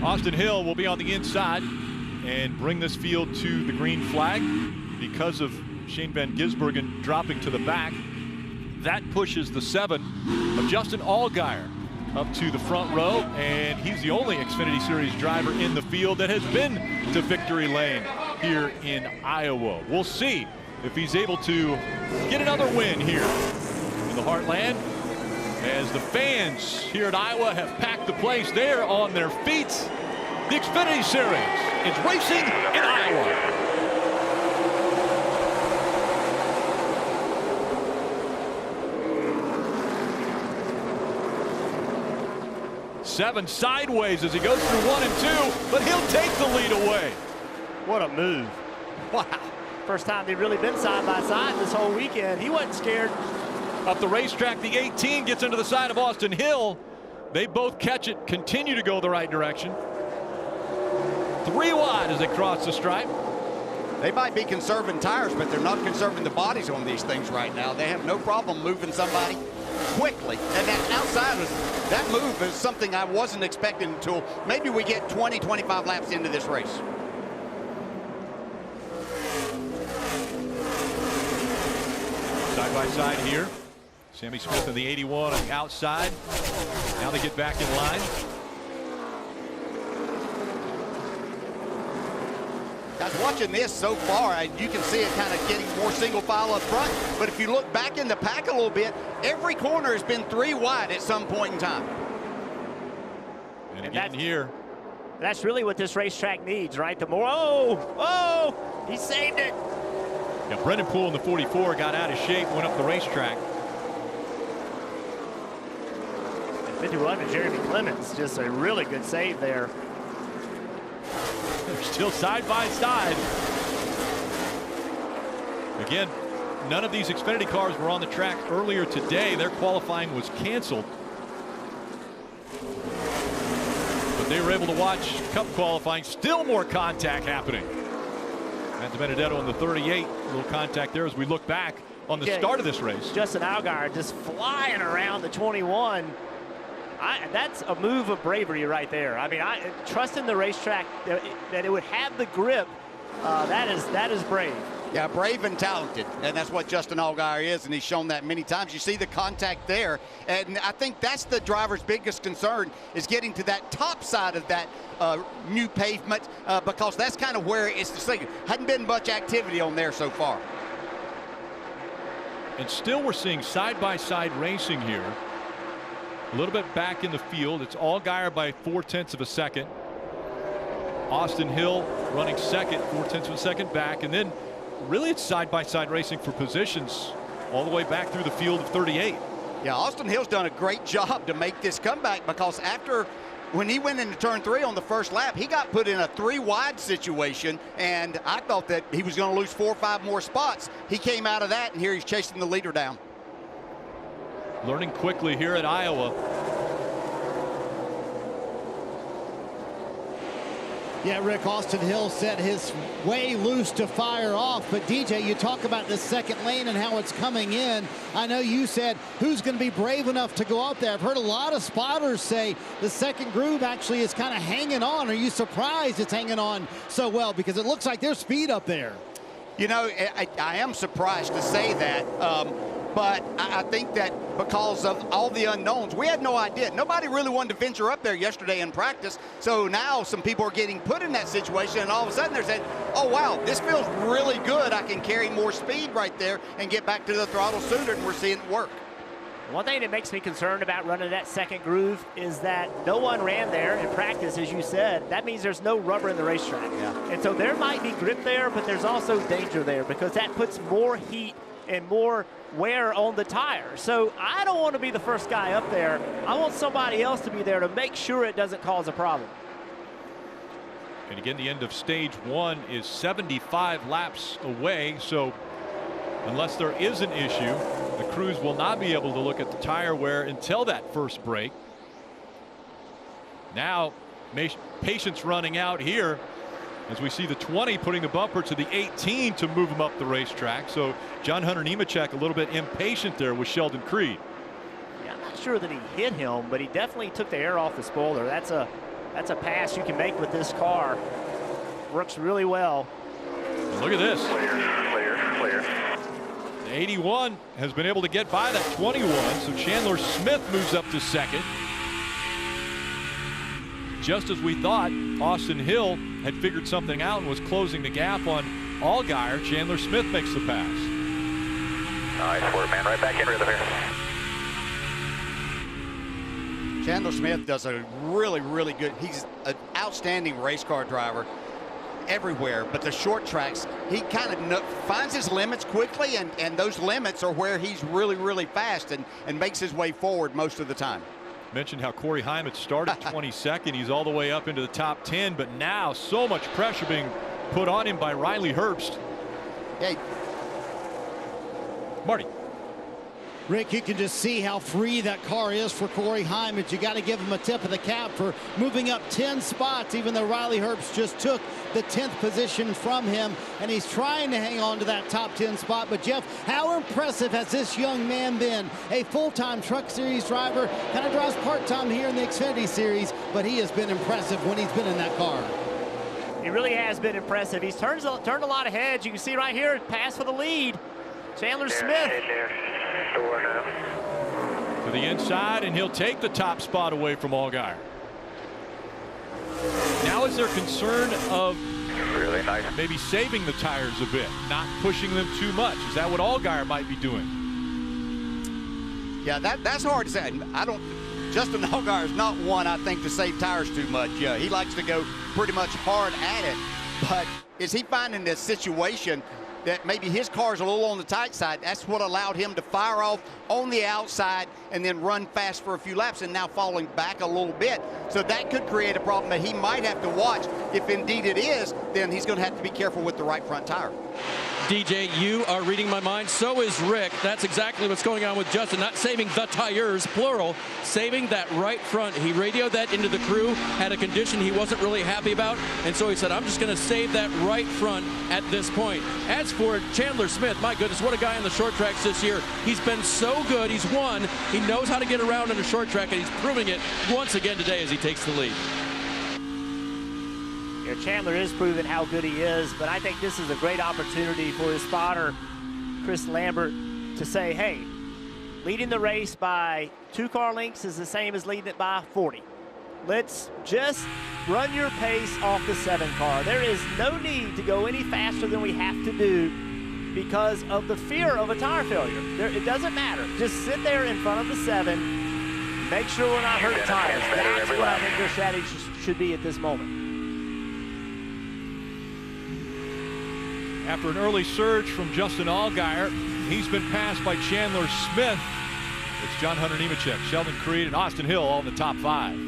Austin Hill will be on the inside and bring this field to the green flag because of Shane Van Gisbergen dropping to the back. That pushes the 7 of Justin Allgaier up to the front row, and he's the only Xfinity Series driver in the field that has been to victory lane here in Iowa. We'll see if he's able to get another win here in the Heartland, as the fans here at Iowa have packed the place. They're on their feet. The Xfinity Series is racing in Iowa. Seven sideways as he goes through 1 and 2, but he'll take the lead away. What a move. Wow. First time they've really been side by side this whole weekend. He wasn't scared. Up the racetrack, the 18 gets into the side of Austin Hill. They both catch it, continue to go the right direction. 3 wide as they cross the stripe. They might be conserving tires, but they're not conserving the bodies on these things right now. They have no problem moving somebody quickly. And that outside, that move is something I wasn't expecting until maybe we get 20, 25 laps into this race. Side by side here. Sammy Smith in the 81 on the outside. Now they get back in line. Guys, watching this so far, you can see it kind of getting more single file up front. But if you look back in the pack a little bit, every corner has been 3 wide at some point in time. And again here. That's really what this racetrack needs, right? The more, oh, he saved it. Yeah, Brendan Poole in the 44 got out of shape, went up the racetrack. 51 to Jeremy Clements, just a really good save there. They're still side by side. Again, none of these Xfinity cars were on the track earlier today. Their qualifying was canceled. But they were able to watch Cup qualifying. Still more contact happening. Matt Benedetto in the 38. A little contact there as we look back on the start of this race. Justin Allgaier just flying around the 21. That's a move of bravery right there. I mean, trusting the racetrack that it would have the grip. That is brave. Yeah, brave and talented, and that's what Justin Allgaier is, and he's shown that many times. You see the contact there, and I think that's the driver's biggest concern, is getting to that top side of that new pavement, because that's kind of where it's the thing. Hadn't been much activity on there so far. And still we're seeing side-by-side racing here. A little bit back in the field. It's Allgaier by 0.4 of a second. Austin Hill running second, 0.4 of a second back. And then really it's side-by-side racing for positions all the way back through the field of 38. Yeah, Austin Hill's done a great job to make this comeback, because when he went into turn 3 on the first lap, he got put in a 3 wide situation, and I thought that he was going to lose 4 or 5 more spots. He came out of that, and here he's chasing the leader down. Learning quickly here at Iowa. Yeah, Rick, Austin Hill set his way loose to fire off. But DJ, you talk about the second lane and how it's coming in. I know you said who's going to be brave enough to go out there. I've heard a lot of spotters say the second groove actually is kind of hanging on. Are you surprised it's hanging on so well? Because it looks like there's speed up there. You know, I am surprised to say that. But I think that because of all the unknowns, we had no idea. Nobody really wanted to venture up there yesterday in practice. So now some people are getting put in that situation, and all of a sudden they're saying, oh, wow, this feels really good. I can carry more speed right there and get back to the throttle sooner, and we're seeing it work. One thing that makes me concerned about running that second groove is that no one ran there in practice, as you said. That means there's no rubber in the racetrack. Yeah. And so there might be grip there, but there's also danger there, because that puts more heat and more wear on the tire. So I don't want to be the first guy up there. I want somebody else to be there to make sure it doesn't cause a problem. And again, the end of stage 1 is 75 laps away. So unless there is an issue, the crews will not be able to look at the tire wear until that first break. Now, patience running out here as we see the 20 putting the bumper to the 18 to move him up the racetrack. So Hunter Nemechek a little bit impatient there with Sheldon Creed. Yeah, I'm not sure that he hit him, but he definitely took the air off the spoiler. That's a That's a pass you can make with this car. Works really well. Look at this. Clear. The 81 has been able to get by that 21, so Chandler Smith moves up to second. Just as we thought, Austin Hill had figured something out and was closing the gap on Allgaier. Chandler Smith makes the pass. Nice work, man. Right back in rhythm here. Chandler Smith does a really good, he's an outstanding race car driver everywhere, but the short tracks, he kind of finds his limits quickly, and those limits are where he's really fast and makes his way forward most of the time. Mentioned how Corey Hyman started 22nd. He's all the way up into the top 10, but now so much pressure being put on him by Riley Herbst. Hey, Marty. Rick, you can just see how free that car is for Corey Hyman. You got to give him a tip of the cap for moving up 10 spots, even though Riley Herbst just took the 10th position from him, and he's trying to hang on to that top 10 spot. But Jeff, how impressive has this young man been? A full-time Truck Series driver, kind of drives part-time here in the Xfinity Series, but he has been impressive when he's been in that car. He really has been impressive. He's turned a lot of heads. You can see right here, pass for the lead. Chandler Smith. To the inside, and he'll take the top spot away from Allgaier. Now is there concern of Really nice. maybe saving the tires a bit, not pushing them too much? Is that what Allgaier might be doing? yeah, that's hard to say. Justin Allgaier is not one, I think, to save tires too much. Yeah, he likes to go pretty much hard at it, but is he finding this situation that maybe his car's a little on the tight side? That's what allowed him to fire off on the outside and then run fast for a few laps, and now falling back a little bit. So that could create a problem that he might have to watch. If indeed it is, then he's going to have to be careful with the right front tire. DJ, you are reading my mind. So is Rick. That's exactly what's going on with Justin. Not saving the tires, plural, saving that right front. He radioed that into the crew, had a condition he wasn't really happy about, and so he said, I'm just going to save that right front at this point. As for Chandler Smith, my goodness, what a guy on the short tracks this year. He's been so good. He's won. He knows how to get around on a short track, and he's proving it once again today as he takes the lead. Yeah, Chandler is proving how good he is, but I think this is a great opportunity for his spotter, Chris Lambert, to say, hey, leading the race by 2 car lengths is the same as leading it by 40. Let's just run your pace off the 7 car. There is no need to go any faster than we have to do because of the fear of a tire failure. It doesn't matter. Just sit there in front of the 7, make sure we're not hurting tires. That's what I think their strategy should be at this moment. After an early surge from Justin Allgaier, he's been passed by Chandler Smith. It's John Hunter Nemechek, Sheldon Creed, and Austin Hill all in the top 5.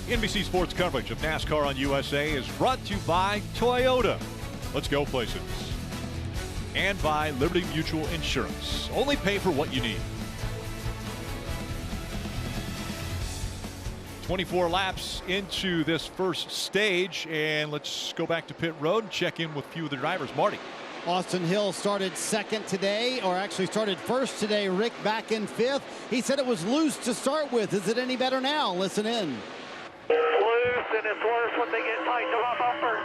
NBC Sports coverage of NASCAR on USA is brought to you by Toyota. Let's go places. And by Liberty Mutual Insurance. Only pay for what you need. 24 laps into this first stage, and let's go back to pit road and check in with a few of the drivers. Marty. Austin Hill started second today, or actually started first today. Rick back in fifth. He said it was loose to start with. Is it any better now? Listen in. Loose, and it's worse when they get tight to my bumper.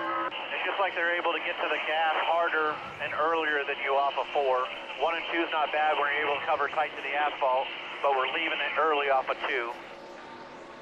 It's just like they're able to get to the gas harder and earlier than you off of 4. 1 and 2 is not bad when you're able to cover tight to the asphalt, but we're leaving it early off of 2.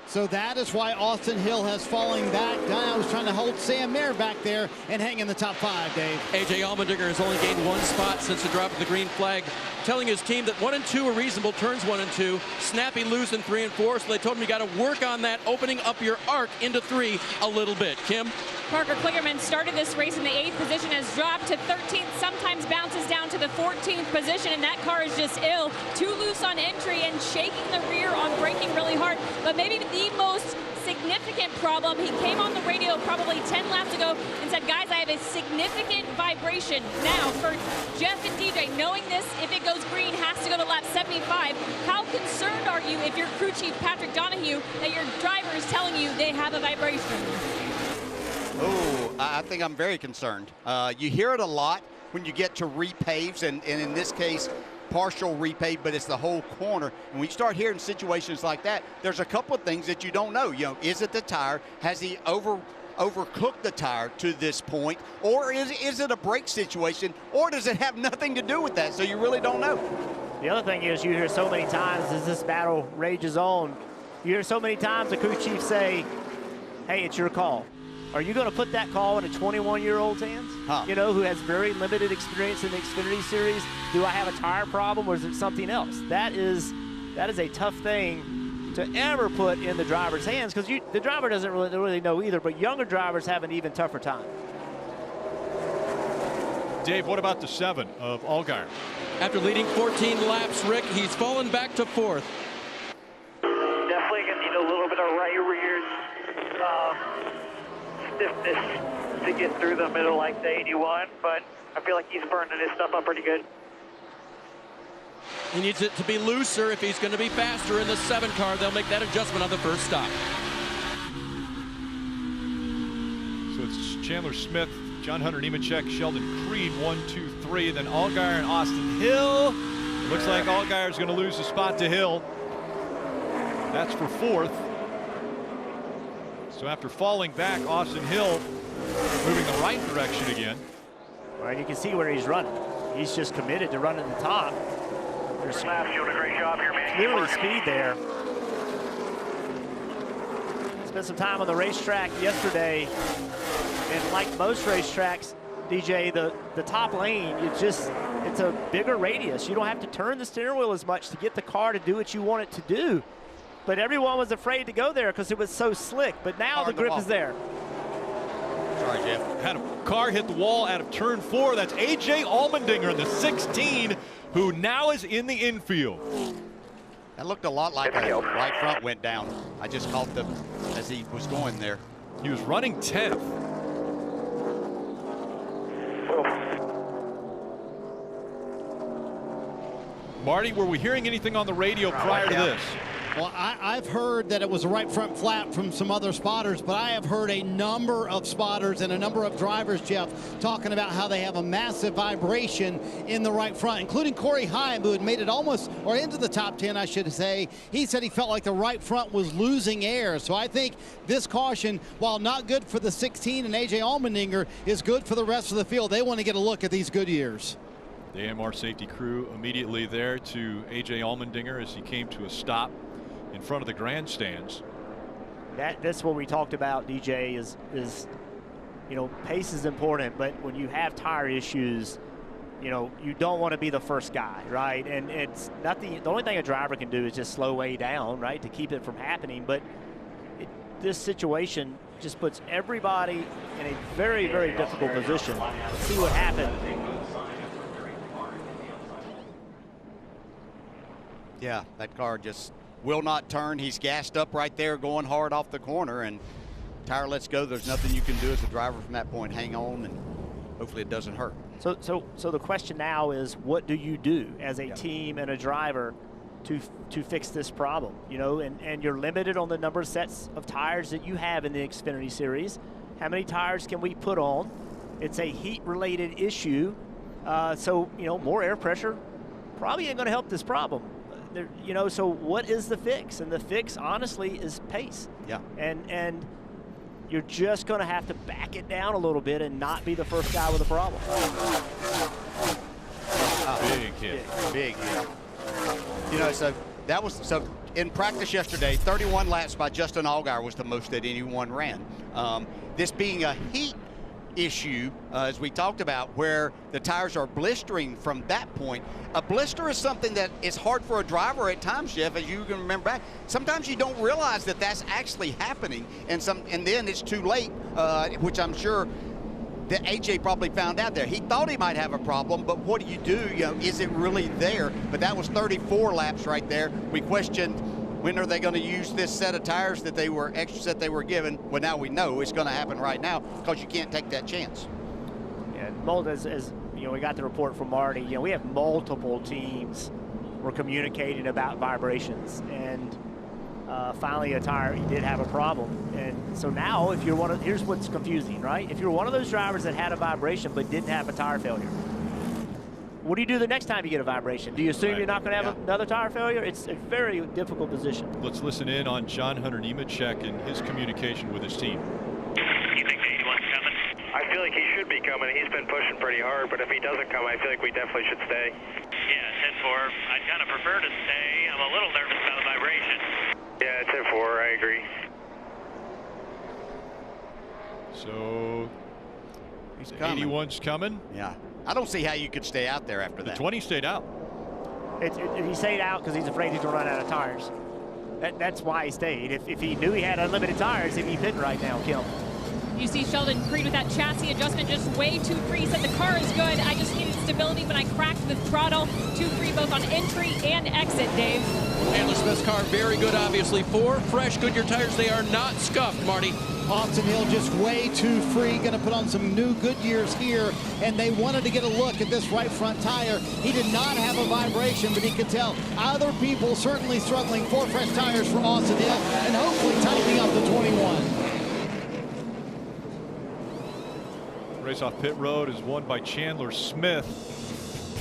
So that is why Austin Hill has fallen back down. I was trying to hold Sam Mayer back there and hang in the top 5, Dave. A.J. Allmendinger has only gained 1 spot since the drop of the green flag, telling his team that 1 and 2 are reasonable, turns 1 and 2, snappy loose in 3 and 4, so they told him you got to work on that, opening up your arc into 3 a little bit. Kim? Parker Kligerman started this race in the 8th position, has dropped to 13th, sometimes bounces down to the 14th position, and that car is just ill. Too loose on entry and shaking the rear on braking really hard. But maybe the most significant problem, he came on the radio probably 10 laps ago and said, guys, I have a significant vibration. Now, for Jeff and DJ, knowing this, if it goes green, has to go to lap 75, how concerned are you if your crew chief, Patrick Donahue, that your driver is telling you they have a vibration? Oh, I think I'm very concerned. You hear it a lot when you get to repaves, and in this case, partial repave, but it's the whole corner. And when you start hearing situations like that, there's a couple of things that you don't know. You know, is it the tire? Has he overcooked the tire to this point? Or is it a brake situation? Or does it have nothing to do with that? So you really don't know. The other thing is, you hear so many times as this battle rages on, you hear so many times the crew chief say, hey, it's your call. Are you going to put that call in a 21-year-old's hands? You know, who has very limited experience in the Xfinity Series? Do I have a tire problem, or is it something else? That is a tough thing to ever put in the driver's hands, because the driver doesn't really know either, but younger drivers have an even tougher time. Dave, what about the 7 of Allgaier? After leading 14 laps, Rick, he's fallen back to 4th. Definitely going to need a little bit of right rear stiffness to get through the middle like the 81, but I feel like he's burning his stuff up pretty good. He needs it to be looser if he's going to be faster in the 7 car. They'll make that adjustment on the first stop. So it's Chandler Smith, John Hunter Nemechek, Sheldon Creed, 1, 2, 3. Then Allgaier and Austin Hill. It looks like Allgaier is going to lose a spot to Hill. That's for 4th. So after falling back, Austin Hill moving the right direction again. All right, you can see where he's running. He's just committed to running the top. There's doing a great job here, man. clearly speed there. Spent some time on the racetrack yesterday, and like most racetracks, DJ, the top lane, it's a bigger radius. You don't have to turn the steering wheel as much to get the car to do what you want it to do. But everyone was afraid to go there because it was so slick. But now the grip is there. Sorry, Jeff. Had a car hit the wall out of turn 4. That's A.J. Allmendinger in the 16, who now is in the infield. That looked a lot like a right front went down. I just caught them as he was going there. He was running 10th. Marty, were we hearing anything on the radio prior to this? Well, I've heard that it was a right front flap from some other spotters, but I have heard a number of spotters and a number of drivers, Jeff, talking about how they have a massive vibration in the right front, including Corey Heim, who had made it almost, or into the top 10, I should say. He said he felt like the right front was losing air. So I think this caution, while not good for the 16 and A.J. Allmendinger, is good for the rest of the field. They want to get a look at these Goodyears. The AMR safety crew immediately there to A.J. Allmendinger as he came to a stop in front of the grandstands. That's what we talked about, DJ, is you know, pace is important, but when you have tire issues, you know, you don't want to be the first guy, right? And it's not the only thing a driver can do is just slow way down, right, to keep it from happening. But this situation just puts everybody in a very, very difficult position. Let's see what happens. Yeah, that car just will not turn. He's gassed up right there, going hard off the corner, and tire lets go. There's nothing you can do as a driver from that point. Hang on, and hopefully it doesn't hurt. So the question now is, what do you do as a team and a driver to fix this problem? You know, and you're limited on the number of sets of tires that you have in the Xfinity Series. How many tires can we put on? It's a heat-related issue, so you know, more air pressure probably ain't going to help this problem. You know, so what is the fix? And the fix, honestly, is pace. Yeah. And you're just going to have to back it down a little bit and not be the first guy with a problem. Big hit. Big hit. You know, so that was in practice yesterday. 31 laps by Justin Allgaier was the most that anyone ran. This being a heat issue, as we talked about, where the tires are blistering from that point. A blister is something that is hard for a driver at times, Jeff, as you can remember back. Sometimes you don't realize that that's actually happening, and then it's too late, which I'm sure that AJ probably found out there. He thought he might have a problem, but what do? You know, is it really there? But that was 34 laps right there. We questioned, when are they going to use this set of tires that they were extra set they were given? Well, now we know it's going to happen right now because you can't take that chance. Yeah, as you know, we got the report from Marty. You know, we have multiple teams were communicating about vibrations, and finally a tire did have a problem. And so now, if you're here's what's confusing, right? If you're one of those drivers that had a vibration but didn't have a tire failure, what do you do the next time you get a vibration? Do you assume you're not going to have another tire failure? It's a very difficult position. Let's listen in on Hunter Nemechek and his communication with his team. You think the 81's coming? I feel like he should be coming. He's been pushing pretty hard, but if he doesn't come, I feel like we definitely should stay. Yeah, 10-4. I'd kind of prefer to stay. I'm a little nervous about the vibration. Yeah, 10-4. I agree. So, he's coming. 81's coming. Yeah. I don't see how you could stay out there after that. The 20 stayed out. He stayed out because he's afraid he's going to run out of tires. That's why he stayed. If he knew he had unlimited tires, he'd be pitting right now, Kim. You see Sheldon Creed with that chassis adjustment just way too free. He said the car is good. I just needed stability when I cracked the throttle. Too free both on entry and exit, Dave. Chandler Smith's car very good, obviously. 4 fresh Goodyear tires. They are not scuffed, Marty. Austin Hill just way too free, going to put on some new Goodyears here, and they wanted to get a look at this right front tire. He did not have a vibration, but he could tell other people certainly struggling. 4 fresh tires for Austin Hill, and hopefully tightening up the 21. Race off pit road is won by Chandler Smith.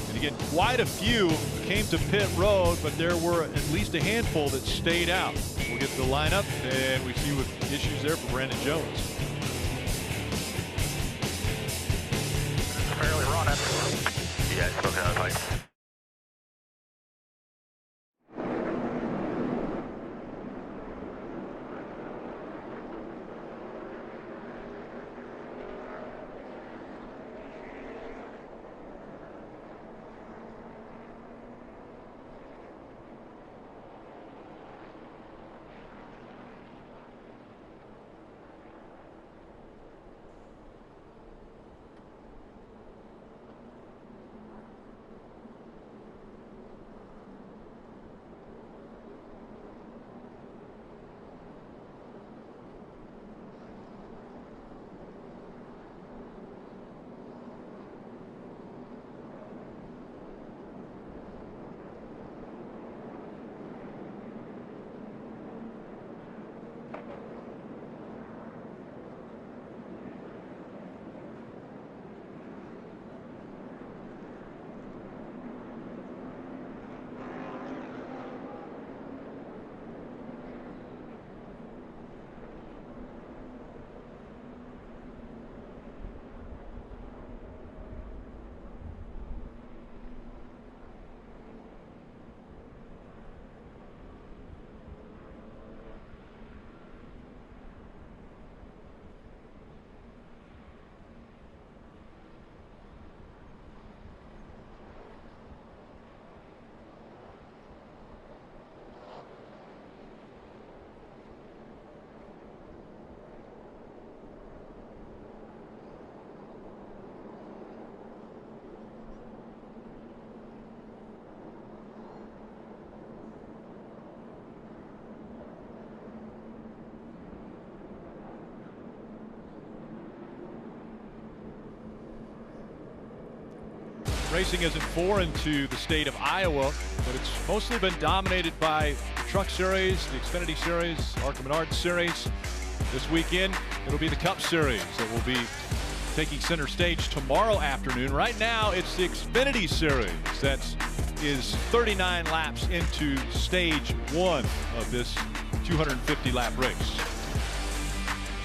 And again, quite a few came to pit road, but there were at least a handful that stayed out. We'll get to the lineup, and we see what issues there for Brandon Jones. Fairly running. Yeah, it's looking out of lights. Racing isn't foreign to the state of Iowa, but it's mostly been dominated by the Truck Series, the Xfinity Series, ARCA Menard Series. This weekend, it'll be the Cup Series that will be taking center stage tomorrow afternoon. Right now, it's the Xfinity Series that is 39 laps into stage 1 of this 250-lap race.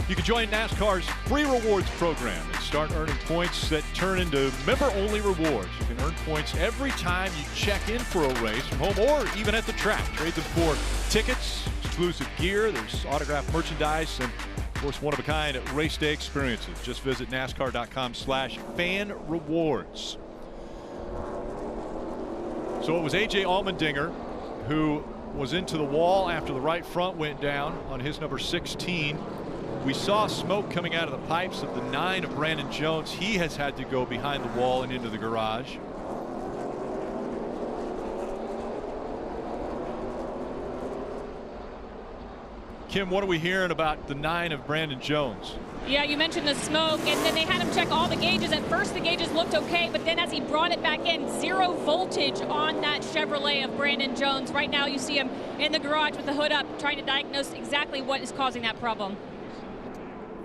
You can join NASCAR's free rewards program and start earning points that turn into member-only rewards. You can earn points every time you check in for a race from home or even at the track. Trade them for tickets, exclusive gear, there's autographed merchandise, and of course one-of-a-kind race day experiences. Just visit NASCAR.com/fan-rewards. So it was A.J. Allmendinger who was into the wall after the right front went down on his number 16. We saw smoke coming out of the pipes of the 9 of Brandon Jones. He has had to go behind the wall and into the garage. Kim, what are we hearing about the 9 of Brandon Jones? Yeah, you mentioned the smoke, and then they had him check all the gauges. At first, the gauges looked okay, but then as he brought it back in, 0 voltage on that Chevrolet of Brandon Jones. Right now, you see him in the garage with the hood up, trying to diagnose exactly what is causing that problem.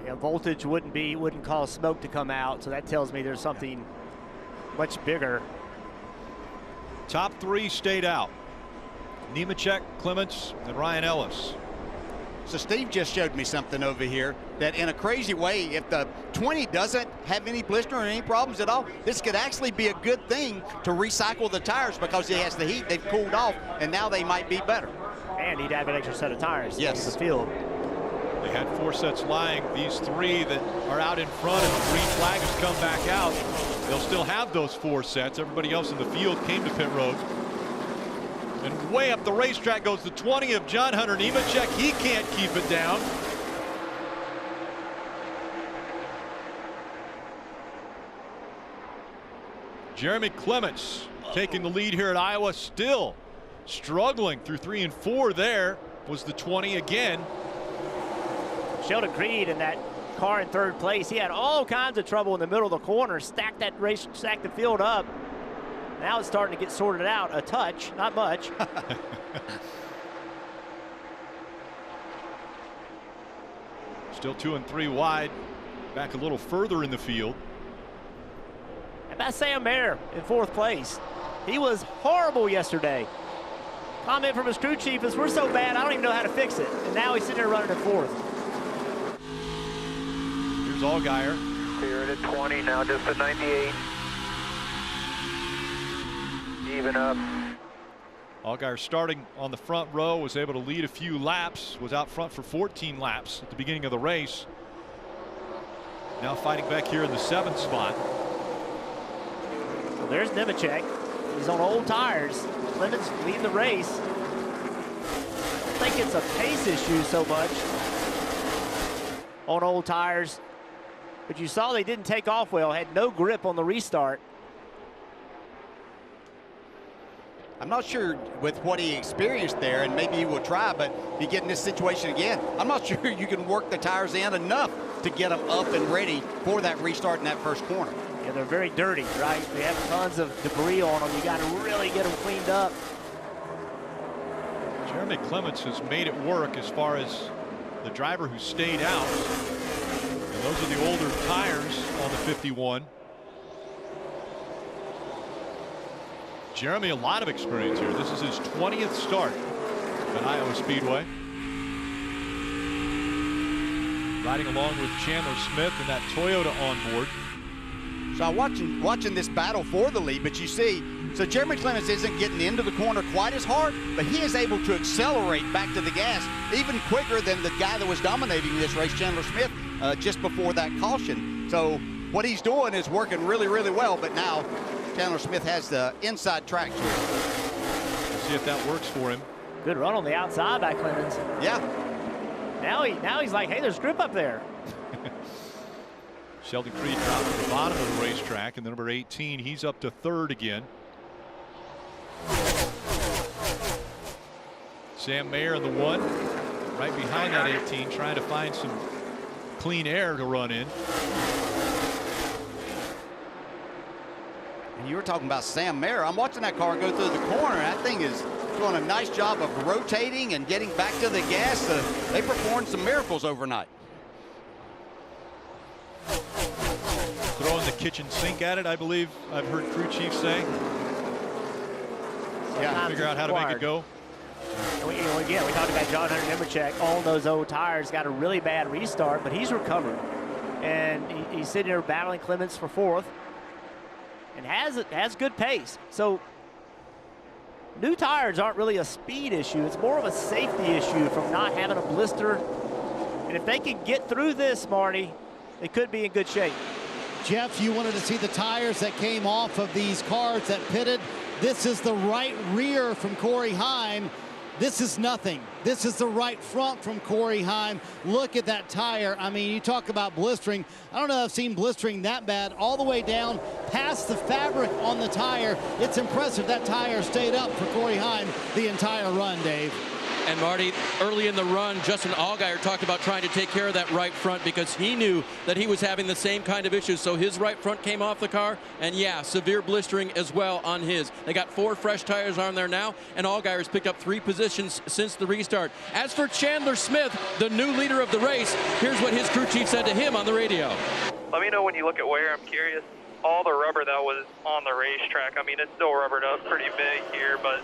Yeah, voltage wouldn't cause smoke to come out, so that tells me there's something much bigger. Top 3 stayed out. Nemechek, Clements, and Ryan Ellis. So Steve just showed me something over here that in a crazy way, if the 20 doesn't have any blister or any problems at all, this could actually be a good thing to recycle the tires because it has the heat, they've cooled off, and now they might be better. And he'd have an extra set of tires. Yes. In the field. They had 4 sets lying. These 3 that are out in front and the green flag has come back out. They'll still have those 4 sets. Everybody else in the field came to pit road. And way up the racetrack goes the 20 of John Hunter Nemechek. He can't keep it down. Jeremy Clements taking the lead here at Iowa, still struggling through 3 and 4. There was the 20 again. Sheldon Creed in that car in 3rd place. He had all kinds of trouble in the middle of the corner, stacked the field up. Now it's starting to get sorted out a touch, not much. Still 2 and 3 wide, back a little further in the field. How about Sam Mayer in 4th place? He was horrible yesterday. Comment from his crew chief is, we're so bad, I don't even know how to fix it. And now he's sitting there running in 4th. Here's Allgaier. Cleared at 20, now just at 98. Even up. Allgaier starting on the front row, was able to lead a few laps, was out front for 14 laps at the beginning of the race. Now fighting back here in the 7th spot. Well, there's Nemechek. He's on old tires. Clements leading the race. I don't think it's a pace issue so much on old tires. But you saw they didn't take off well, had no grip on the restart. I'm not sure with what he experienced there, and maybe he will try, but you get in this situation again, I'm not sure you can work the tires in enough to get them up and ready for that restart in that first corner. Yeah, they're very dirty, right? They have tons of debris on them. You got to really get them cleaned up. Jeremy Clements has made it work as far as the driver who stayed out. And those are the older tires on the 51. Jeremy, a lot of experience here. This is his 20th start at Iowa Speedway. Riding along with Chandler Smith and that Toyota on board. So I'm watching this battle for the lead, but you see, so Jeremy Clements isn't getting into the corner quite as hard, but he is able to accelerate back to the gas even quicker than the guy that was dominating this race, Chandler Smith, just before that caution. So what he's doing is working really, really well, but now Chandler Smith has the inside track here. We'll see if that works for him. Good run on the outside by Clemens. Yeah. Now he's like, hey, there's grip up there. Sheldon Creed dropped to the bottom of the racetrack, and the number 18, he's up to 3rd again. Sam Mayer in the 1, right behind that 18, trying to find some clean air to run in. you were talking about Sam Mayer. I'm watching that car go through the corner. That thing is doing a nice job of rotating and getting back to the gas. They performed some miracles overnight. Throwing the kitchen sink at it, I believe I've heard crew chief say. Yeah, figure out how to make it go. Again, we talked about John Hunter Nemechek on those old tires, got a really bad restart, but he's recovered. And he's sitting there battling Clements for 4th and has good pace. So new tires aren't really a speed issue. It's more of a safety issue from not having a blister. And if they can get through this, Marty, they could be in good shape. Jeff, you wanted to see the tires that came off of these cars that pitted. This is the right rear from Corey Heim. This is nothing. This is the right front from Corey Heim. Look at that tire. I mean, you talk about blistering. I don't know if I've seen blistering that bad all the way down past the fabric on the tire. It's impressive that tire stayed up for Corey Heim the entire run, Dave. And Marty, early in the run, Justin Allgaier talked about trying to take care of that right front because he knew that he was having the same kind of issues. So his right front came off the car, and yeah, severe blistering as well on his. They got 4 fresh tires on there now, and Allgaier's picked up 3 positions since the restart. As for Chandler Smith, the new leader of the race, here's what his crew chief said to him on the radio. Let me know when you look at wear. I'm curious. All the rubber that was on the racetrack, I mean, it's still rubbered up pretty big here, but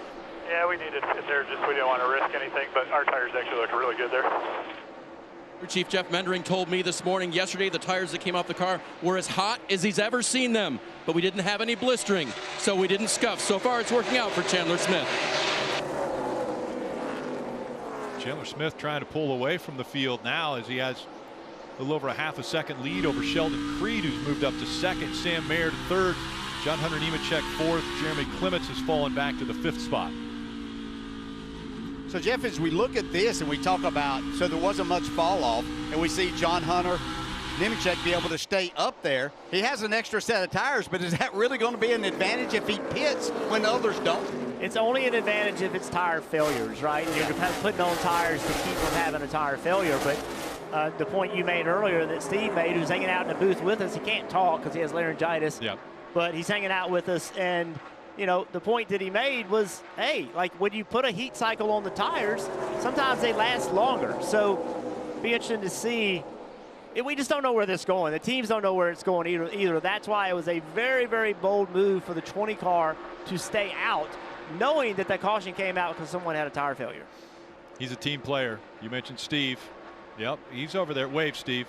yeah, we needed it there. Just we didn't want to risk anything, but our tires actually look really good there. Chief Jeff Mendering told me this morning, yesterday, the tires that came off the car were as hot as he's ever seen them, but we didn't have any blistering, so we didn't scuff. So far, it's working out for Chandler Smith. Chandler Smith trying to pull away from the field now as he has a little over a half a second lead over Sheldon Creed, who's moved up to 2nd. Sam Mayer to 3rd. John Hunter Nemechek 4th. Jeremy Clements has fallen back to the 5th spot. So, Jeff, as we look at this and we talk about, so there wasn't much fall off, and we see John Hunter Nemechek be able to stay up there. He has an extra set of tires, but is that really going to be an advantage if he pits when the others don't? It's only an advantage if it's tire failures, right? You're putting on tires to keep from having a tire failure. But the point you made earlier that Steve made, who's hanging out in the booth with us, he can't talk because he has laryngitis. Yep. But he's hanging out with us, and you know, the point that he made was, hey, like when you put a heat cycle on the tires, sometimes they last longer. So be interesting to see. We just don't know where this is going. The teams don't know where it's going either. That's why it was a very, very bold move for the 20 car to stay out, knowing that caution came out because someone had a tire failure. He's a team player. You mentioned Steve. Yep, he's over there. Wave, Steve.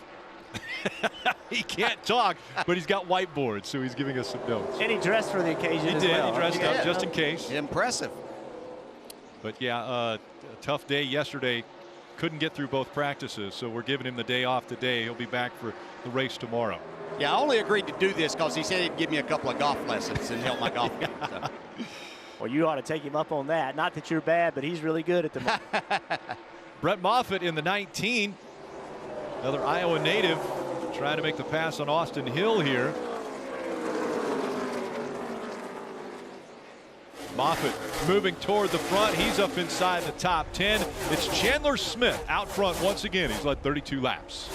He can't talk, but he's got whiteboards, so he's giving us some notes. And he dressed for the occasion as well. He dressed up just in case. Impressive. But yeah, a tough day yesterday. Couldn't get through both practices, so we're giving him the day off today. He'll be back for the race tomorrow. Yeah, I only agreed to do this because he said he'd give me a couple of golf lessons and help my golf game. So. Well, you ought to take him up on that. Not that you're bad, but he's really good at the moment. Brett Moffitt in the 19. Another Iowa native trying to make the pass on Austin Hill here. Moffitt moving toward the front. He's up inside the top 10. It's Chandler Smith out front once again. He's led 32 laps.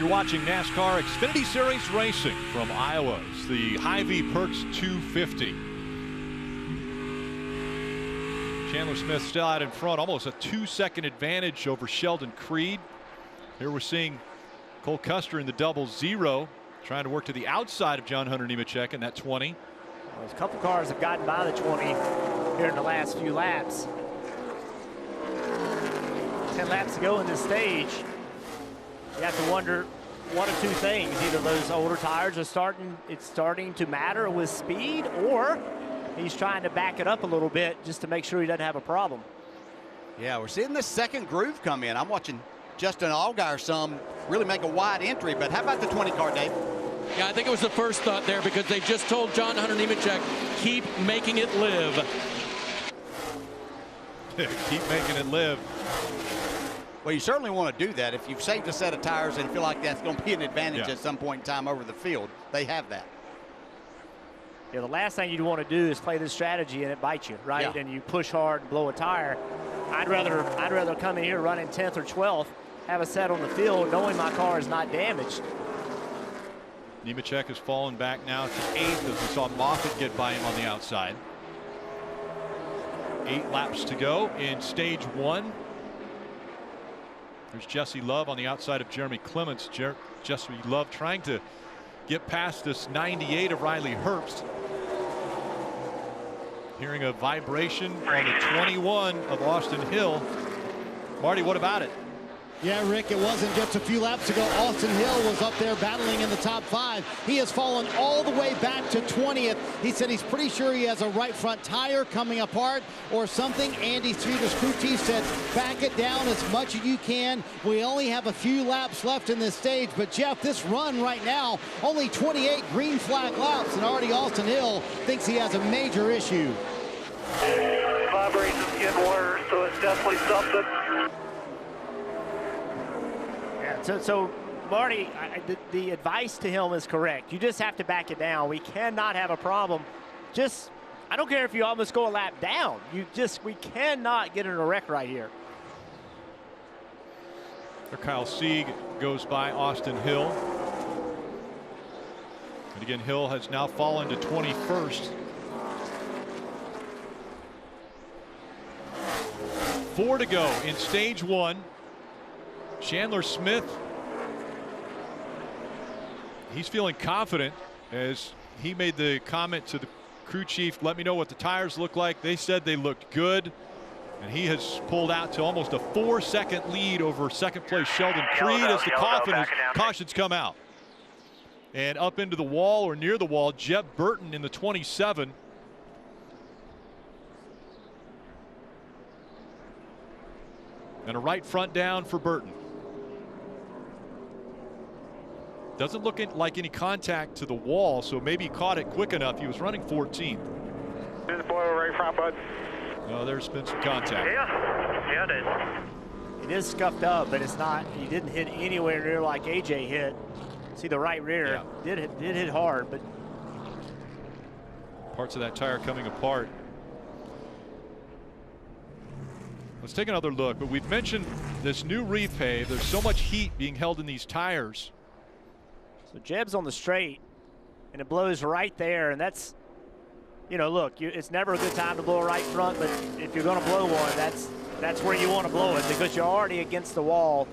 You're watching NASCAR Xfinity Series Racing from Iowa. It's the HyVee Perks 250. Chandler Smith still out in front, almost a 2-second advantage over Sheldon Creed. Here we're seeing Cole Custer in the double zero, trying to work to the outside of John Hunter Nemechek in that 20. Well, a couple cars have gotten by the 20 here in the last few laps. 10 laps to go in this stage. You have to wonder one of two things. Either those older tires are starting to matter with speed, or he's trying to back it up a little bit just to make sure he doesn't have a problem. Yeah, we're seeing the second groove come in. I'm watching Justin Allgaier really make a wide entry, but how about the 20 car, Dave? Yeah, I think it was the first thought there, because they just told John Hunter Nemechek, keep making it live. Keep making it live. Well, you certainly want to do that. If you've saved a set of tires and feel like that's going to be an advantage at some point in time over the field, they have that. Yeah, the last thing you'd want to do is play this strategy and it bites you, right? Yeah. And you push hard and blow a tire. I'd rather come in here running 10th or 12th, have a set on the field, knowing my car is not damaged. Nemechek has fallen back now to 8th as we saw Moffitt get by him on the outside. 8 laps to go in stage 1. There's Jesse Love on the outside of Jeremy Clements. Jesse Love trying to get past this 98 of Riley Herbst. Hearing a vibration on the 21 of Austin Hill. Marty, what about it? Yeah, Rick, it wasn't just a few laps ago. Austin Hill was up there battling in the top 5. He has fallen all the way back to 20th. He said he's pretty sure he has a right front tire coming apart or something. Andy Streeter's crew chief said, back it down as much as you can. We only have a few laps left in this stage. But, Jeff, this run right now, only 28 green flag laps, and already Austin Hill thinks he has a major issue. Vibrations getting worse, so it's definitely something. So Marty, the advice to him is correct. You just have to back it down. We cannot have a problem. I don't care if you almost go a lap down. We cannot get in a wreck right here. Kyle Sieg goes by Austin Hill. And again, Hill has now fallen to 21st. 4 to go in stage 1. Chandler Smith, he's feeling confident as he made the comment to the crew chief, let me know what the tires look like. They said they looked good, and he has pulled out to almost a 4-second lead over second place Sheldon Creed as the cautions come out. And up into the wall or near the wall, Jeb Burton in the 27. And a right front down for Burton. Doesn't look like any contact to the wall, so maybe he caught it quick enough. He was running 14th. Do the boil right front, bud. No, there's been some contact. Yeah, it is. It is scuffed up, but it's not. He didn't hit anywhere near like AJ hit. See the right rear did hit hard, but parts of that tire coming apart. Let's take another look. But we've mentioned this new repave. There's so much heat being held in these tires. So Jeb's on the straight, and it blows right there, and that's, look, it's never a good time to blow a right front, but if you're going to blow one, that's where you want to blow it, because you're already against the wall.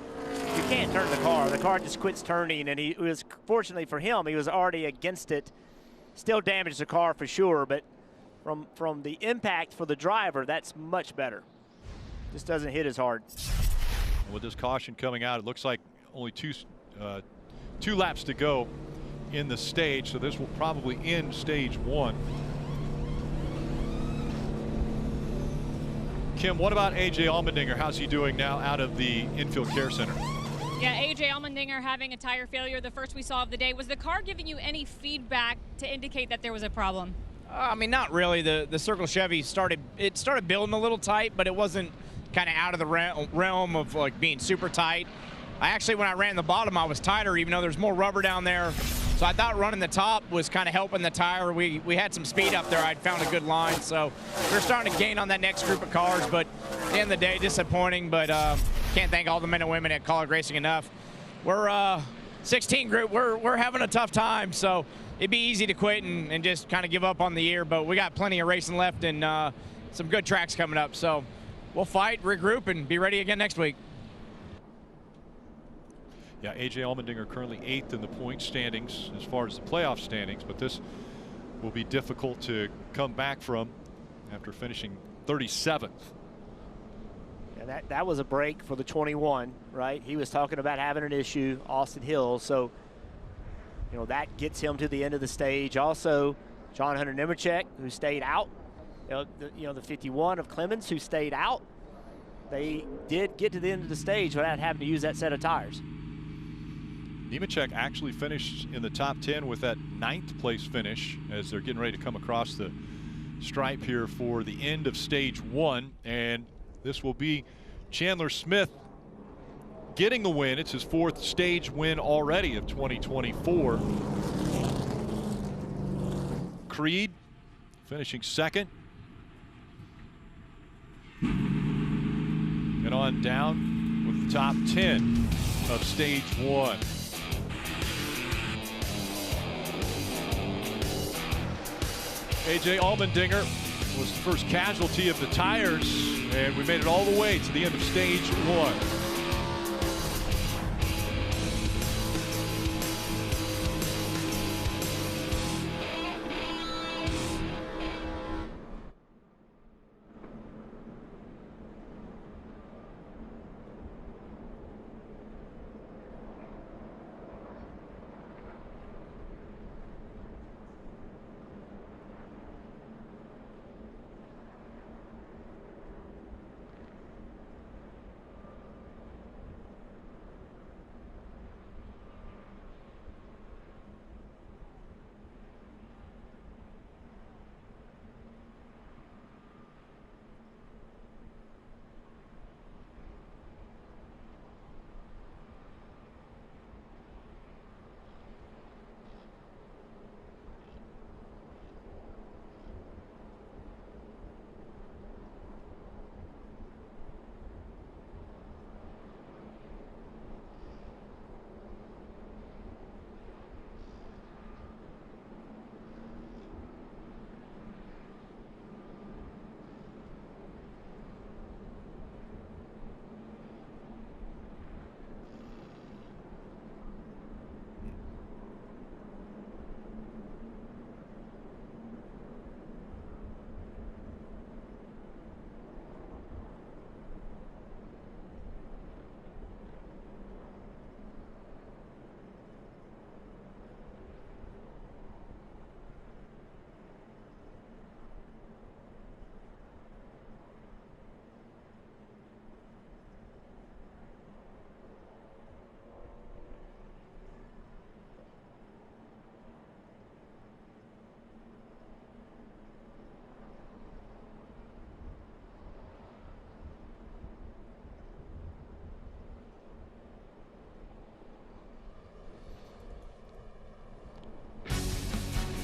You can't turn the car. The car just quits turning, and fortunately for him, he was already against it. Still damaged the car for sure, but from the impact for the driver, that's much better. Just doesn't hit as hard. With this caution coming out, it looks like only two laps to go in the stage, so this will probably end stage 1. Kim, what about AJ Allmendinger? How's he doing now out of the infield care center? Yeah, AJ Allmendinger having a tire failure, the first we saw of the day. Was the car giving you any feedback to indicate that there was a problem? I mean, not really. The Circle Chevy started building a little tight, but it wasn't kind of out of the realm of like being super tight. When I ran the bottom, I was tighter, even though there's more rubber down there. So I thought running the top was kind of helping the tire. We had some speed up there. I'd found a good line. So we're starting to gain on that next group of cars. But at the end of the day, disappointing. But can't thank all the men and women at College Racing enough. We're 16 group, we're having a tough time, so it'd be easy to quit and just kind of give up on the year, but we got plenty of racing left and some good tracks coming up. So we'll fight, regroup, and be ready again next week. Yeah, A.J. Allmendinger currently 8th in the point standings as far as the playoff standings, but this will be difficult to come back from after finishing 37th. Yeah, that was a break for the 21, right? He was talking about having an issue, Austin Hill, so you know that gets him to the end of the stage. Also, Hunter Nemechek, who stayed out. The 51 of Clemens, who stayed out. They did get to the end of the stage without having to use that set of tires. Nemechek actually finished in the top 10 with that 9th place finish as they're getting ready to come across the stripe here for the end of stage 1. And this will be Chandler Smith getting the win. It's his 4th stage win already of 2024. Creed finishing 2nd. And on down with the top 10 of stage 1. A.J. Allmendinger was the first casualty of the tires, and we made it all the way to the end of stage 1.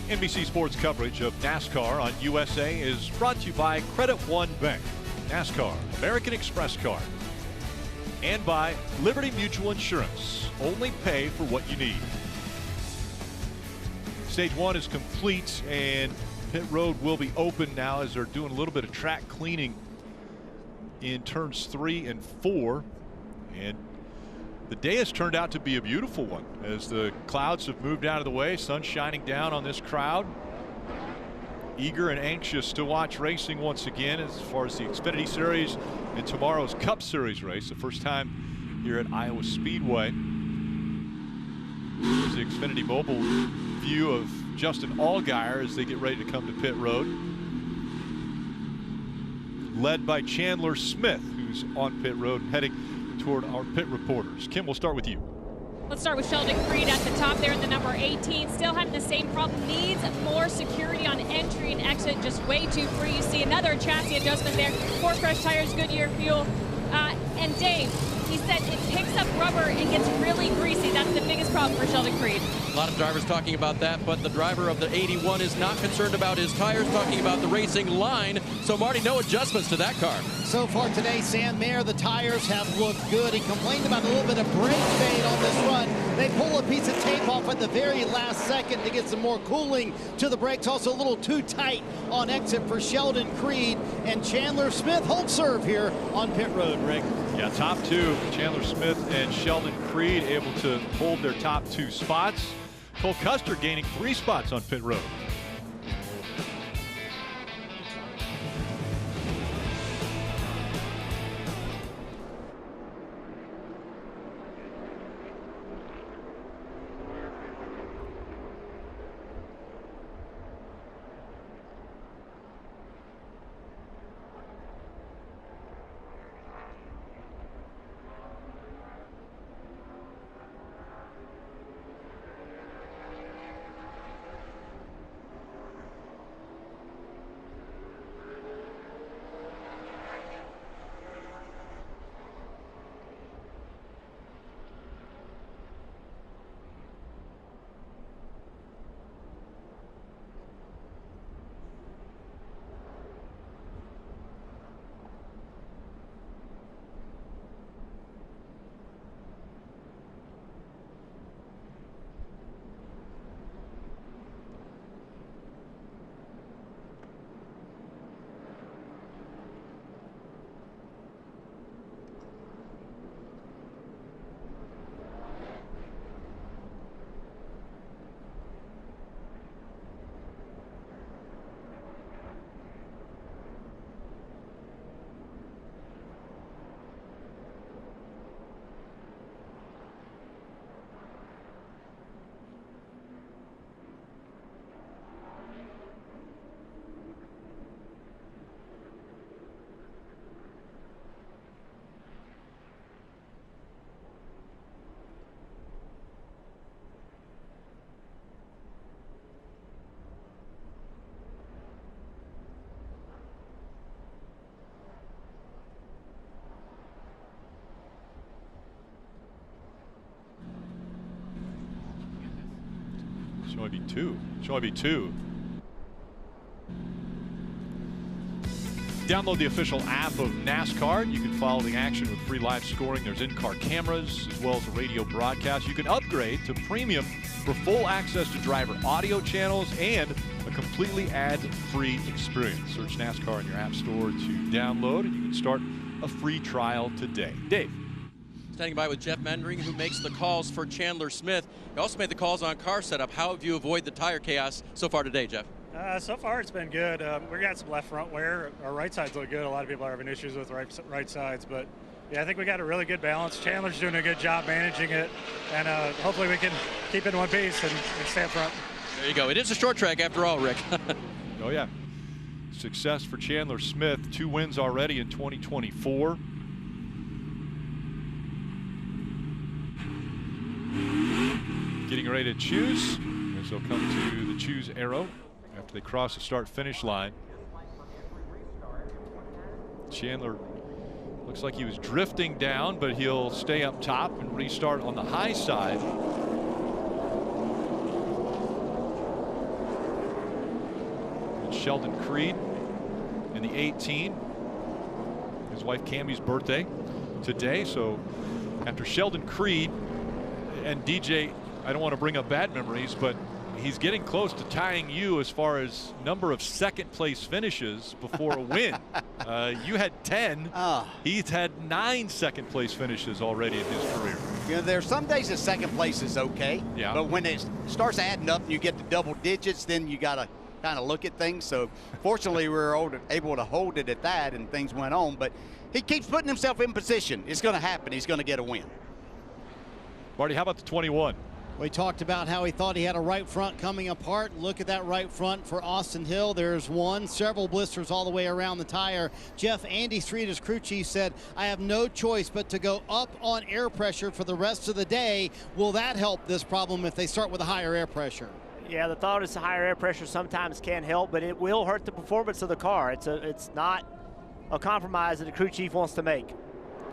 NBC Sports coverage of NASCAR on USA is brought to you by Credit One Bank, NASCAR, American Express Card, and by Liberty Mutual Insurance. Only pay for what you need. Stage 1 is complete, and pit road will be open now as they're doing a little bit of track cleaning in turns 3 and 4. And the day has turned out to be a beautiful one as the clouds have moved out of the way. Sun shining down on this crowd. Eager and anxious to watch racing once again as far as the Xfinity Series and tomorrow's Cup Series race. The first time here at Iowa Speedway. Here's the Xfinity Mobile view of Justin Allgaier as they get ready to come to pit road. Led by Chandler Smith, who's on pit road and heading toward our pit reporters. Kim, we'll start with you. Let's start with Sheldon Creed at the top there in the number 18. Still having the same problem. Needs more security on entry and exit. Just way too free. You see another chassis adjustment there. 4 fresh tires, Goodyear fuel. And Dave, he said it picks up rubber and gets really greasy. That's the biggest problem for Sheldon Creed. A lot of drivers talking about that, but the driver of the 81 is not concerned about his tires, talking about the racing line. So, Marty, no adjustments to that car. So far today, Sam Mayer, the tires have looked good. He complained about a little bit of brake fade on this run. They pull a piece of tape off at the very last second to get some more cooling to the brakes. Also a little too tight on exit for Sheldon Creed. And Chandler Smith holds serve here on pit road, Rick. Yeah, top two, Chandler Smith and Sheldon Creed, able to hold their top 2 spots. Cole Custer gaining 3 spots on pit road. Should only be 2. Should only be 2. Download the official app of NASCAR. You can follow the action with free live scoring. There's in-car cameras as well as a radio broadcast. You can upgrade to premium for full access to driver audio channels and a completely ad-free experience. Search NASCAR in your app store to download, and you can start a free trial today. Dave. Standing by with Jeff Mendring, who makes the calls for Chandler Smith. He also made the calls on car setup. How have you avoided the tire chaos so far today, Jeff? So far, it's been good. We got some left front wear. Our right sides look good. A lot of people are having issues with right sides, but yeah, I think we got a really good balance. Chandler's doing a good job managing it, and hopefully we can keep it in one piece and stay up front. There you go. It is a short track after all, Rick. Oh, yeah. Success for Chandler Smith. 2 wins already in 2024. Getting ready to choose, as they'll come to the choose arrow after they cross the start-finish line. Chandler looks like he was drifting down, but he'll stay up top and restart on the high side. And Sheldon Creed in the 18. His wife Cammie's birthday today, so after Sheldon Creed and DJ, I don't want to bring up bad memories, but he's getting close to tying you as far as number of second place finishes before a win. You had 10. He's had 9 second place finishes already in his career. You know, there's some days that second place is okay. Yeah. But when it starts adding up and you get to double digits, then you got to kind of look at things. So fortunately, we were able to hold it at that, and things went on. But he keeps putting himself in position. It's going to happen. He's going to get a win. Marty, how about the 21? We talked about how he thought he had a right front coming apart. Look at that right front for Austin Hill. There's one, several blisters all the way around the tire. Jeff, Andy Street, his crew chief, said, I have no choice but to go up on air pressure for the rest of the day. Will that help this problem if they start with a higher air pressure? Yeah, the thought is higher air pressure sometimes can help, but it will hurt the performance of the car. It's not a compromise that the crew chief wants to make.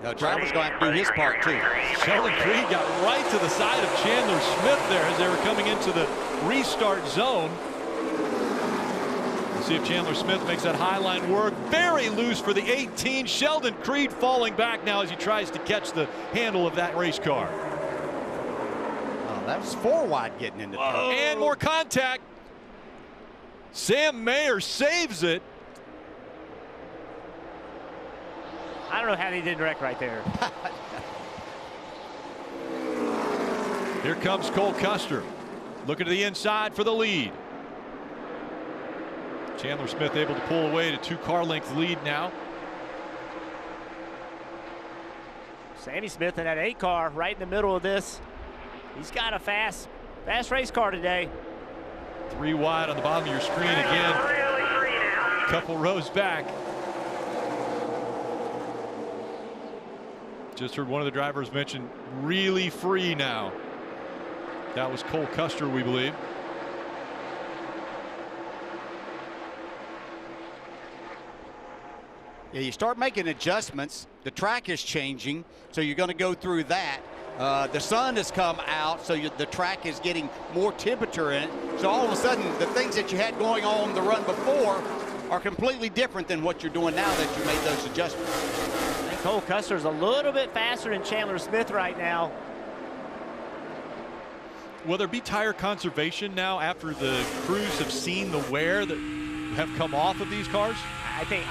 The driver's going to have to do his part, too. Sheldon Creed got right to the side of Chandler Smith there as they were coming into the restart zone. Let's see if Chandler Smith makes that high line work. Very loose for the 18. Sheldon Creed falling back now as he tries to catch the handle of that race car. Oh, that was 4 wide getting into the turn. And more contact. Sam Mayer saves it. I don't know how he didn't wreck right there. Here comes Cole Custer. Looking to the inside for the lead. Chandler Smith able to pull away to 2-car length lead now. Sammy Smith in that 8-car right in the middle of this. He's got a fast race car today. 3 wide on the bottom of your screen again. Couple rows back. Just heard one of the drivers mention really free now. That was Cole Custer, we believe. Yeah, you start making adjustments. The track is changing, so you're going to go through that. The sun has come out, so the track is getting more temperature in it. So all of a sudden, the things that you had going on the run before are completely different than what you're doing now that you made those adjustments. I think Cole Custer's a little bit faster than Chandler Smith right now. Will there be tire conservation now after the crews have seen the wear that have come off of these cars? I think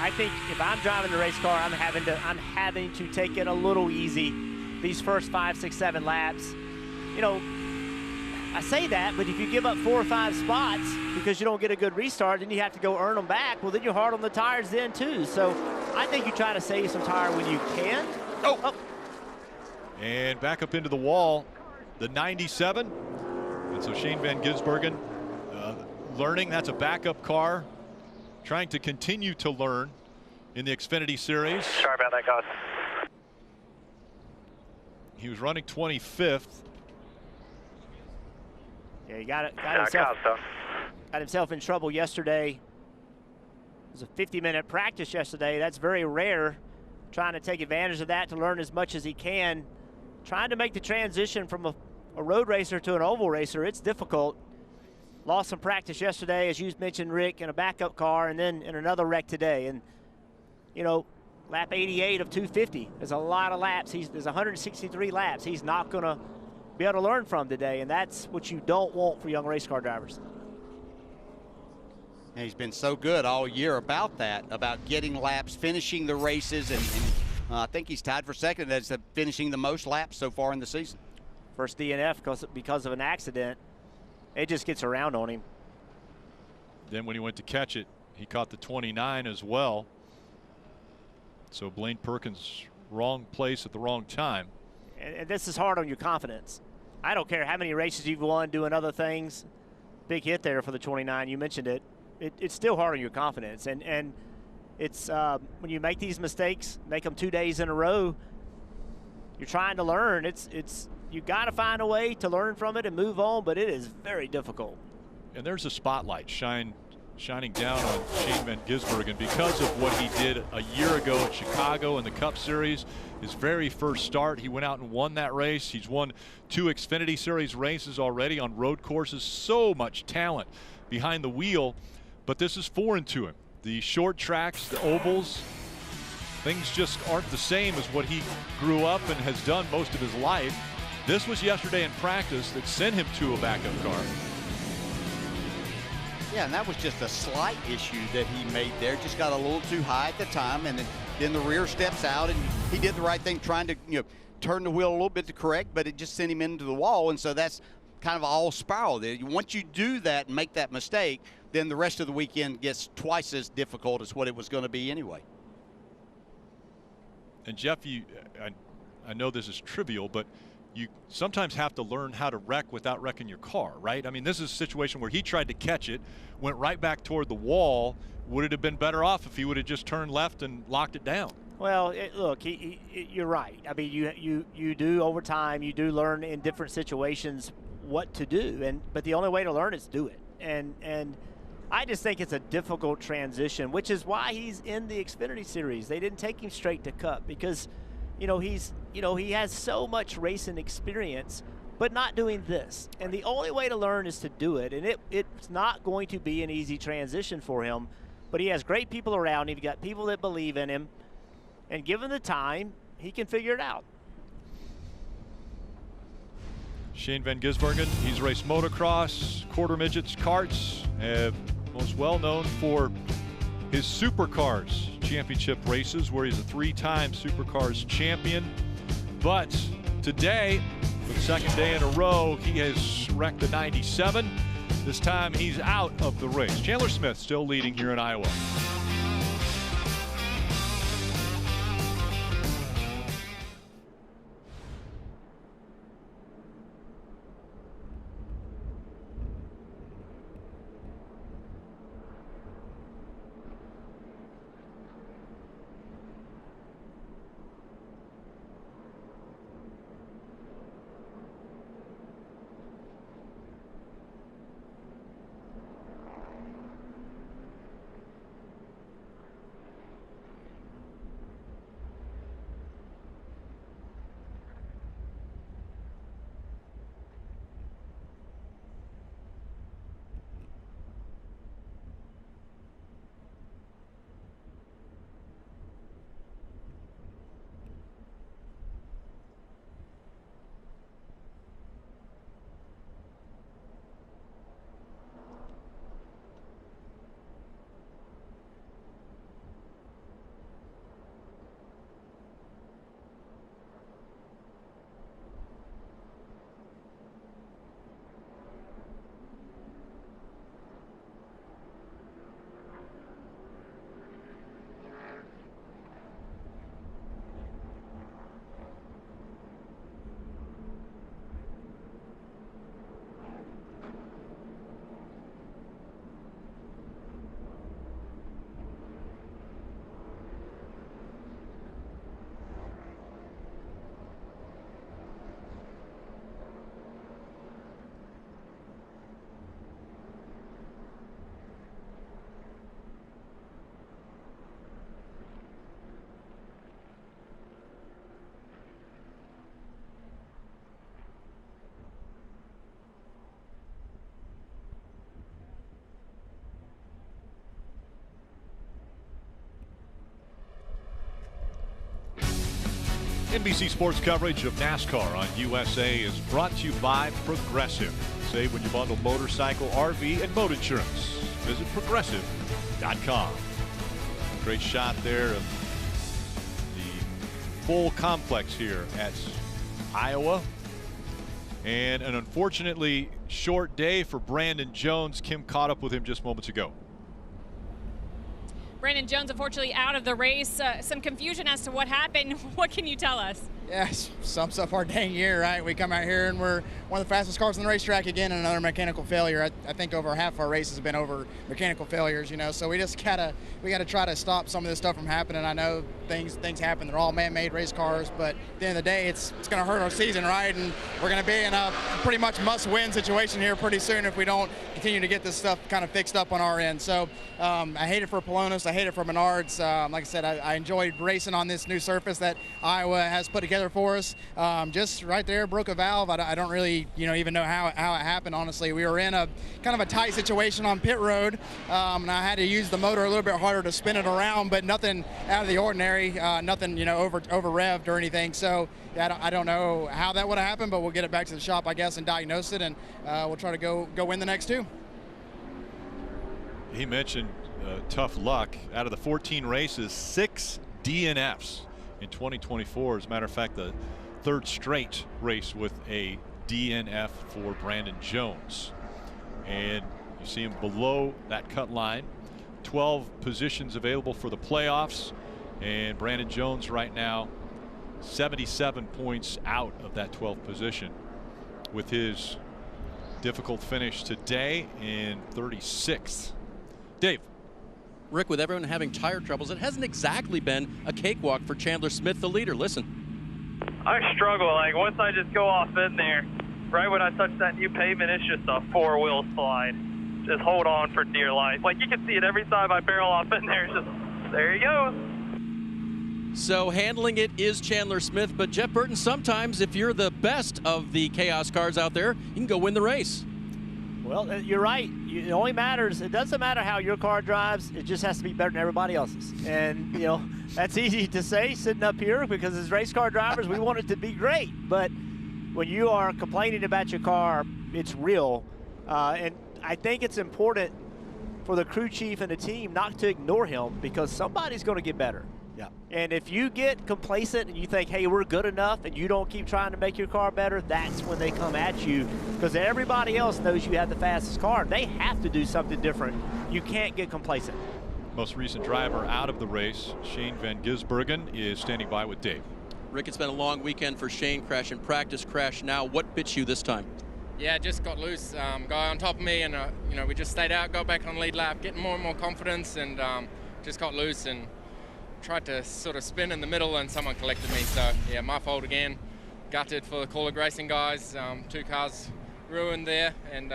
if I'm driving the race car, I'm having to take it a little easy these first 5, 6, 7 laps. You know, I say that, but if you give up 4 or 5 spots because you don't get a good restart, then you have to go earn them back. Well, then you're hard on the tires then too. So I think you try to save some tire when you can. Oh. And back up into the wall, the 97. And so Shane Van Gisbergen learning. That's a backup car, trying to continue to learn in the Xfinity Series. Sorry about that, guys. He was running 25th. Yeah, he got himself in trouble yesterday. It was a 50-minute practice yesterday. That's very rare. Trying to take advantage of that to learn as much as he can. Trying to make the transition from a road racer to an oval racer, it's difficult. Lost some practice yesterday, as you mentioned, Rick, in a backup car, and then in another wreck today. And, you know, lap 88 of 250 is a lot of laps. There's 163 laps. He's not going to be able to learn from today, and that's what you don't want for young race car drivers. And he's been so good all year about that, about getting laps, finishing the races, and I think he's tied for second as finishing the most laps so far in the season. First DNF because of an accident. It just gets around on him. Then when he went to catch it, he caught the 29 as well. So Blaine Perkins, wrong place at the wrong time. And this is hard on your confidence. I don't care how many races you've won doing other things. Big hit there for the 29. You mentioned it. It's still hard on your confidence. And it's when you make these mistakes, make them 2 days in a row, you're trying to learn. You got to find a way to learn from it and move on, but it is very difficult. And there's a spotlight shining down on Shane Van Gisbergen because of what he did a year ago at Chicago in the Cup Series. His very first start, he went out and won that race. He's won 2 Xfinity Series races already on road courses. So much talent behind the wheel, but this is foreign to him. The short tracks, the ovals, things just aren't the same as what he grew up and has done most of his life. This was yesterday in practice that sent him to a backup car. Yeah, and that was just a slight issue that he made there. Just got a little too high at the time, and then the rear steps out, and he did the right thing trying to turn the wheel a little bit to correct, but it just sent him into the wall, and so that's kind of all spiral there. Once you do that and make that mistake, then the rest of the weekend gets twice as difficult as what it was going to be anyway. And Jeff, I know this is trivial, but you sometimes have to learn how to wreck without wrecking your car, right? I mean, this is a situation where he tried to catch it, went right back toward the wall. Would it have been better off if he would have just turned left and locked it down? Well, look, you're right. I mean, you do over time, you do learn in different situations what to do, but the only way to learn is do it. And I just think it's a difficult transition, which is why he's in the Xfinity Series. They didn't take him straight to Cup because, he has so much racing experience, but not doing this. And the only way to learn is to do it. And it's not going to be an easy transition for him, but he has great people around him. He's got people that believe in him. And given the time, he can figure it out. Shane Van Gisbergen, he's raced motocross, quarter midgets, karts, most well known for his Supercars championship races, where he's a 3-time Supercars champion. But today, for the second day in a row, he has wrecked the 97. This time he's out of the race. Chandler Smith still leading here in Iowa. NBC Sports coverage of NASCAR on USA is brought to you by Progressive. Save when you bundle motorcycle, RV, and boat insurance. Visit progressive.com. Great shot there of the full complex here at Iowa. And an unfortunately short day for Brandon Jones. Kim caught up with him just moments ago. Brandon Jones, unfortunately, out of the race. Some confusion as to what happened. What can you tell us? Yes, sums up our dang year, right? We come out here and we're one of the fastest cars on the racetrack again, and another mechanical failure. I think over half of our races have been over mechanical failures, So we just gotta try to stop some of this stuff from happening. I know things happen. They're all man-made race cars, but at the end of the day, it's gonna hurt our season, right? And we're gonna be in a pretty much must-win situation here pretty soon if we don't continue to get this stuff kind of fixed up on our end. So I hate it for Polonis. I hate it for Menards. Like I said, I enjoyed racing on this new surface that Iowa has put together for us. Just right there, broke a valve. I don't really, even know how it happened. Honestly, we were in a kind of a tight situation on pit road, and I had to use the motor a little bit harder to spin it around, but nothing out of the ordinary, nothing over revved or anything. So I don't know how that would have happened, but we'll get it back to the shop, I guess, and diagnose it, and we'll try to go win the next two. He mentioned tough luck. Out of the 14 races, 6 DNFs in 2024. As a matter of fact, the third straight race with a DNF for Brandon Jones. And you see him below that cut line. 12 positions available for the playoffs. And Brandon Jones right now 77 points out of that 12th position with his difficult finish today in 36th. Dave. Rick, with everyone having tire troubles, it hasn't exactly been a cakewalk for Chandler Smith, the leader. Listen. I struggle. Like, once I just go off in there, right when I touch that new pavement, it's just a four-wheel slide. Just hold on for dear life. Like, you can see it every time I barrel off in there. It's just, there he goes. So handling it is Chandler Smith, but Jeff Burton, sometimes if you're the best of the chaos cars out there, you can go win the race. Well, you're right. It only matters. It doesn't matter how your car drives. It just has to be better than everybody else's. And, you know, that's easy to say sitting up here because as race car drivers, we want it to be great. But when you are complaining about your car, it's real. And I think it's important for the crew chief and the team not to ignore him because somebody's going to get better. Yeah. And if you get complacent and you think, hey, we're good enough, and you don't keep trying to make your car better, that's when they come at you because everybody else knows you have the fastest car. They have to do something different. You can't get complacent. Most recent driver out of the race, Shane Van Gisbergen, is standing by with Dave. Rick, it's been a long weekend for Shane. Crash in practice, crash now. What bit you this time? Yeah, just got loose. Guy on top of me, and you know, we just stayed out, got back on lead lap, getting more and more confidence, and just got loose and tried to sort of spin in the middle, and someone collected me. So yeah, my fault again. Gutted for the Kaulig Racing guys. 2 cars ruined there, and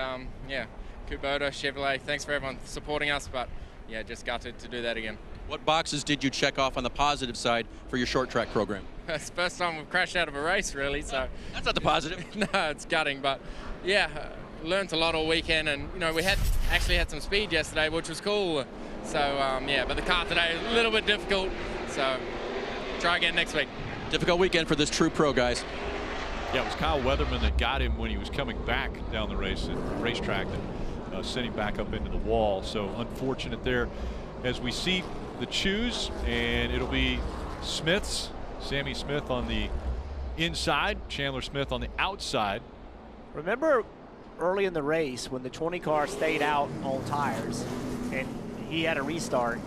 yeah, Kubota, Chevrolet. Thanks for everyone supporting us, but yeah, just gutted to do that again. What boxes did you check off on the positive side for your short track program? It's the first time we've crashed out of a race, really. So that's not the positive. No, it's gutting, but yeah, learned a lot all weekend, and you know, we actually had some speed yesterday, which was cool. So yeah, but the car today is a little bit difficult. So try again next week. Difficult weekend for this true pro, guys. Yeah, it was Kyle Weatherman that got him when he was coming back down the racetrack and sent him back up into the wall. So unfortunate there. As we see the choose, and it'll be Smith's. Sammy Smith on the inside, Chandler Smith on the outside. Remember early in the race when the 20 car stayed out on tires and he had a restart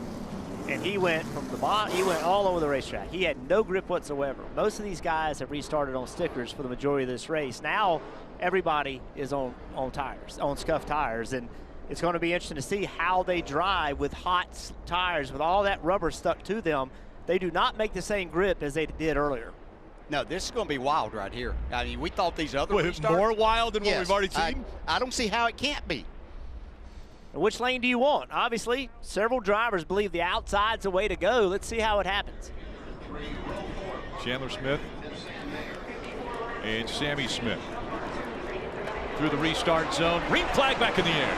and he went from the bottom, he went all over the racetrack. He had no grip whatsoever. Most of these guys have restarted on stickers for the majority of this race. Now everybody is on tires, on scuffed tires, and it's going to be interesting to see how they drive with hot tires with all that rubber stuck to them. They do not make the same grip as they did earlier. No, this is going to be wild right here. I mean, we thought these other more wild than what we've already seen? I don't see how it can't be. And which lane do you want? Obviously, several drivers believe the outside's the way to go. Let's see how it happens. Chandler Smith and Sammy Smith through the restart zone. Green flag back in the air.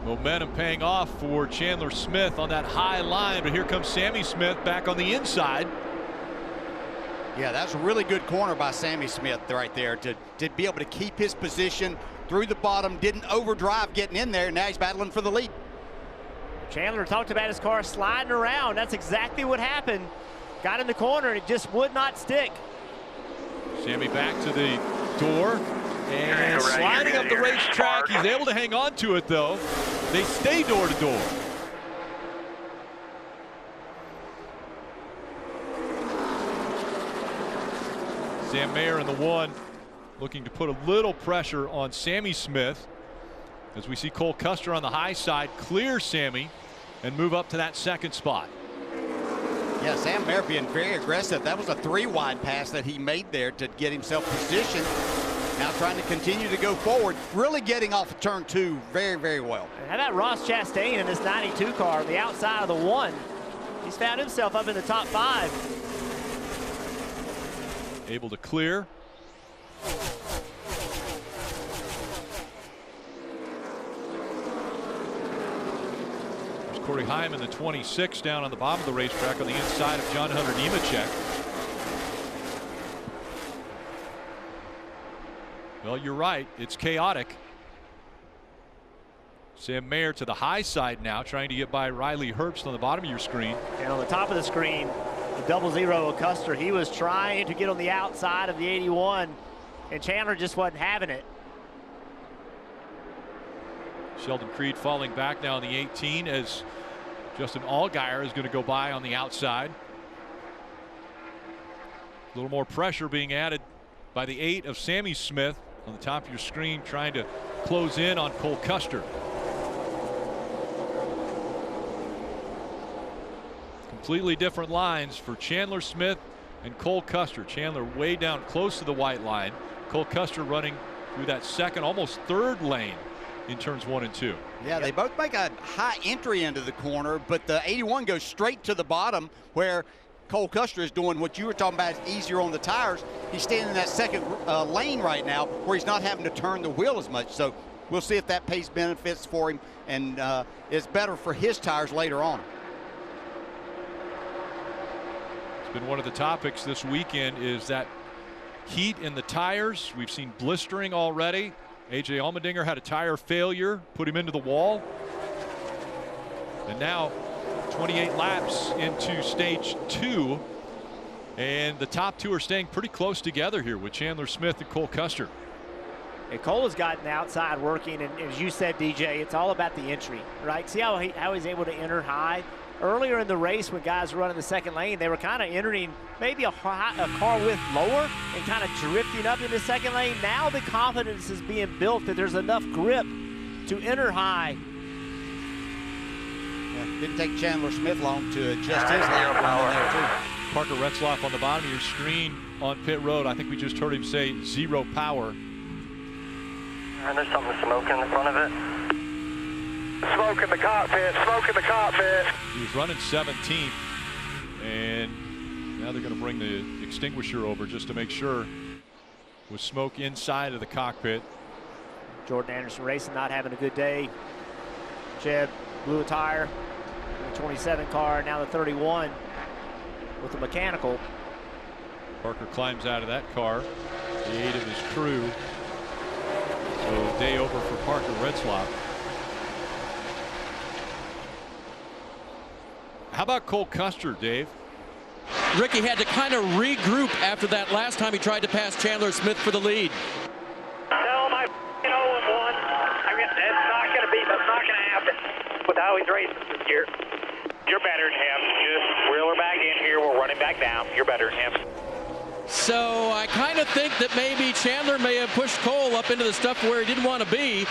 Momentum paying off for Chandler Smith on that high line, but here comes Sammy Smith back on the inside. Yeah, that's a really good corner by Sammy Smith right there to be able to keep his position through the bottom, didn't overdrive getting in there, and now he's battling for the lead. Chandler talked about his car sliding around. That's exactly what happened. Got in the corner, and it just would not stick. Sammy back to the door. And sliding up the racetrack, he's able to hang on to it, though. They stay door to door. Sam Mayer in the 1, looking to put a little pressure on Sammy Smith. As we see Cole Custer on the high side clear Sammy and move up to that 2nd spot. Yeah, Sam Mayer being very aggressive. That was a 3-wide pass that he made there to get himself positioned. Now trying to continue to go forward, really getting off of turn 2 very, very well. How about Ross Chastain in this 92 car, the outside of the 1? He's found himself up in the top 5. Able to clear. There's Corey Hyman, the 26, down on the bottom of the racetrack on the inside of Hunter Nemechek. Well, you're right. It's chaotic. Sam Mayer to the high side now, trying to get by Riley Herbst on the bottom of your screen. And on the top of the screen, the 00 of Custer, he was trying to get on the outside of the 81, and Chandler just wasn't having it. Sheldon Creed falling back now on the 18 as Justin Allgaier is going to go by on the outside. A little more pressure being added by the 8 of Sammy Smith on the top of your screen, trying to close in on Cole Custer. Completely different lines for Chandler Smith and Cole Custer. Chandler way down close to the white line. Cole Custer running through that 2nd, almost 3rd lane in turns 1 and 2. Yeah, they both make a high entry into the corner, but the 81 goes straight to the bottom where Cole Custer is doing what you were talking about, easier on the tires. He's standing in that second lane right now where he's not having to turn the wheel as much. So we'll see if that pays benefits for him and is better for his tires later on. It's been one of the topics this weekend is that heat in the tires. We've seen blistering already. AJ Allmendinger had a tire failure, put him into the wall. And now 28 laps into stage 2. And the top 2 are staying pretty close together here with Chandler Smith and Cole Custer. And Cole has gotten outside working, and as you said, DJ, it's all about the entry, right? See how he's able to enter high? Earlier in the race when guys were running the second lane, they were kind of entering maybe a car width lower and kind of drifting up in the second lane. Now the confidence is being built that there's enough grip to enter high. Yeah, didn't take Chandler Smith long to adjust his lap down there too. Parker Retzlaff on the bottom of your screen on pit road. I think we just heard him say 0 power. And there's something smoking in the front of it. Smoke in the cockpit, smoke in the cockpit. He was running 17th, and now they're going to bring the extinguisher over just to make sure with smoke inside of the cockpit. Jordan Anderson Racing not having a good day. Jeb blew a tire. The 27 car, now the 31 with the mechanical. Parker climbs out of that car, the 8 of his crew. So day over for Parker Retzlaff. How about Cole Custer, Dave? Ricky had to kind of regroup after that last time he tried to pass Chandler Smith for the lead. Tell him I'm 0-1. I guess that's not going to be, that's not going to happen with how he's racing this year. You're better than him. Just reel her back in here. We're running back down. You're better than him. So I kind of think that maybe Chandler may have pushed Cole up into the stuff where he didn't want to be.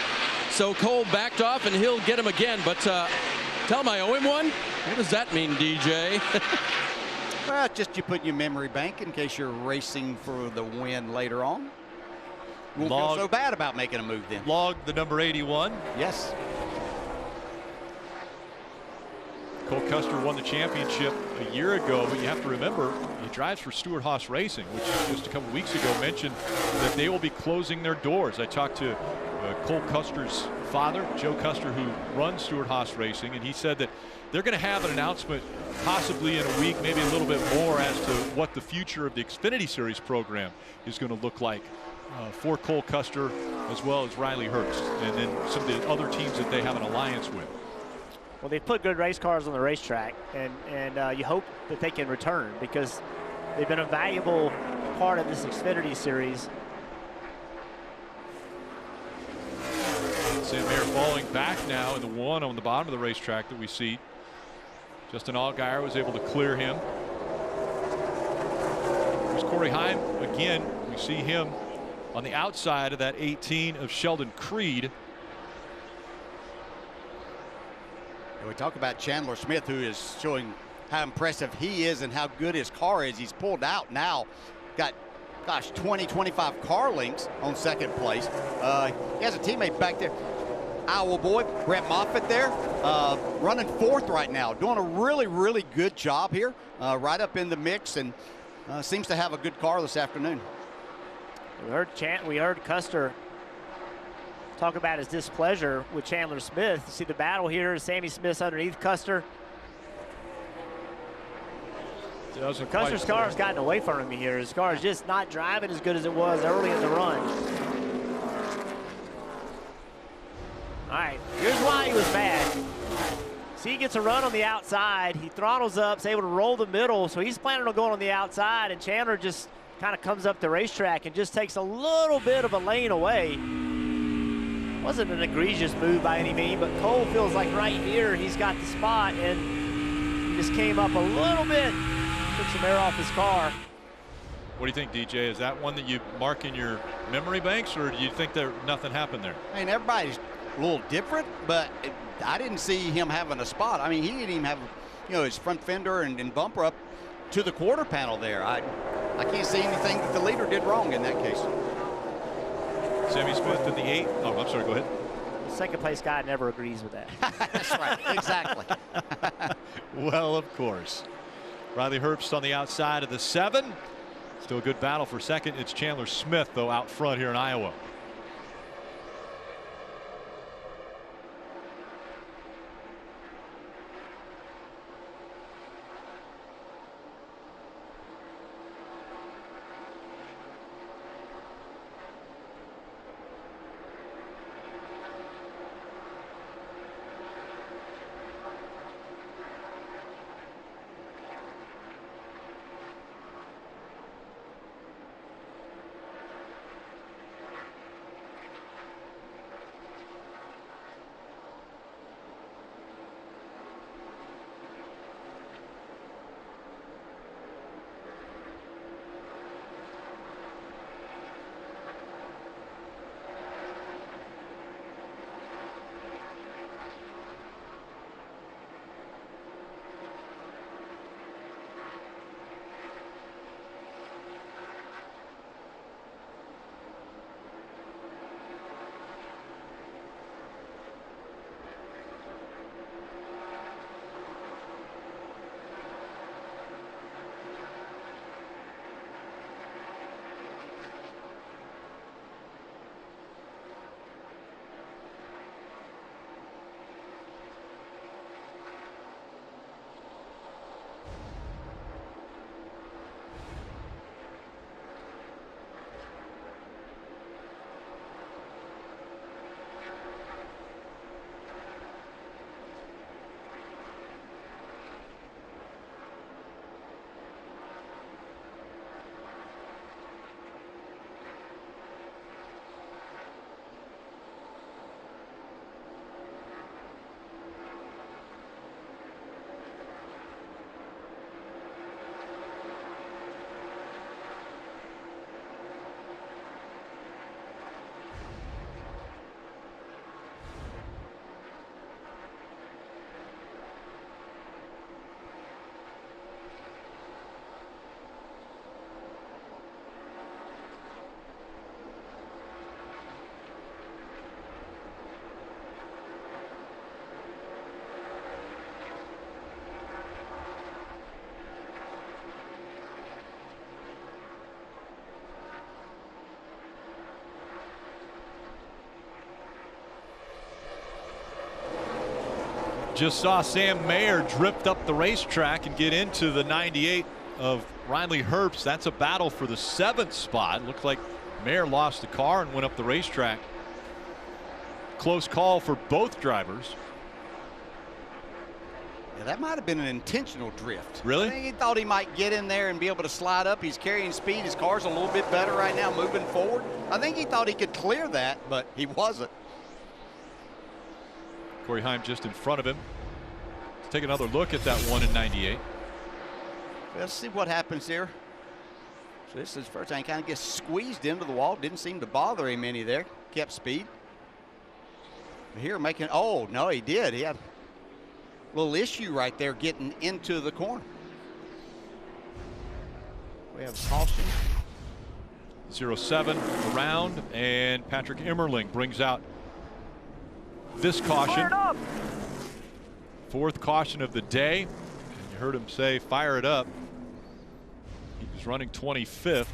So Cole backed off and he'll get him again. But tell him I owe him one? What does that mean, DJ? Well, just you put in your memory bank in case you're racing for the win later on. You won't feel so bad about making a move then. Log the number 81. Yes. Cole Custer won the championship a year ago, but you have to remember he drives for Stewart-Haas Racing, which just a couple weeks ago mentioned that they will be closing their doors. I talked to Cole Custer's father, Joe Custer, who runs Stewart-Haas Racing, and he said that they're going to have an announcement possibly in a week, maybe a little bit more, as to what the future of the Xfinity Series program is going to look like for Cole Custer as well as Riley Hurst and then some of the other teams that they have an alliance with. Well, they've put good race cars on the racetrack, and you hope that they can return because they've been a valuable part of this Xfinity Series. Sam Mayer falling back now in the 1 on the bottom of the racetrack that we see. Justin Allgaier was able to clear him. There's Corey Heim again. We see him on the outside of that 18 of Sheldon Creed. And we talk about Chandler Smith, who is showing how impressive he is and how good his car is. He's pulled out now. Got, gosh, 25 car lengths on second place. He has a teammate back there. Iowa boy, Brett Moffitt there, running 4th right now. Doing a really good job here. Right up in the mix and seems to have a good car this afternoon. We heard Custer talk about his displeasure with Chandler Smith. You see the battle here. Sammy Smith's underneath Custer. Custer's car has gotten away from him here. His car is just not driving as good as it was early in the run. All right, here's why he was mad. See, he gets a run on the outside. He throttles up, is able to roll the middle, so he's planning on going on the outside, and Chandler just kind of comes up the racetrack and just takes a little bit of a lane away. Wasn't an egregious move by any means, but Cole feels like right here he's got the spot, and he just came up a little bit, took some air off his car. What do you think, DJ? Is that one that you mark in your memory banks, or do you think that nothing happened there? I mean, everybody's a little different, but I didn't see him having a spot. I mean, he didn't even have, his front fender and bumper up to the quarter panel there. I can't see anything that the leader did wrong in that case. Sammy Smith in the 8. Oh, I'm sorry, go ahead. second place guy never agrees with that. That's right, exactly. Well, of course. Riley Herbst on the outside of the 7. Still a good battle for second. It's Chandler Smith, though, out front here in Iowa. Just saw Sam Mayer drift up the racetrack and get into the 98 of Riley Herbst. That's a battle for the 7th spot. Looked like Mayer lost the car and went up the racetrack. Close call for both drivers. Yeah, that might have been an intentional drift. Really? I think he thought he might get in there and be able to slide up. He's carrying speed. His car's a little bit better right now, moving forward. I think he thought he could clear that, but he wasn't. Corey Heim just in front of him. Let's take another look at that one in 98. Let's see what happens here. So this is first time, kind of gets squeezed into the wall. Didn't seem to bother him any there. Kept speed. Here making, oh no, he did. He had a little issue right there getting into the corner. We have caution. 07 around, and Patrick Emmerling brings out this caution. 4th caution of the day. And you heard him say, fire it up. He was running 25th.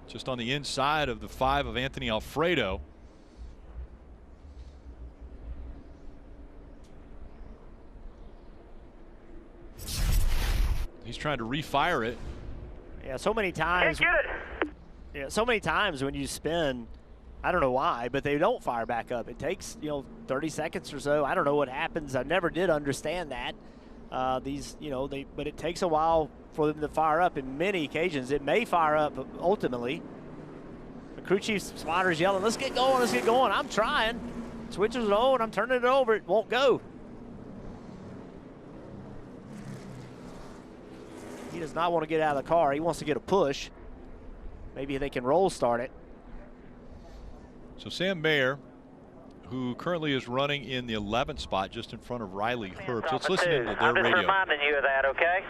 Just on the inside of the 5 of Anthony Alfredo. He's trying to refire it. Yeah, so many times. Yeah, so many times when you spin, I don't know why, but they don't fire back up. It takes, 30 seconds or so. I don't know what happens. I never did understand that. But it takes a while for them to fire up. In many occasions, it may fire up ultimately. The crew chief spotter's yelling, let's get going, let's get going. I'm trying. Switches are on, I'm turning it over, it won't go. He does not want to get out of the car. He wants to get a push. Maybe they can roll start it. So Sam Mayer, who currently is running in the 11th spot just in front of Riley Herbst. Let's listen to their I'm just radio. reminding you of that, okay?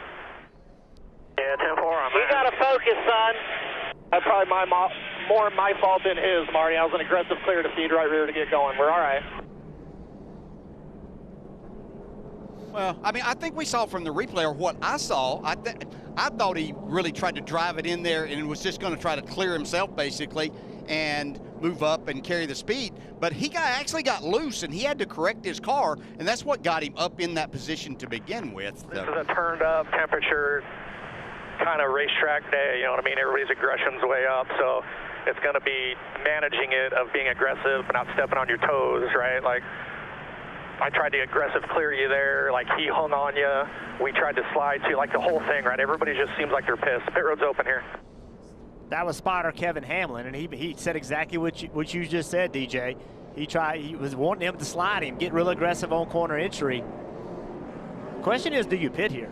Yeah, 10-4. You got to focus, son. That's probably my more my fault than his, Marty. I was an aggressive clear to feed right rear to get going. We're all right. Well, I mean, I think we saw from the replay, or what I saw, I thought he really tried to drive it in there and was just going to try to clear himself, basically, and move up and carry the speed. But he actually got loose, and he had to correct his car, and that's what got him up in that position to begin with. This is a turned up temperature kind of racetrack day, you know what I mean? Everybody's aggression's way up, so it's going to be managing it of being aggressive but not stepping on your toes, right? Like, I tried to aggressive clear you there, like he hung on you. We tried to slide to, like the whole thing, right? Everybody just seems like they're pissed. Pit road's open here. That was spotter Kevin Hamlin, and he said exactly what you just said, DJ. He was wanting him to slide him, get real aggressive on corner entry. Question is, do you pit here?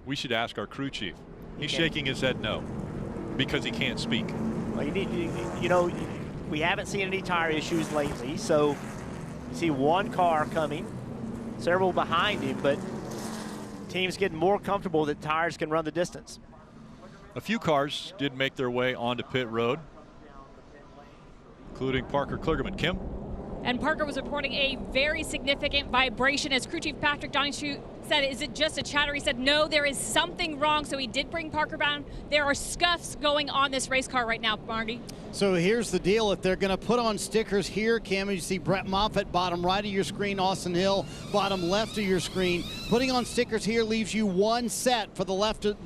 We should ask our crew chief. He's shaking his head no, because he can't speak. Well, you know, we haven't seen any tire issues lately, so you see one car coming, several behind him, but teams getting more comfortable that tires can run the distance. A few cars did make their way onto pit road, including Parker Kligerman. Kim? And Parker was reporting a very significant vibration. As crew chief Patrick Doningshoe said, is it just a chatter? He said, no, there is something wrong. So he did bring Parker down. There are scuffs going on this race car right now, Marty. So here's the deal. If they're going to put on stickers here, Cam, you see Brett Moffitt, bottom right of your screen, Austin Hill, bottom left of your screen. Putting on stickers here leaves you one set for the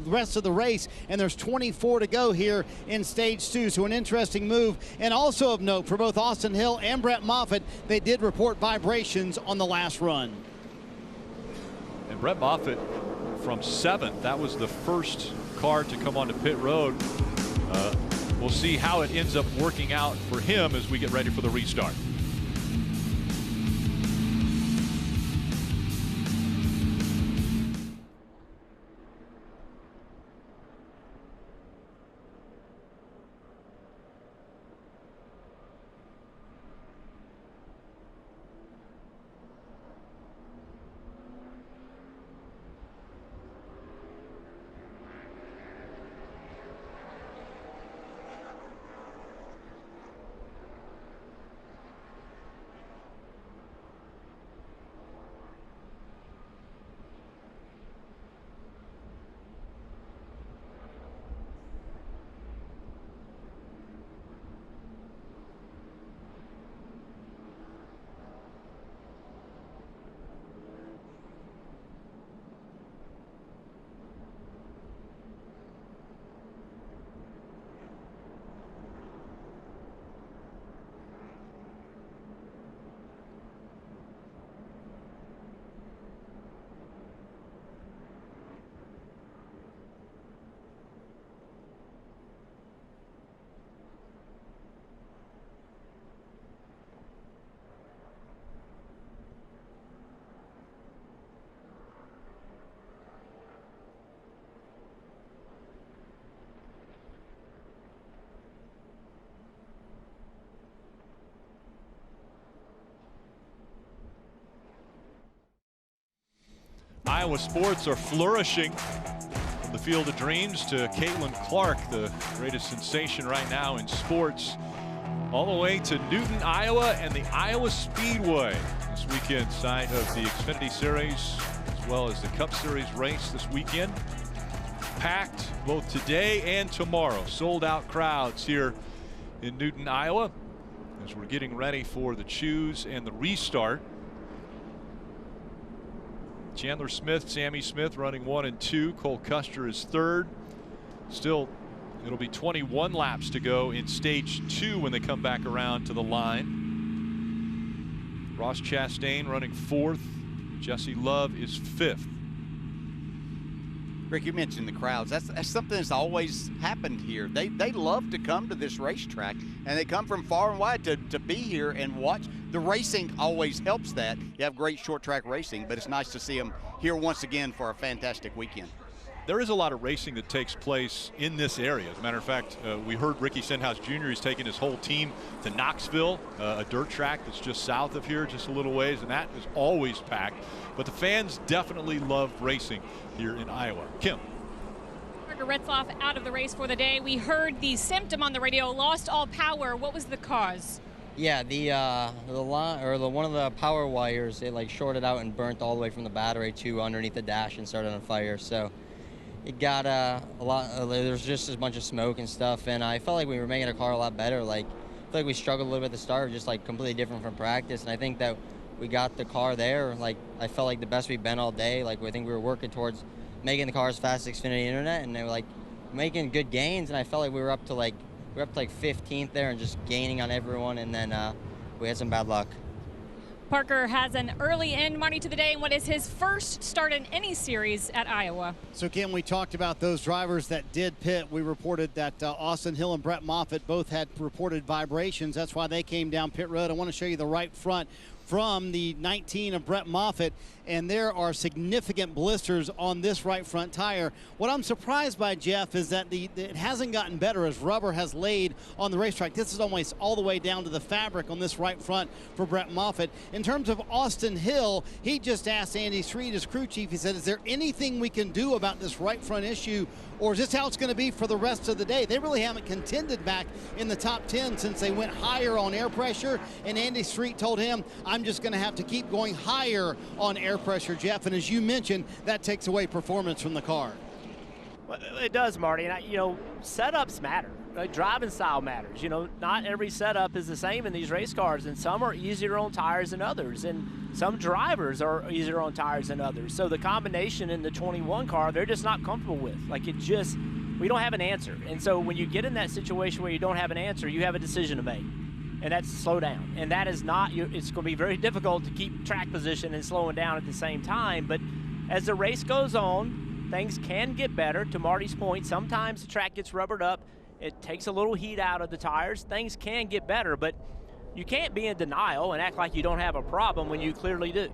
rest of the race, and there's 24 to go here in stage 2. So an interesting move. And also of note, for both Austin Hill and Brett Moffitt, they did report vibrations on the last run. And Brett Moffitt from 7th, that was the first car to come onto pit road. We'll see how it ends up working out for him as we get ready for the restart. Iowa sports are flourishing from the Field of Dreams to Caitlin Clark, the greatest sensation right now in sports, all the way to Newton, Iowa, and the Iowa Speedway this weekend, site of the Xfinity Series as well as the Cup Series race this weekend. Packed both today and tomorrow. Sold out crowds here in Newton, Iowa as we're getting ready for the choose and the restart. Chandler Smith, Sammy Smith running 1 and 2. Cole Custer is 3rd. Still, it'll be 21 laps to go in stage 2 when they come back around to the line. Ross Chastain running 4th. Jesse Love is 5th. Rick, you mentioned the crowds. That's something that's always happened here. They love to come to this racetrack, and they come from far and wide to be here and watch. The racing always helps that. You have great short track racing, but it's nice to see them here once again for a fantastic weekend. There is a lot of racing that takes place in this area. As a matter of fact, we heard Ricky Stenhouse Jr. is taking his whole team to Knoxville, a dirt track that's just south of here, just a little ways, and that is always packed. But the fans definitely love racing here in Iowa. Kim. Parker Retzloff out of the race for the day. We heard the symptom on the radio, lost all power. What was the cause? Yeah, the line, or one of the power wires, it like shorted out and burnt all the way from the battery to underneath the dash and started on fire. So it got a lot. There's just a bunch of smoke and stuff, and I felt like we were making the car a lot better. Like I feel like we struggled a little bit at the start, just like completely different from practice. And I think that we got the car there. Like I felt like the best we've been all day. Like I think we were working towards making the car as fast as Xfinity Internet, and they were like making good gains. And I felt like we were up to like 15th there and just gaining on everyone. And then we had some bad luck. Parker has an early end, Marty, to the day, and what is his first start in any series at Iowa. So, Kim, we talked about those drivers that did pit. We reported that Austin Hill and Brett Moffitt both had reported vibrations. That's why they came down pit road. I want to show you the right front from the 19 of Brett Moffitt, and there are significant blisters on this right front tire. What I'm surprised by, Jeff, is that it hasn't gotten better as rubber has laid on the racetrack. This is almost all the way down to the fabric on this right front for Brett Moffitt. In terms of Austin Hill, he just asked Andy Street, his crew chief, he said, is there anything we can do about this right front issue, or is this how it's going to be for the rest of the day? They really haven't contended back in the top 10 since they went higher on air pressure, and Andy Street told him, I'm just going to have to keep going higher on air pressure, Jeff. And as you mentioned, that takes away performance from the car. Well, it does, Marty. And setups matter. Right? Driving style matters. Not every setup is the same in these race cars, and some are easier on tires than others, and some drivers are easier on tires than others. So the combination in the 21 car, they're just not comfortable with. We don't have an answer. And so when you get in that situation where you don't have an answer, you have a decision to make. And that's slow down. And that is not, it's going to be very difficult to keep track position and slowing down at the same time. But as the race goes on, things can get better. To Marty's point, sometimes the track gets rubbered up. It takes a little heat out of the tires. Things can get better, but you can't be in denial and act like you don't have a problem when you clearly do.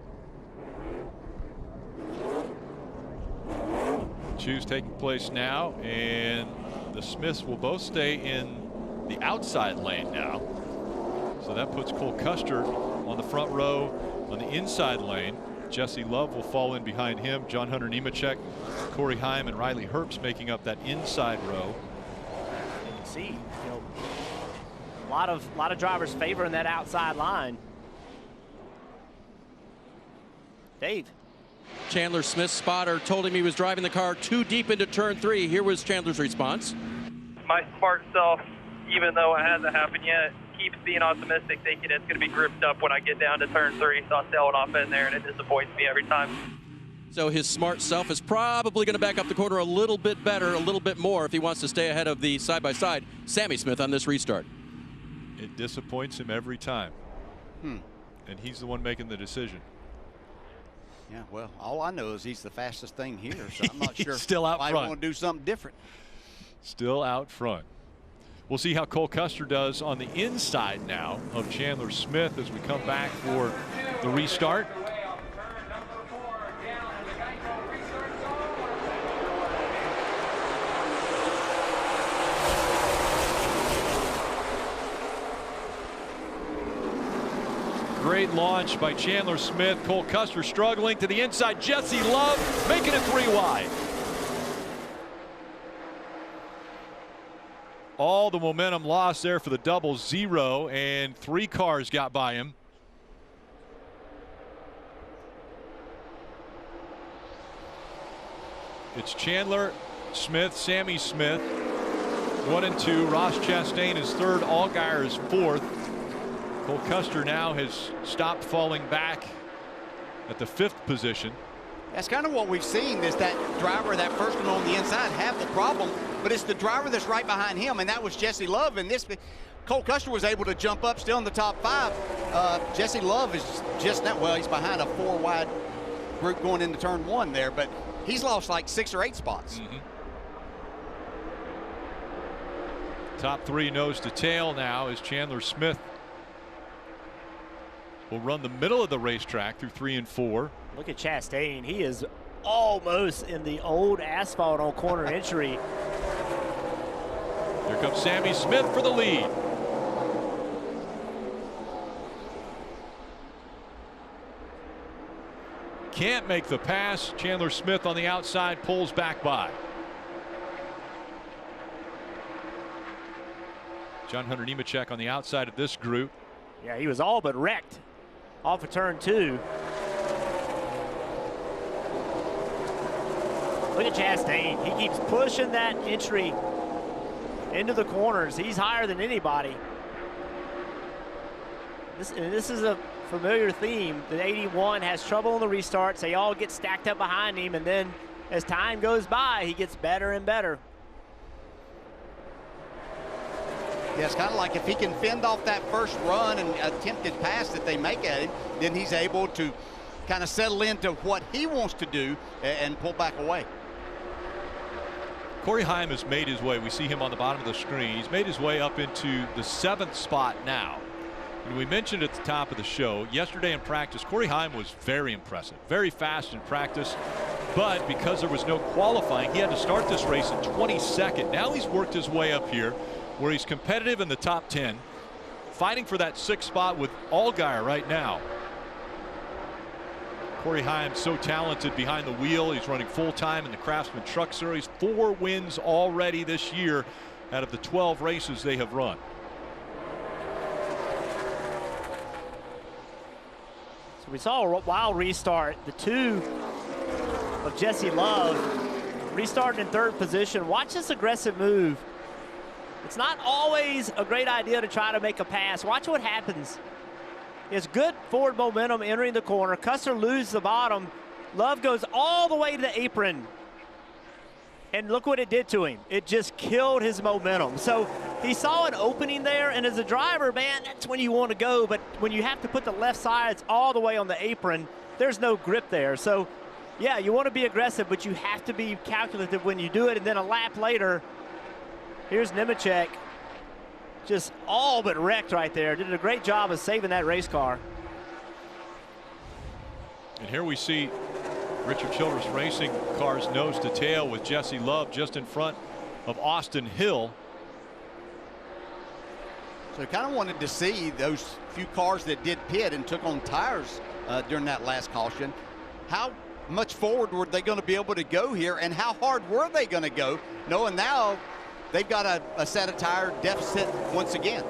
Choose taking place now, and the Smiths will both stay in the outside lane now. So that puts Cole Custer on the front row on the inside lane. Jesse Love will fall in behind him. John Hunter Nemechek, Corey Heim, and Riley Herbst making up that inside row. You can see, a lot of drivers favoring that outside line. Dave. Chandler Smith's spotter told him he was driving the car too deep into turn 3. Here was Chandler's response. My smart self, even though it hasn't happened yet, keeps being optimistic, thinking it's going to be gripped up when I get down to turn 3, so I sail it off in there, and it disappoints me every time. So his smart self is probably going to back up the corner a little bit better, a little bit more, if he wants to stay ahead of the side-by-side Sammy Smith on this restart. It disappoints him every time. And he's the one making the decision. Yeah, well, all I know is he's the fastest thing here, so I'm not sure still out I front. want to do something different. Still out front. We'll see how Cole Custer does on the inside now of Chandler Smith as we come back for the restart. Great launch by Chandler Smith. Cole Custer struggling to the inside. Jesse Love making it 3 wide. All the momentum lost there for the double zero, and 3 cars got by him. It's Chandler Smith, Sammy Smith, 1 and 2. Ross Chastain is 3rd. Allgaier is 4th. Cole Custer now has stopped falling back at the 5th position. That's kind of what we've seen, is that driver, that first one on the inside, have the problem, but it's the driver that's right behind him, and that was Jesse Love. And this, Cole Custer was able to jump up, still in the top 5. Jesse Love is just that, well, he's behind a 4 wide group going into turn 1 there, but he's lost like 6 or 8 spots. Top 3 nose to tail now as Chandler Smith will run the middle of the racetrack through 3 and 4. Look at Chastain. He is almost in the old asphalt on corner entry. Here comes Sammy Smith for the lead. Can't make the pass. Chandler Smith on the outside pulls back by. John Hunter Nemechek on the outside of this group. Yeah, he was all but wrecked off of turn 2. Look at Chastain. He keeps pushing that entry into the corners. He's higher than anybody. This is a familiar theme. The 81 has trouble on the restarts. They all get stacked up behind him, and then as time goes by, he gets better and better. Yeah, it's kind of like if he can fend off that first run and attempted pass that they make at him, then he's able to kind of settle into what he wants to do and pull back away. Corey Heim has made his way. We see him on the bottom of the screen. He's made his way up into the 7th spot now. And we mentioned at the top of the show, yesterday in practice, Corey Heim was very impressive, very fast in practice. But because there was no qualifying, he had to start this race in 22nd. Now he's worked his way up here where he's competitive in the top 10, fighting for that 6th spot with Allgaier right now. Corey Heim so talented behind the wheel. He's running full-time in the Craftsman Truck Series. 4 wins already this year out of the 12 races they have run. So we saw a wild restart. The 2 of Jesse Love restarting in 3rd position. Watch this aggressive move. It's not always a great idea to try to make a pass. Watch what happens. It's good forward momentum entering the corner. Custer loses the bottom. Love goes all the way to the apron. And look what it did to him. It just killed his momentum. So he saw an opening there, and as a driver, man, that's when you want to go. But when you have to put the left sides all the way on the apron, there's no grip there. So, yeah, you want to be aggressive, but you have to be calculative when you do it. And then a lap later, here's Nemechek. Just all but wrecked right there. Did a great job of saving that race car. And here we see Richard Childress Racing cars nose to tail with Jesse Love just in front of Austin Hill. So I kind of wanted to see those few cars that did pit and took on tires during that last caution. How much forward were they going to be able to go here, and how hard were they going to go, knowing now they've got a set of tire deficit once again.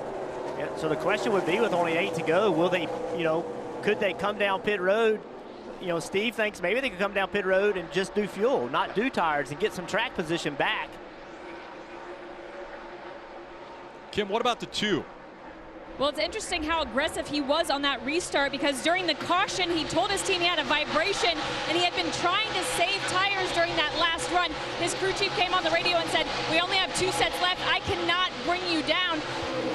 Yeah, so the question would be, with only 8 to go, will they, could they come down pit road? Steve thinks maybe they could come down pit road and just do fuel, not do tires, and get some track position back. Kim, what about the 2? Well, it's interesting how aggressive he was on that restart, because during the caution, he told his team he had a vibration, and he had been trying to save tires during that last run. His crew chief came on the radio and said, we only have 2 sets left. I cannot bring you down.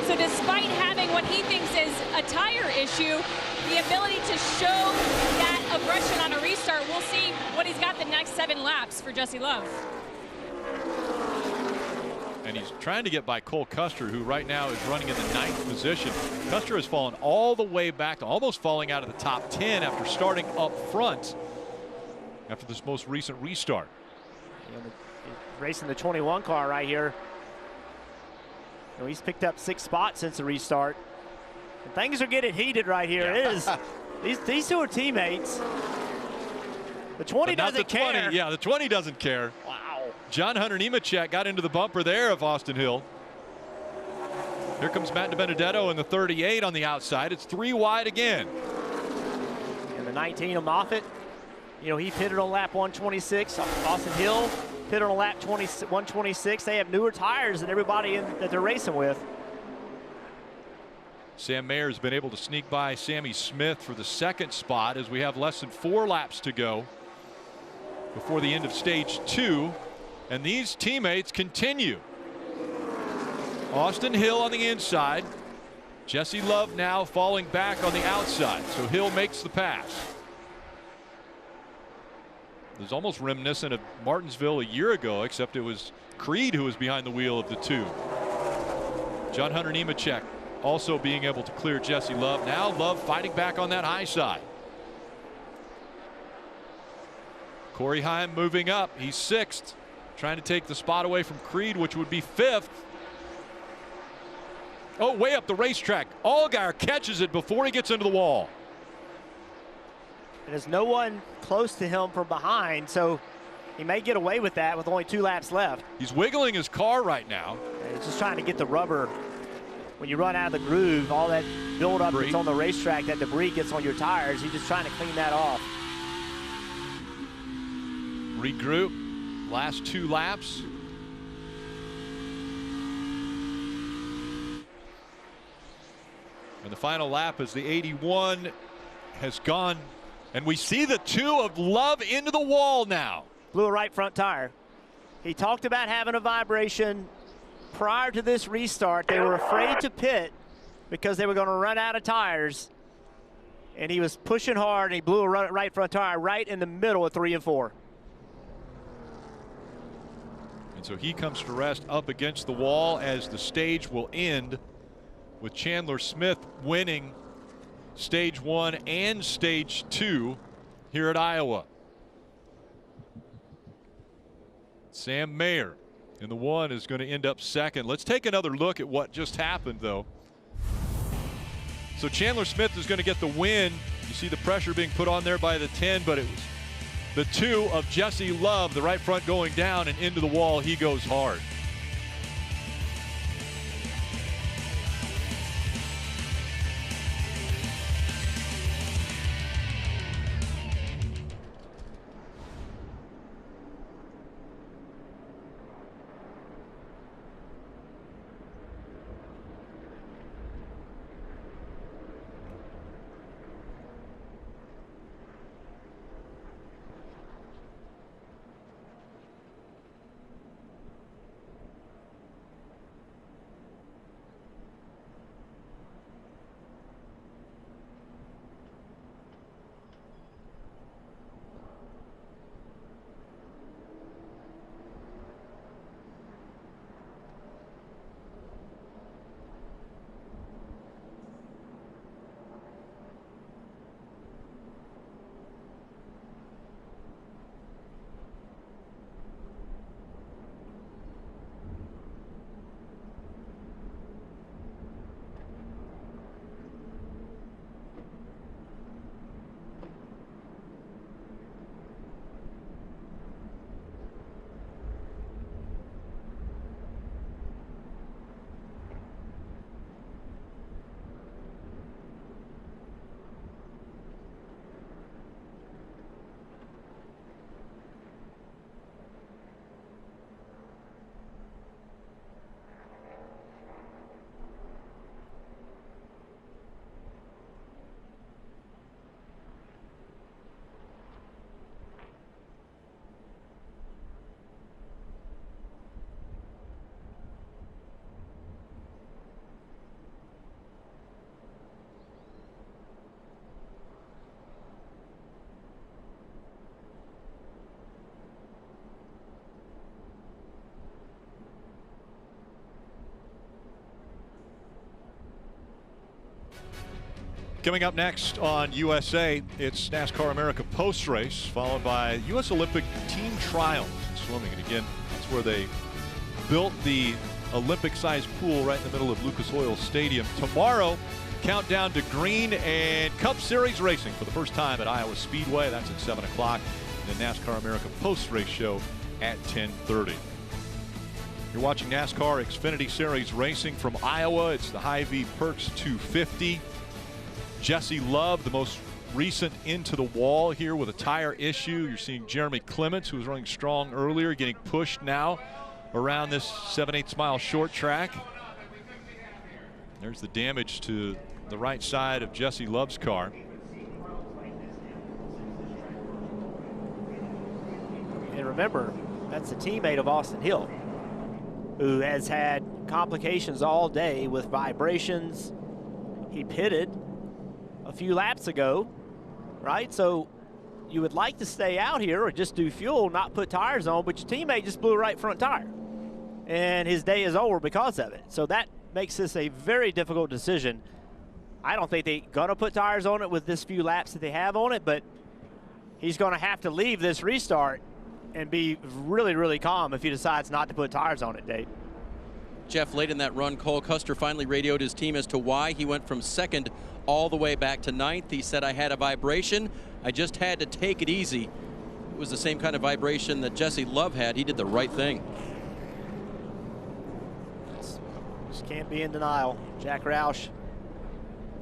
So despite having what he thinks is a tire issue, the ability to show that aggression on a restart, we'll see what he's got the next 7 laps for Jesse Love. And he's trying to get by Cole Custer, who right now is running in the 9th position. Custer has fallen all the way back to almost falling out of the top 10 after starting up front after this most recent restart. Racing the 21 car right here. He's picked up 6 spots since the restart. And things are getting heated right here. Yeah. It is. These 2 are teammates. The 20 doesn't care. 20, yeah, the 20 doesn't care. Wow. John Hunter Nemechek got into the bumper there of Austin Hill. Here comes Matt DiBenedetto in the 38 on the outside. It's 3 wide again. And the 19 of Moffitt, he pitted on lap 126. Austin Hill pitted on lap 126. They have newer tires than everybody that they're racing with. Sam Mayer's been able to sneak by Sammy Smith for the 2nd spot as we have less than 4 laps to go before the end of stage 2. And these teammates continue. Austin Hill on the inside. Jesse Love now falling back on the outside. So Hill makes the pass. It was almost reminiscent of Martinsville a year ago, except it was Creed who was behind the wheel of the 2. John Hunter Nemechek also being able to clear Jesse Love. Now Love fighting back on that high side. Corey Heim moving up. He's 6th. Trying to take the spot away from Creed, which would be 5th. Oh, way up the racetrack. Allgaier catches it before he gets into the wall. And there's no one close to him from behind, so he may get away with that with only 2 laps left. He's wiggling his car right now. And he's just trying to get the rubber when you run out of the groove, all that buildup that's on the racetrack, that debris gets on your tires. You're just trying to clean that off. Regroup. Last 2 laps. And the final lap as the 81 has gone. And we see the 2 of Love into the wall now. Blew a right front tire. He talked about having a vibration prior to this restart. They were afraid to pit because they were going to run out of tires. And he was pushing hard, and he blew a right front tire right in the middle of 3 and 4. And so he comes to rest up against the wall as the stage will end with Chandler Smith winning stage 1 and stage 2 here at Iowa. Sam Mayer in the 1 is going to end up second. Let's take another look at what just happened, though. So Chandler Smith is going to get the win. You see the pressure being put on there by the 10, but it was the 2 of Jesse Love, the right front going down and into the wall. He goes hard. Coming up next on USA, it's NASCAR America post-race, followed by U.S. Olympic team trials in swimming. And again, that's where they built the Olympic-sized pool right in the middle of Lucas Oil Stadium. Tomorrow, countdown to Green and Cup Series racing for the first time at Iowa Speedway. That's at 7 o'clock. And the NASCAR America post-race show at 10:30. You're watching NASCAR Xfinity Series racing from Iowa. It's the HyVee Perks 250. Jesse Love, the most recent into the wall here with a tire issue. You're seeing Jeremy Clements, who was running strong earlier, getting pushed now around this 7/8 mile short track. There's the damage to the right side of Jesse Love's car. And remember, that's a teammate of Austin Hill, who has had complications all day with vibrations. He pitted a few laps ago, right? So you would like to stay out here or just do fuel, not put tires on, but your teammate just blew a right front tire. And his day is over because of it. So that makes this a very difficult decision. I don't think they're going to put tires on it with this few laps that they have on it, but he's going to have to leave this restart and be really, really calm if he decides not to put tires on it, Dave. Jeff, late in that run, Cole Custer finally radioed his team as to why he went from second all the way back to ninth. He said, I had a vibration. I just had to take it easy. It was the same kind of vibration that Jesse Love had. He did the right thing. Just Can't be in denial. Jack Roush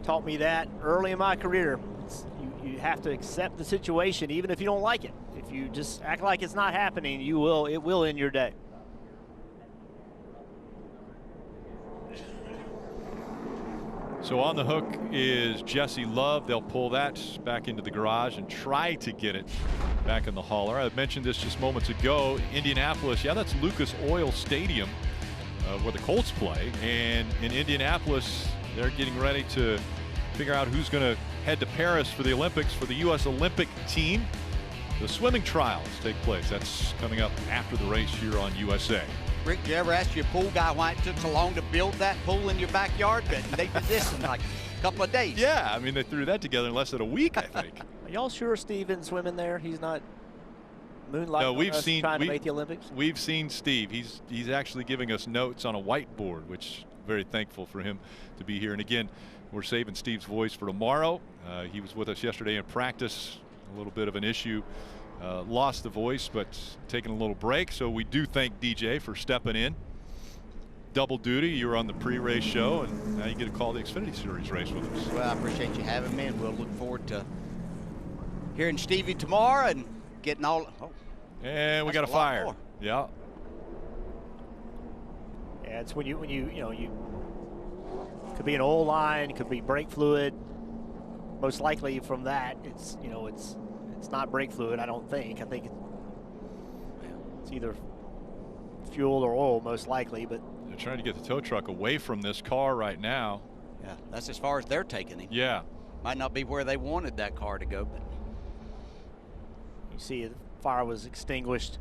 taught me that early in my career. You have to accept the situation, even if you don't like it. If you just act like it's not happening, it will end your day. So on the hook is Jesse Love. They'll pull that back into the garage and try to get it back in the hauler. I mentioned this just moments ago. Indianapolis, yeah, that's Lucas Oil Stadium where the Colts play. And in Indianapolis, they're getting ready to figure out who's going to head to Paris for the Olympics for the U.S. Olympic team. The swimming trials take place. That's coming up after the race here on USA. Rick, did you ever ask your pool guy why it took so long to build that pool in your backyard? But they did this in like a couple of days. Yeah, I mean, they threw that together in less than a week, I think. Are y'all sure Steven's swimming there? He's not moonlighting trying to make the Olympics? We've seen Steve. He's actually giving us notes on a whiteboard, which very thankful for him to be here. And again, we're saving Steve's voice for tomorrow. He was with us yesterday in practice. A little bit of an issue. Lost the voice, but taking a little break. So we do thank DJ for stepping in. Double duty. You were on the pre-race show, and now you get to call the Xfinity Series race with us. Well, I appreciate you having me, and we'll look forward to hearing Stevie tomorrow and getting all. Oh, and we got a fire. More. Yeah. Yeah, it's when you could be an oil line, could be brake fluid. Most likely from that, it's not brake fluid, I don't think. I think it's either fuel or oil, most likely. But they're trying to get the tow truck away from this car right now. Yeah, that's as far as they're taking him. Yeah. Might not be where they wanted that car to go, but you see the fire was extinguished.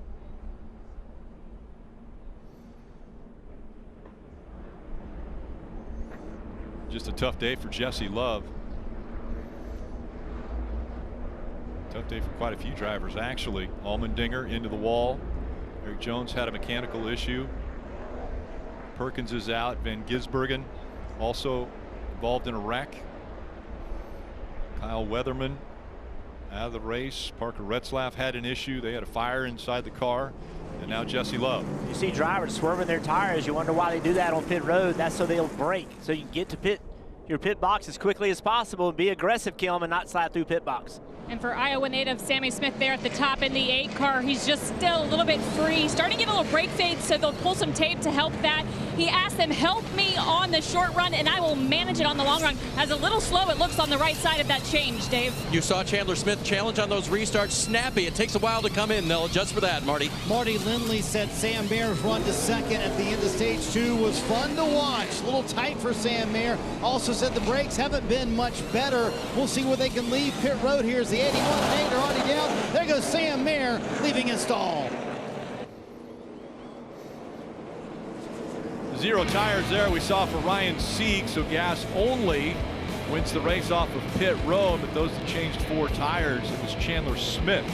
Just a tough day for Jesse Love. Tough day for quite a few drivers, actually. Allmendinger into the wall. Eric Jones had a mechanical issue. Perkins is out. Van Gisbergen also involved in a wreck. Kyle Weatherman out of the race. Parker Retzlaff had an issue. They had a fire inside the car. And now Jesse Love. You see drivers swerving their tires. You wonder why they do that on pit road. That's so they'll brake. So you can get to your pit box as quickly as possible and be aggressive, Kim, and not slide through pit box. And for Iowa native Sammy Smith there at the top in the 8 car, he's just still a little bit free. Starting to get a little brake fade, so they'll pull some tape to help that. He asked them, help me on the short run, and I will manage it on the long run. As a little slow, it looks on the right side of that change, Dave. You saw Chandler Smith challenge on those restarts. Snappy. It takes a while to come in. They'll adjust for that, Marty. Marty Lindley said Sam Maier's run to second at the end of stage 2 was fun to watch. A little tight for Sam Maier. Also said the brakes haven't been much better. We'll see where they can leave pit road. Here's the 81.8. They're already down. There goes Sam Maier leaving his stall. 0 tires there we saw for Ryan Sieg, so gas only wins the race off of pit road, but those that changed 4 tires, it was Chandler Smith.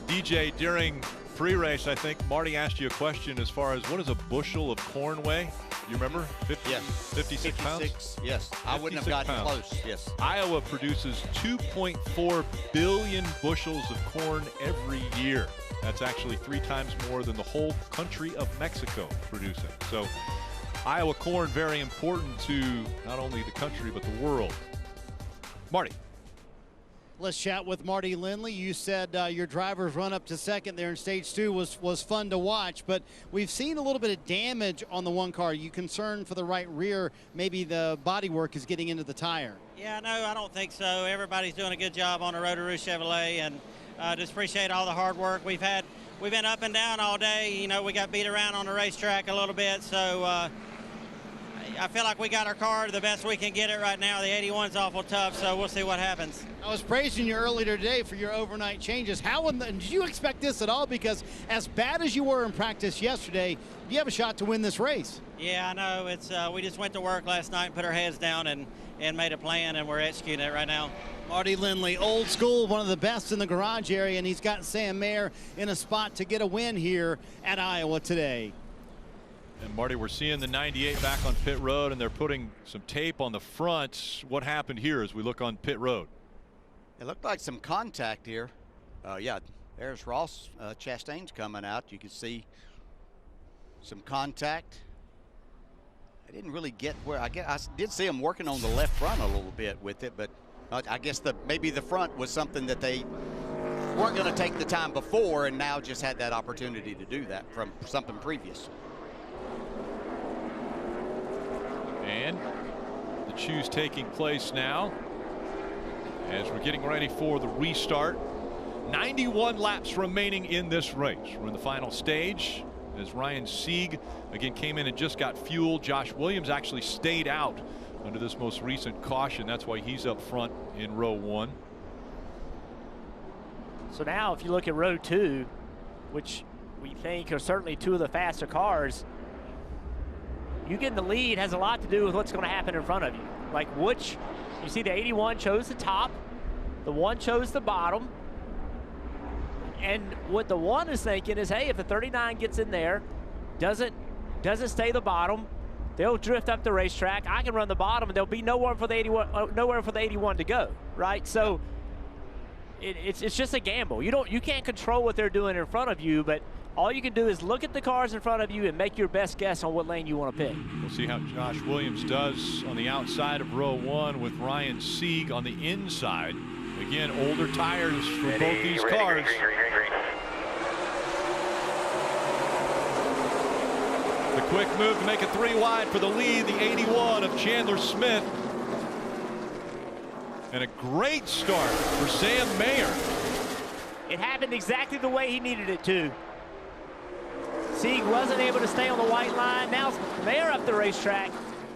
DJ, during pre-race, I think Marty asked you a question as far as what does a bushel of corn weigh? You remember? 50, yes. 56 pounds? Yes. I wouldn't have gotten close. Yes. Iowa produces 2.4 billion bushels of corn every year. That's actually 3 times more than the whole country of Mexico producing. So Iowa corn very important to not only the country but the world. Marty. Let's chat with Marty Lindley. You said your driver's run up to second there in stage 2 was fun to watch, but we've seen a little bit of damage on the one car. You concerned for the right rear, maybe the bodywork is getting into the tire? Yeah, no, I don't think so. Everybody's doing a good job on the Rotoroo Chevrolet, and just appreciate all the hard work. We've been up and down all day. You know, we got beat around on the racetrack a little bit, so I feel like we got our car the best we can get it right now. The 81's awful tough, so we'll see what happens. I was praising you earlier today for your overnight changes. Did you expect this at all? Because as bad as you were in practice yesterday, you have a shot to win this race. Yeah, I know. It's we just went to work last night and put our heads down and made a plan, and we're executing it right now. Marty Lindley, old school, one of the best in the garage area, and he's got Sam Mayer in a spot to get a win here at Iowa today. And Marty, we're seeing the 98 back on pit road, and they're putting some tape on the front. What happened here as we look on pit road? It looked like some contact here. Yeah, there's Ross Chastain's coming out. You can see some contact. I didn't really get where. I did see him working on the left front a little bit with it, but I guess maybe the front was something that they weren't going to take the time before, and now just had that opportunity to do that from something previous. And the choose taking place now as we're getting ready for the restart. 91 laps remaining in this race. We're in the final stage as Ryan Sieg again came in and just got fuel. Josh Williams actually stayed out under this most recent caution. That's why he's up front in row 1. So now if you look at row 2, which we think are certainly 2 of the faster cars, you getting the lead has a lot to do with what's going to happen in front of you. Like you see the 81 chose the top, the 1 chose the bottom. And what the 1 is thinking is, hey, if the 39 gets in there, doesn't stay the bottom, they'll drift up the racetrack. I can run the bottom, and there'll be nowhere for the 81 to go, right? So it's just a gamble. You can't control what they're doing in front of you, but all you can do is look at the cars in front of you and make your best guess on what lane you want to pick. We'll see how Josh Williams does on the outside of row 1 with Ryan Sieg on the inside. Again, older tires for both these cars. Green. The quick move to make it 3 wide for the lead, the 81 of Chandler Smith. And a great start for Sam Mayer. It happened exactly the way he needed it to. Sieg wasn't able to stay on the white line. Now Mayer up the racetrack,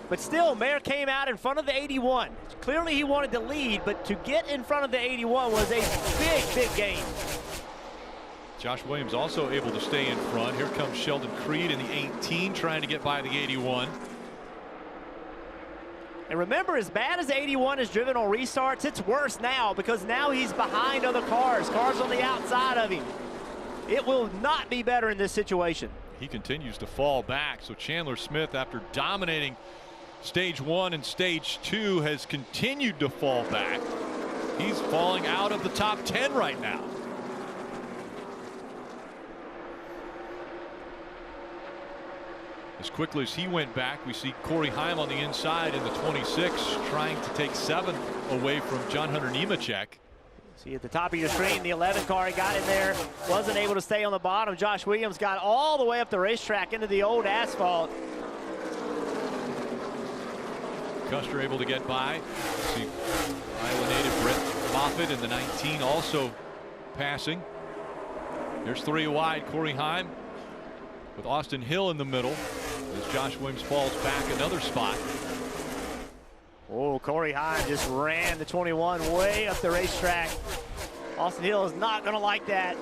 but still Mayer came out in front of the 81. Clearly he wanted to lead, but to get in front of the 81 was a big gain. Josh Williams also able to stay in front. Here comes Sheldon Creed in the 18 trying to get by the 81. And remember, as bad as 81 is driven on restarts, it's worse now because now he's behind other cars on the outside of him. It will not be better in this situation. He continues to fall back. So Chandler Smith, after dominating stage 1 and stage 2, has continued to fall back. He's falling out of the top 10 right now. As quickly as he went back, we see Corey Heim on the inside in the 26, trying to take 7th away from Hunter Nemechek. See at the top of your screen, the 11 car, he got in there, wasn't able to stay on the bottom. Josh Williams got all the way up the racetrack into the old asphalt. Custer able to get by. See Iowa native Brett Moffitt in the 19 also passing. There's 3 wide, Corey Heim with Austin Hill in the middle as Josh Williams falls back another spot. Oh, Corey Heim just ran the 21 way up the racetrack. Austin Hill is not going to like that.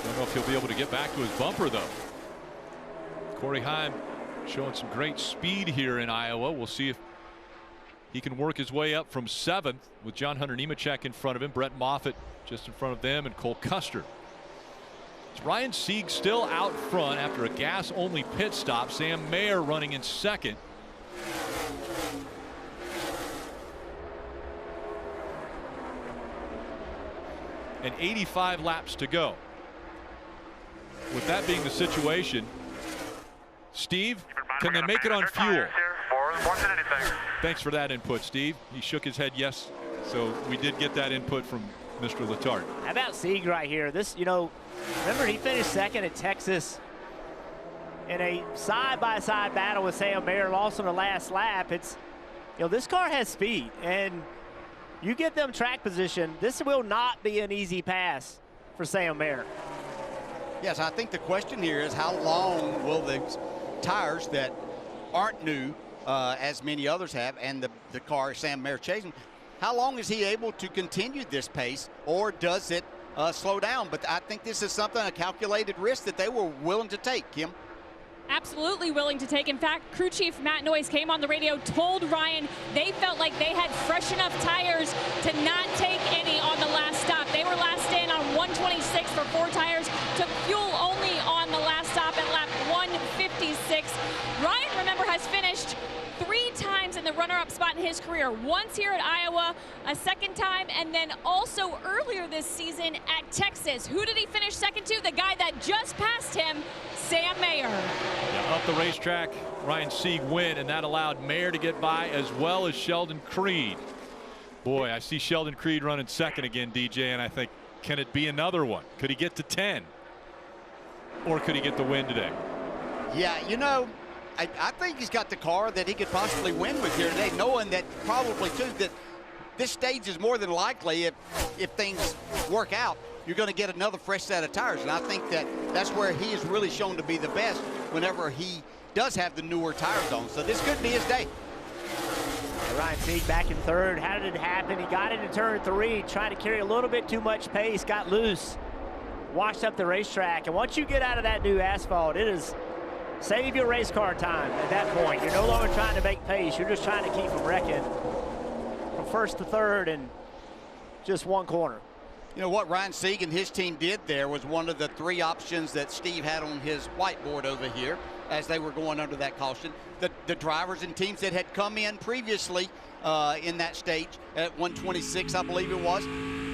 Don't know if he'll be able to get back to his bumper, though. Corey Heim showing some great speed here in Iowa. We'll see if he can work his way up from 7th with Hunter Nemechek in front of him, Brett Moffitt just in front of them, and Cole Custer. It's Ryan Sieg still out front after a gas-only pit stop. Sam Mayer running in 2nd. And 85 laps to go. With that being the situation, Steve, can they make it on fuel? 4 Watching anything. Thanks for that input, Steve. He shook his head yes, so we did get that input from Mr. Letarte. How about Sieg right here? This, you know, remember he finished second at Texas in a side-by-side battle with Sam Mayer, lost on the last lap. It's, you know, this car has speed, and you get them track position, this will not be an easy pass for Sam Mayer. Yes, I think the question here is how long will the tires that aren't new, as many others have, and the car Sam Mayer chasing, how long is he able to continue this pace, or does it slow down? But I think this is something, a calculated risk that they were willing to take, Kim. Absolutely willing to take. In fact, crew chief Matt Noyes came on the radio, told Ryan they felt like they had fresh enough tires to not take any on the last stop. They were last in on 126 for 4 tires, took fuel only on the last stop at lap 156. Ryan, remember, has finished 3 times in the runner-up spot in his career. Once here at Iowa, a second time, and then also earlier this season at Texas. Who did he finish second to? The guy that just passed him, Sam Mayer. Yeah, up the racetrack, Ryan Sieg win, and that allowed Mayer to get by as well as Sheldon Creed. Boy, I see Sheldon Creed running second again, DJ, and I think, can it be another one? Could he get to 10? Or could he get the win today? Yeah, you know, I think he's got the car that he could possibly win with here today, knowing that probably, too, that this stage is more than likely, if things work out, you're going to get another fresh set of tires. And I think that's where he is really shown to be the best whenever he does have the newer tires on. So this could be his day. Ryan Sieg back in third. How did it happen? He got into turn 3, tried to carry a little bit too much pace, got loose, washed up the racetrack. And once you get out of that new asphalt, it is save your race car time at that point. You're no longer trying to make pace. You're just trying to keep from wrecking from first to third in just one corner. You know what Ryan Sieg and his team did there was one of the 3 options that Steve had on his whiteboard over here as they were going under that caution. The drivers and teams that had come in previously in that stage at 126, I believe it was,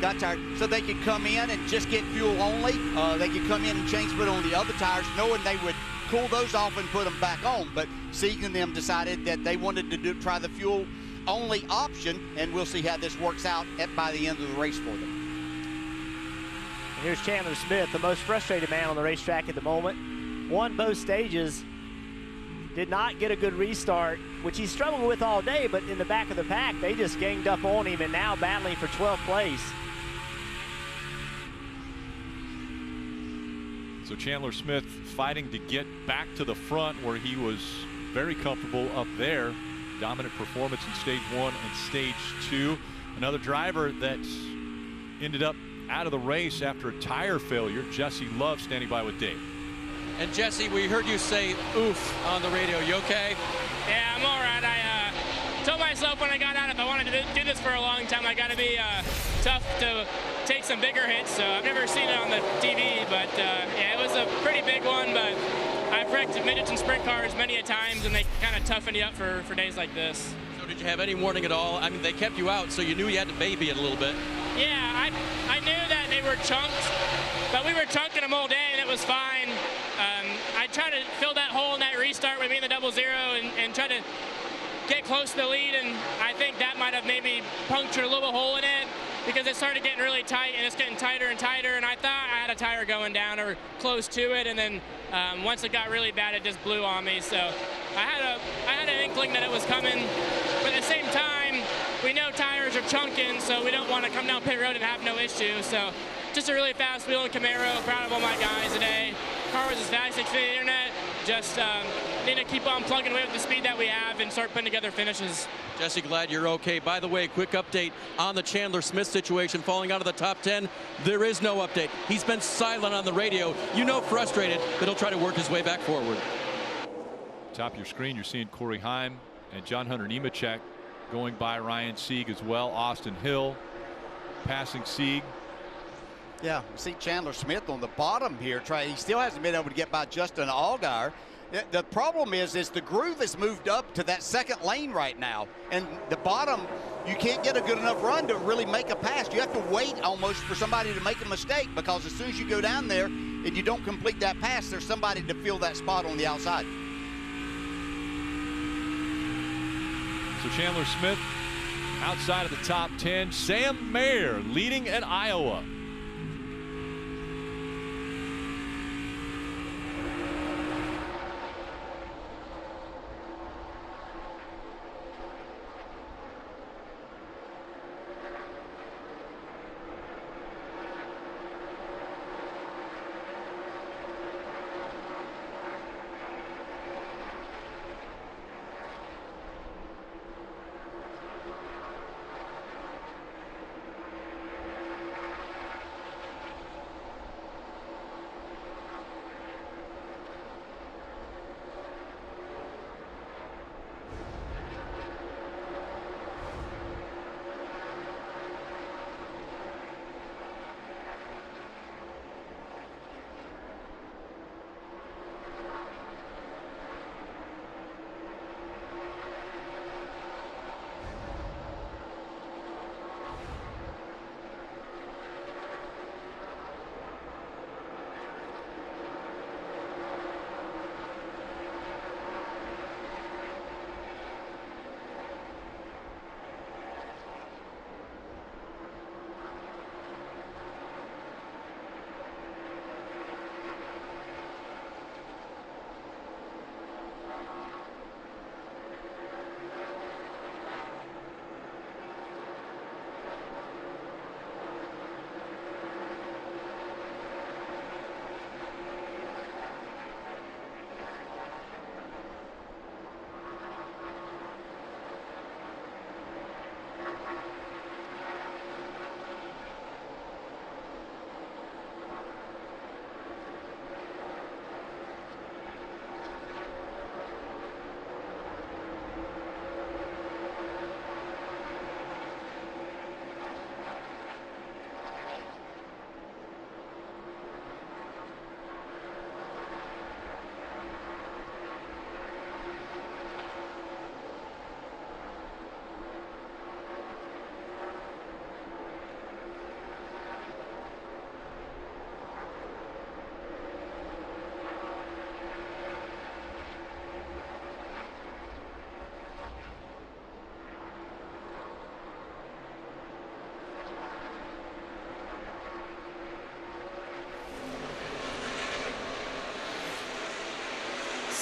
got tired. So they could come in and just get fuel only. They could come in and change put on the other tires, knowing they would cool those off and put them back on. But Sieg and them decided that they wanted to try the fuel only option, and we'll see how this works out by the end of the race for them. Here's Chandler Smith, the most frustrated man on the racetrack at the moment. Won both stages, did not get a good restart, which he struggled with all day, but in the back of the pack, they just ganged up on him and now battling for 12th place. So Chandler Smith fighting to get back to the front where he was very comfortable up there. Dominant performance in stage 1 and stage 2. Another driver that ended up out of the race after a tire failure. Jesse Love standing by with Dave. And Jesse, we heard you say oof on the radio. You okay? Yeah, I'm all right. I told myself when I got out, if I wanted to do this for a long time, I got to be tough to take some bigger hits. So I've never seen it on the TV, but yeah, it was a pretty big one. But I've wrecked midgets and sprint cars many a times, and they kind of toughen you up for days like this. So did you have any warning at all? I mean, they kept you out, so you knew you had to baby it a little bit. Yeah, I knew that they were chunked, but we were chunking them all day, and it was fine. I tried to fill that hole in that restart with me in the 0-0 and try to get close to the lead, and I think that might have maybe punctured a little hole in it because it started getting really tight, and it's getting tighter and tighter, and I thought I had a tire going down or close to it, and then once it got really bad, it just blew on me. So I had an inkling that it was coming, but at the same time, we know tires are chunking, so we don't want to come down pit road and have no issue. So just a really fast wheeling Camaro. Proud of all my guys today. Car was as fast as the internet. Just need to keep on plugging away with the speed that we have and start putting together finishes. Jesse, glad you're okay. By the way, quick update on the Chandler Smith situation, falling out of the top 10. There is no update. He's been silent on the radio. You know, frustrated, but he'll try to work his way back forward. Top of your screen, you're seeing Corey Heim and John Hunter Nemechek going by Ryan Sieg as well. Austin Hill passing Sieg. Yeah, see Chandler Smith on the bottom here. He still hasn't been able to get by Justin Allgaier. The problem is the groove has moved up to that second lane right now. And the bottom, you can't get a good enough run to really make a pass. You have to wait almost for somebody to make a mistake, because as soon as you go down there and you don't complete that pass, there's somebody to fill that spot on the outside. So Chandler Smith outside of the top 10. Sam Mayer leading at Iowa.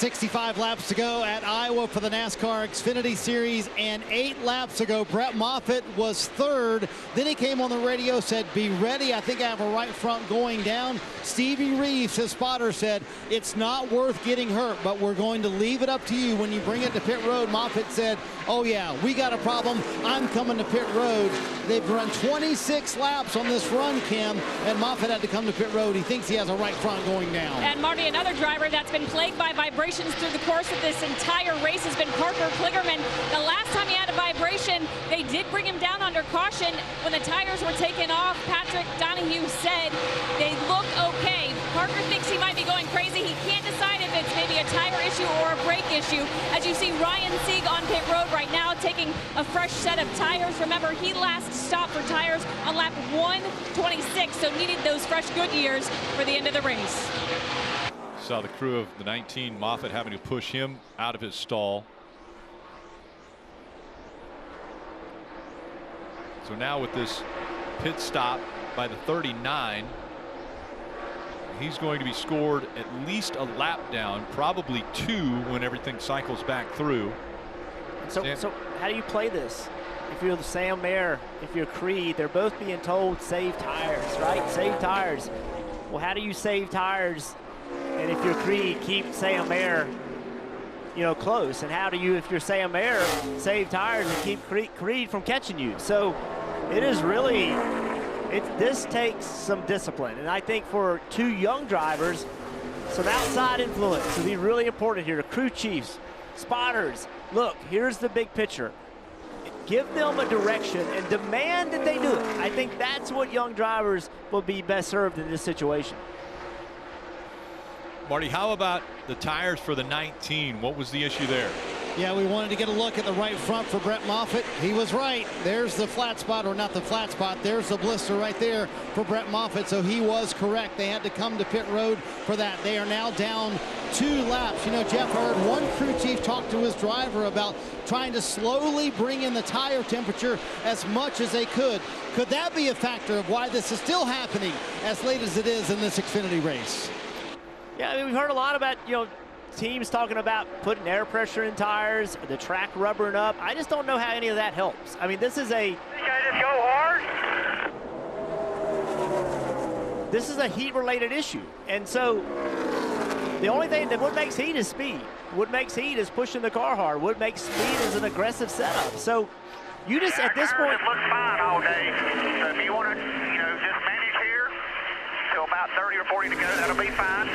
.65 laps to go at Iowa for the NASCAR Xfinity Series, and 8 laps ago, Brett Moffitt was third. Then he came on the radio, said, "Be ready. I think I have a right front going down." Stevie Reeves, his spotter, said, "It's not worth getting hurt, but we're going to leave it up to you when you bring it to pit road." Moffitt said, "Oh yeah, we got a problem. I'm coming to pit road." They've run 26 laps on this run, Kim, and Moffitt had to come to pit road. He thinks he has a right front going down. And Marty, another driver that's been plagued by vibrations through the course of this entire race has been Parker Kligerman. The last time he had a vibration, they did bring him down under caution when the tires were taken off. Patrick Donahue said they look okay. Parker thinks he might be going crazy. He can't decide if it's maybe a tire issue or a brake issue. As you see Ryan Sieg on pit road right now taking a fresh set of tires. Remember, he last stopped for tires on lap 126, so needed those fresh Goodyears for the end of the race. Saw the crew of the 19 Moffitt having to push him out of his stall. So now with this pit stop by the 39, he's going to be scored at least a lap down, probably 2 when everything cycles back through. So how do you play this? If you're the Sam Mayer, if you're Creed, they're both being told save tires, right? Save tires. Well, how do you save tires? And if you're Creed, keep Sam Mayer, close. And how do you, if you're Sam Mayer, save tires and keep Creed from catching you? So it is really, this takes some discipline. And I think for 2 young drivers, some outside influence will be really important here. The crew chiefs, spotters, look, here's the big picture. Give them a direction and demand that they do it. I think that's what young drivers will be best served in this situation. Marty, how about the tires for the 19? What was the issue there? Yeah, we wanted to get a look at the right front for Brett Moffitt. He was right. There's the flat spot, or not the flat spot. There's the blister right there for Brett Moffitt. So he was correct. They had to come to pit road for that. They are now down 2 laps. You know, Jeff, I heard one crew chief talk to his driver about trying to slowly bring in the tire temperature as much as they could. Could that be a factor of why this is still happening as late as it is in this Xfinity race? Yeah, I mean, we've heard a lot about, you know, teams talking about putting air pressure in tires, the track rubbering up. I just don't know how any of that helps. I mean, this is a... just go hard. This is a heat-related issue. And so the only thing that what makes heat is speed. What makes heat is pushing the car hard. What makes speed is an aggressive setup. So you just, at this point... It looks fine all day. So if you want to, you know, just manage here till about 30 or 40 to go, that'll be fine.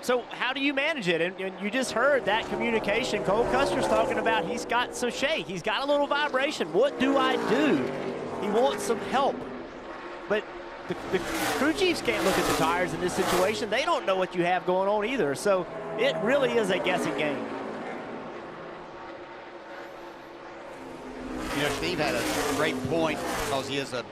So how do you manage it? And you just heard that communication. Cole Custer's talking about he's got some shake. He's got a little vibration. What do I do? He wants some help. But the crew chiefs can't look at the tires in this situation. They don't know what you have going on either. So it really is a guessing game. You know, Steve had a great point because he is a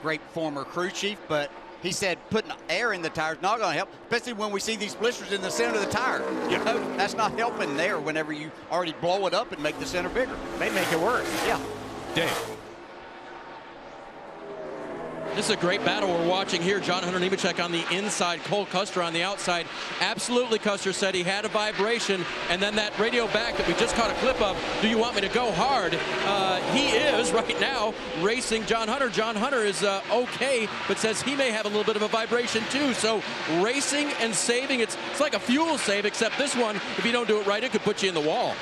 great former crew chief, but he said putting air in the tire is not going to help, especially when we see these blisters in the center of the tire. You know, that's not helping there whenever you already blow it up and make the center bigger. They make it worse. Yeah. Dave. This is a great battle we're watching here. John Hunter Nemechek on the inside, Cole Custer on the outside. Absolutely, Custer said he had a vibration, and then that radio back that we just caught a clip of, do you want me to go hard? He is right now racing John Hunter. John Hunter is okay, but says he may have a little bit of a vibration too. So racing and saving, it's like a fuel save, except this one, if you don't do it right, it could put you in the wall.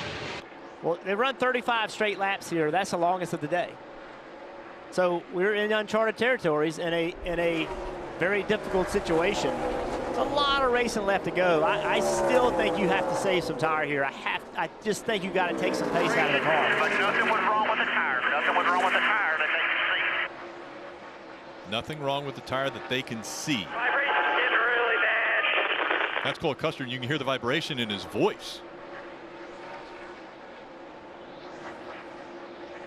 Well, they run 35 straight laps here. That's the longest of the day. So we're in uncharted territories in a very difficult situation. There's a lot of racing left to go. I still think you have to save some tire here. I just think you got to take some pace out of the car. But nothing was wrong with the tire. Nothing was wrong with the tire that they can see. Nothing wrong with the tire that they can see. Vibration's getting really bad. That's Cole Custer, and you can hear the vibration in his voice.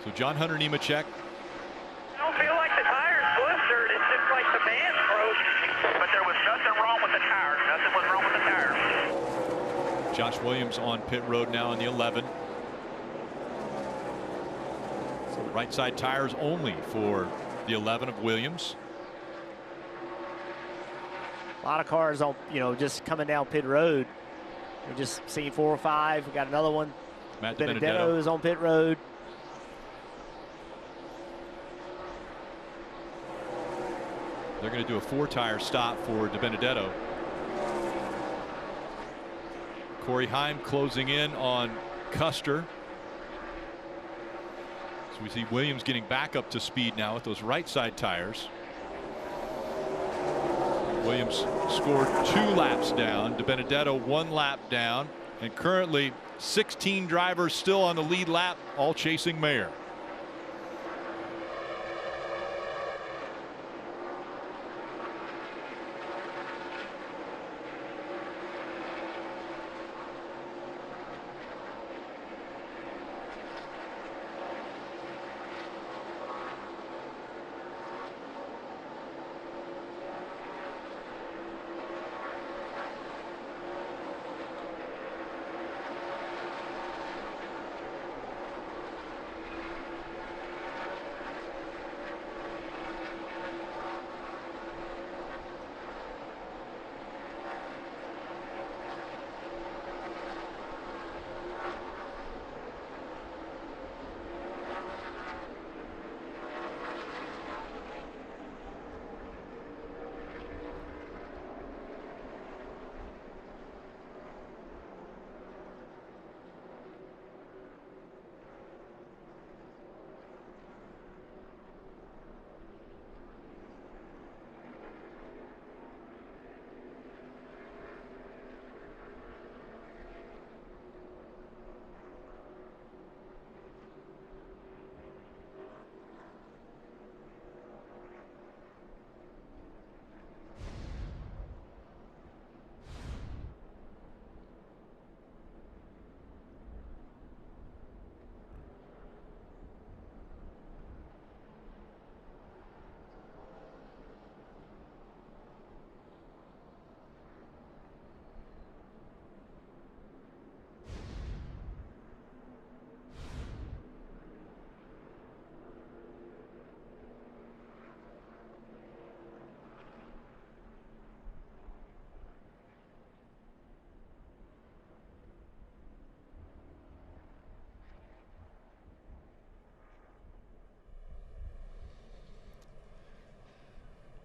So John Hunter Nemechek. I don't feel like the tire's blistered. It's just like the band broke. But there was nothing wrong with the tire. Nothing was wrong with the tire. Josh Williams on pit road now in the 11. So right side tires only for the 11 of Williams. A lot of cars on, you know, just coming down pit road. We're just seeing 4 or 5. We got another one. Matt Benedetto is on pit road. They're going to do a 4-tire stop for DiBenedetto. Corey Heim closing in on Custer. So we see Williams getting back up to speed now with those right side tires. Williams scored 2 laps down. DiBenedetto 1 lap down. And currently 16 drivers still on the lead lap, all chasing Mayer.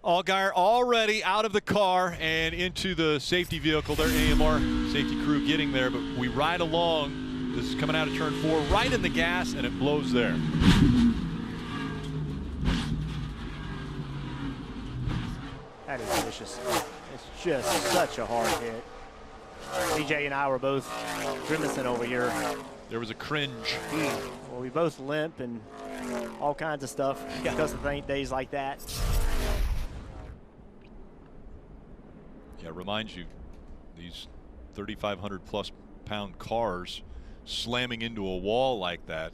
Allgaier already out of the car and into the safety vehicle. Their AMR safety crew getting there, but we ride along. This is coming out of turn 4, right in the gas, and it blows there. That is vicious. It's just such a hard hit. DJ and I were both grimacing over here. There was a cringe. Well, we both limp and all kinds of stuff because of days like that. Yeah, it reminds you, these 3,500 plus pound cars slamming into a wall like that.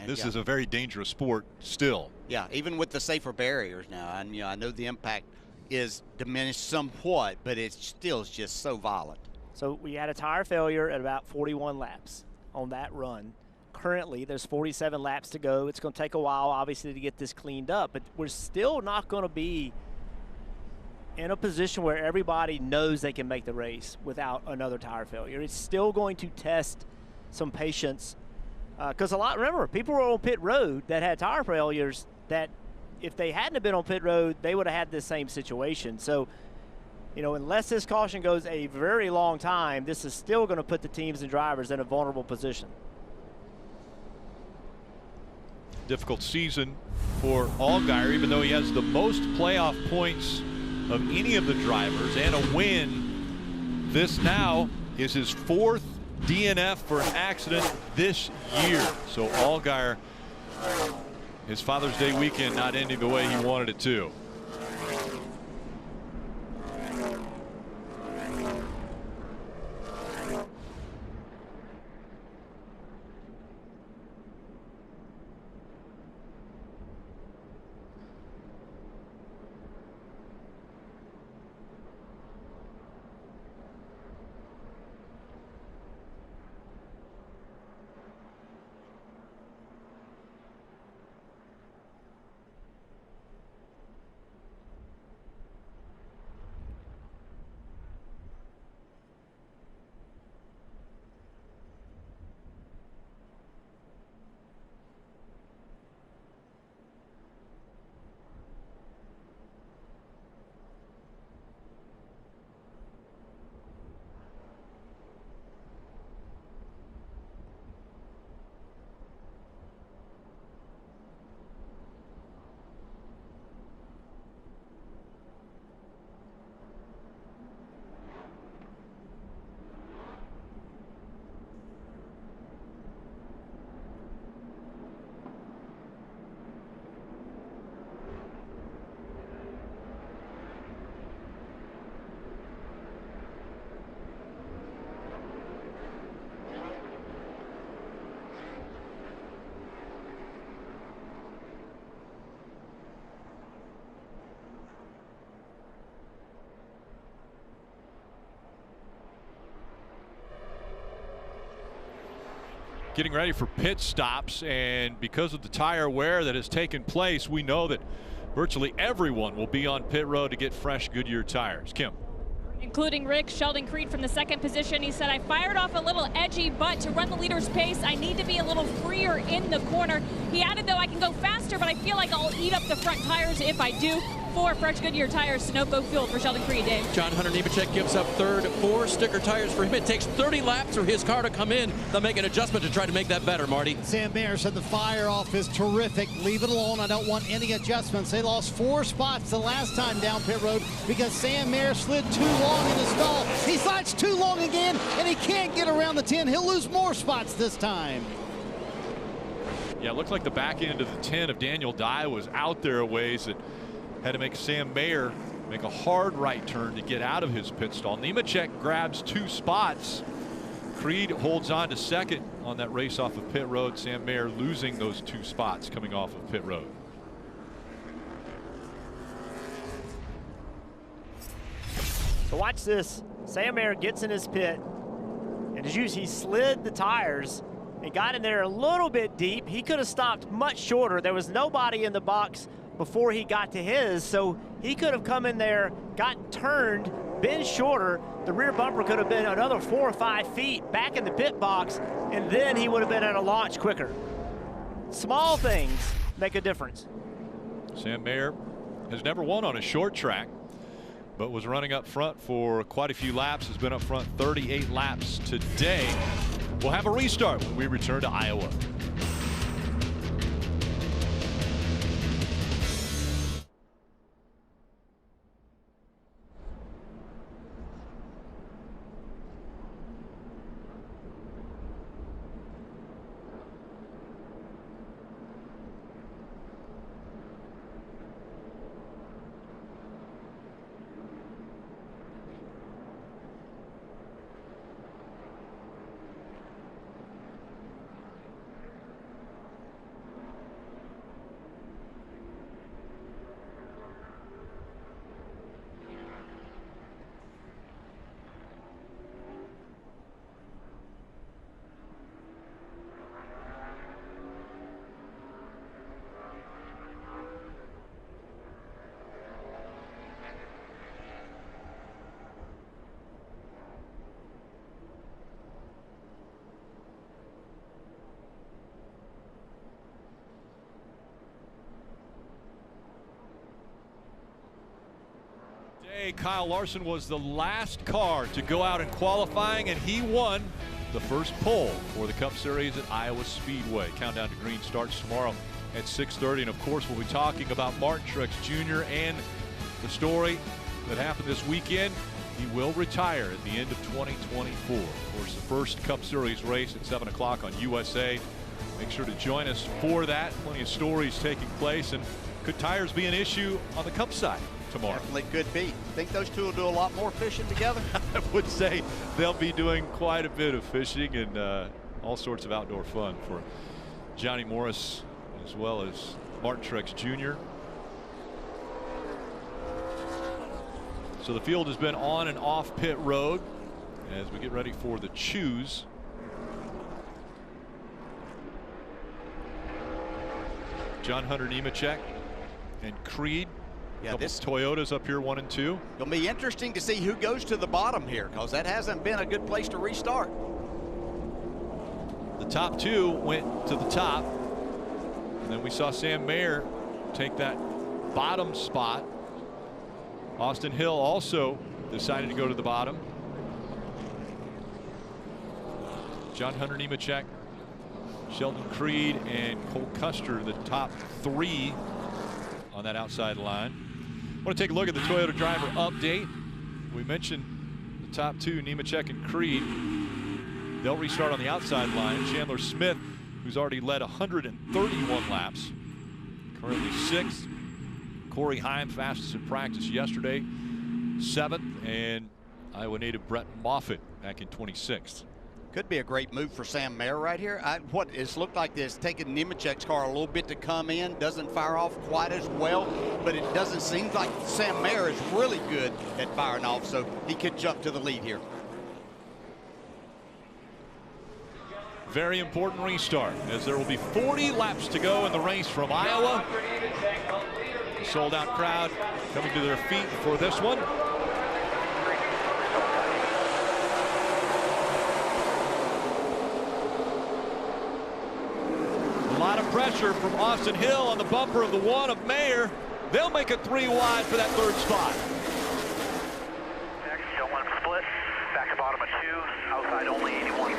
This is a very dangerous sport still. Yeah, even with the safer barriers now, and I know the impact is diminished somewhat, but it's still just so violent. So we had a tire failure at about 41 laps on that run. Currently, there's 47 laps to go. It's going to take a while, obviously, to get this cleaned up, but we're still not going to be in a position where everybody knows they can make the race without another tire failure. It's still going to test some patience because remember, people were on pit road that had tire failures that if they hadn't have been on pit road, they would have had this same situation. So, unless this caution goes a very long time, this is still going to put the teams and drivers in a vulnerable position. Difficult season for Allgaier, even though he has the most playoff points of any of the drivers and a win. This now is his 4th DNF for an accident this year. So Allgaier, his Father's Day weekend not ending the way he wanted it to. Getting ready for pit stops, and because of the tire wear that has taken place, we know that virtually everyone will be on pit road to get fresh Goodyear tires. Kim. Including Rick. Sheldon Creed from the 2nd position. He said, I fired off a little edgy, but to run the leader's pace, I need to be a little freer in the corner. He added, though, I can go faster, but I feel like I'll eat up the front tires if I do. 4 fresh Goodyear tires, Sunoco Field for Sheldon Creed, Dave. Hunter Nemechek gives up 3rd, 4 sticker tires for him. It takes 30 laps for his car to come in. They'll make an adjustment to try to make that better, Marty. Sam Mayer said the fire off is terrific. Leave it alone. I don't want any adjustments. They lost 4 spots the last time down pit road because Sam Mayer slid too long in the stall. He slides too long again, and he can't get around the 10. He'll lose more spots this time. Yeah, it looked like the back end of the 10 of Daniel Dye was out there a ways. That had to make Sam Mayer make a hard right turn to get out of his pit stall. Nemechek grabs 2 spots. Creed holds on to 2nd on that race off of pit road. Sam Mayer losing those 2 spots coming off of pit road. So watch this. Sam Mayer gets in his pit, and as usual, he slid the tires and got in there a little bit deep. He could have stopped much shorter. There was nobody in the box before he got to his, so he could have come in there, got turned, been shorter. The rear bumper could have been another 4 or 5 feet back in the pit box, and then he would have been at a launch quicker. Small things make a difference. Sam Mayer has never won on a short track, but was running up front for quite a few laps. Has been up front 38 laps today. We'll have a restart when we return to Iowa. Kyle Larson was the last car to go out in qualifying, and he won the first pole for the Cup Series at Iowa Speedway. Countdown to Green starts tomorrow at 6:30, and of course we'll be talking about Martin Truex Jr. and the story that happened this weekend. He will retire at the end of 2024. Of course, the first Cup Series race at 7 o'clock on USA. Make sure to join us for that. Plenty of stories taking place, and could tires be an issue on the Cup side tomorrow? Definitely could be. Think those two will do a lot more fishing together? I would say they'll be doing quite a bit of fishing and all sorts of outdoor fun for Johnny Morris as well as Martin Truex Jr. So the field has been on and off pit road as we get ready for the choose. John Hunter Nemechek and Creed. Yeah, this Toyota's up here 1 and 2. It'll be interesting to see who goes to the bottom here, because that hasn't been a good place to restart. The top two went to the top, and then we saw Sam Mayer take that bottom spot. Austin Hill also decided to go to the bottom. John Hunter Nemechek, Sheldon Creed, and Cole Custer, the top three on that outside line. I want to take a look at the Toyota driver update. We mentioned the top two, Nemechek and Creed. They'll restart on the outside line. Chandler Smith, who's already led 131 laps, currently 6th. Corey Heim, fastest in practice yesterday, 7th, and Iowa native Brett Moffitt back in 26th. Could be a great move for Sam Mayer right here. What it's looked like this, taking Nemechek's car a little bit to come in, doesn't fire off quite as well, but it doesn't seem like Sam Mayer is really good at firing off, so he could jump to the lead here. Very important restart, as there will be 40 laps to go in the race from Iowa. The sold-out crowd coming to their feet for this one. A lot of pressure from Austin Hill on the bumper of the 1 of Mayer. They'll make it 3 wide for that 3rd spot. Next, show 1 split, back to bottom of 2, outside only 81.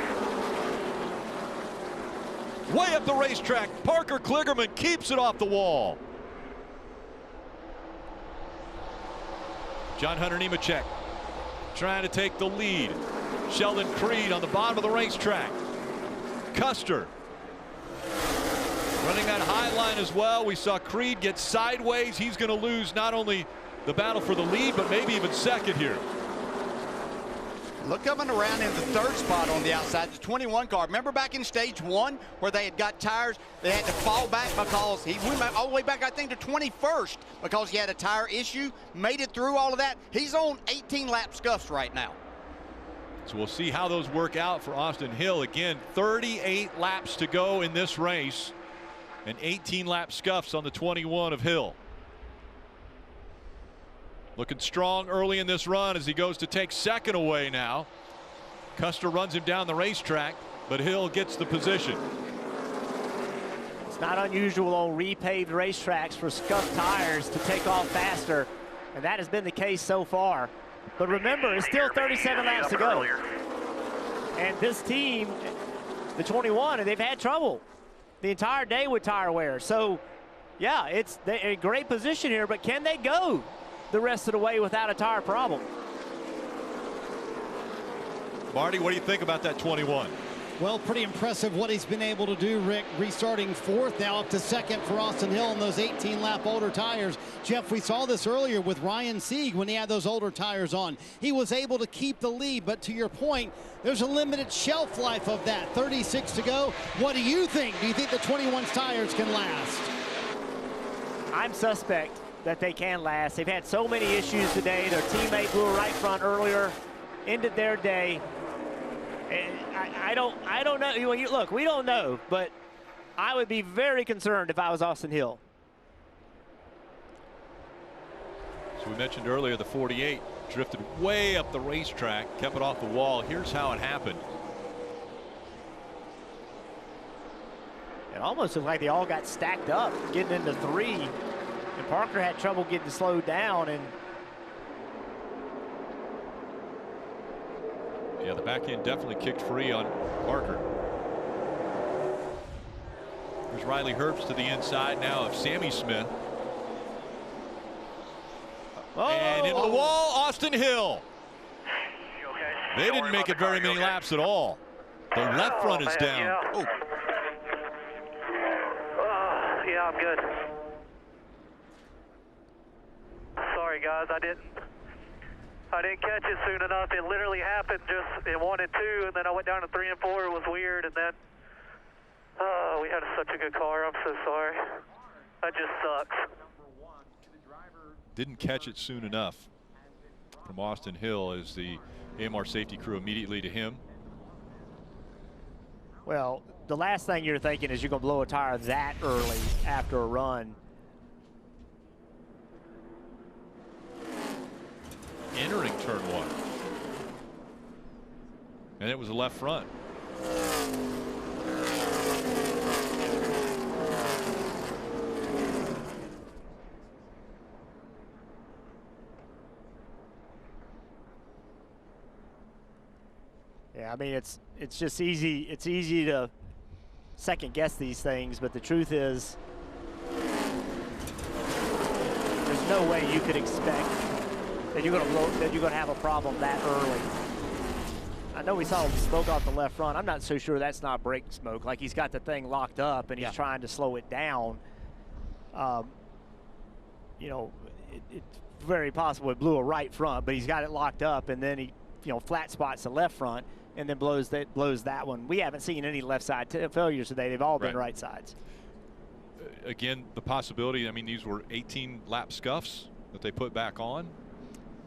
Way up the racetrack, Parker Kligerman keeps it off the wall. John Hunter Nemechek trying to take the lead. Sheldon Creed on the bottom of the racetrack. Custer running that high line as well. We saw Creed get sideways. He's going to lose not only the battle for the lead, but maybe even 2nd here. Look, coming around in the 3rd spot on the outside, the 21 car. Remember back in stage 1 where they had got tires? They had to fall back because he went all the way back, I think, to 21st because he had a tire issue, made it through all of that. He's on 18 lap scuffs right now. So we'll see how those work out for Austin Hill. Again, 38 laps to go in this race and 18 lap scuffs on the 21 of Hill. Looking strong early in this run as he goes to take 2nd away now. Custer runs him down the racetrack, but Hill gets the position. It's not unusual on repaved racetracks for scuffed tires to take off faster, and that has been the case so far. But remember, it's still 37 laps to go. And this team, the 21, and they've had trouble the entire day with tire wear. So, yeah, it's a great position here, but can they go the rest of the way without a tire problem? Marty, what do you think about that 21? Well, pretty impressive what he's been able to do, Rick. Restarting fourth, now up to second for Austin Hill in those 18-lap older tires. Jeff, we saw this earlier with Ryan Sieg when he had those older tires on. He was able to keep the lead, but to your point, there's a limited shelf life of that. 36 to go. What do you think? Do you think the 21's tires can last? I'm suspect that they can last. They've had so many issues today. Their teammate blew a right front earlier, ended their day. And I don't know. Look, we don't know, but I would be very concerned if I was Austin Hill. So we mentioned earlier the 48 drifted way up the racetrack, kept it off the wall. Here's how it happened. It almost looked like they all got stacked up getting into 3, and Parker had trouble getting slowed down. And yeah, the back end definitely kicked free on Parker. There's Riley Herbst to the inside now of Sammy Smith. And into the wall, Austin Hill. They didn't make it very many laps at all. The left front is down. Yeah. Yeah, I'm good. Sorry, guys, I didn't catch it soon enough. It literally happened just in 1 and 2, and then I went down to 3 and 4. It was weird, and then we had such a good car. I'm so sorry. That just sucks. Didn't catch it soon enough from Austin Hill as the AMR safety crew immediately to him. Well, the last thing you're thinking is you're going to blow a tire that early after a run. Entering turn 1. And it was the left front. Yeah, I mean, it's just easy. It's easy to second guess these things, but the truth is there's no way you could expect that you're going to have a problem that early. I know we saw smoke off the left front. I'm not so sure that's not brake smoke. Like, he's got the thing locked up and he's trying to slow it down. You know, it's very possible it blew a right front, but he's got it locked up, and then he, flat spots the left front and then blows that one. We haven't seen any left side failures today. They've all been right sides. Again, the possibility, I mean, these were 18-lap scuffs that they put back on.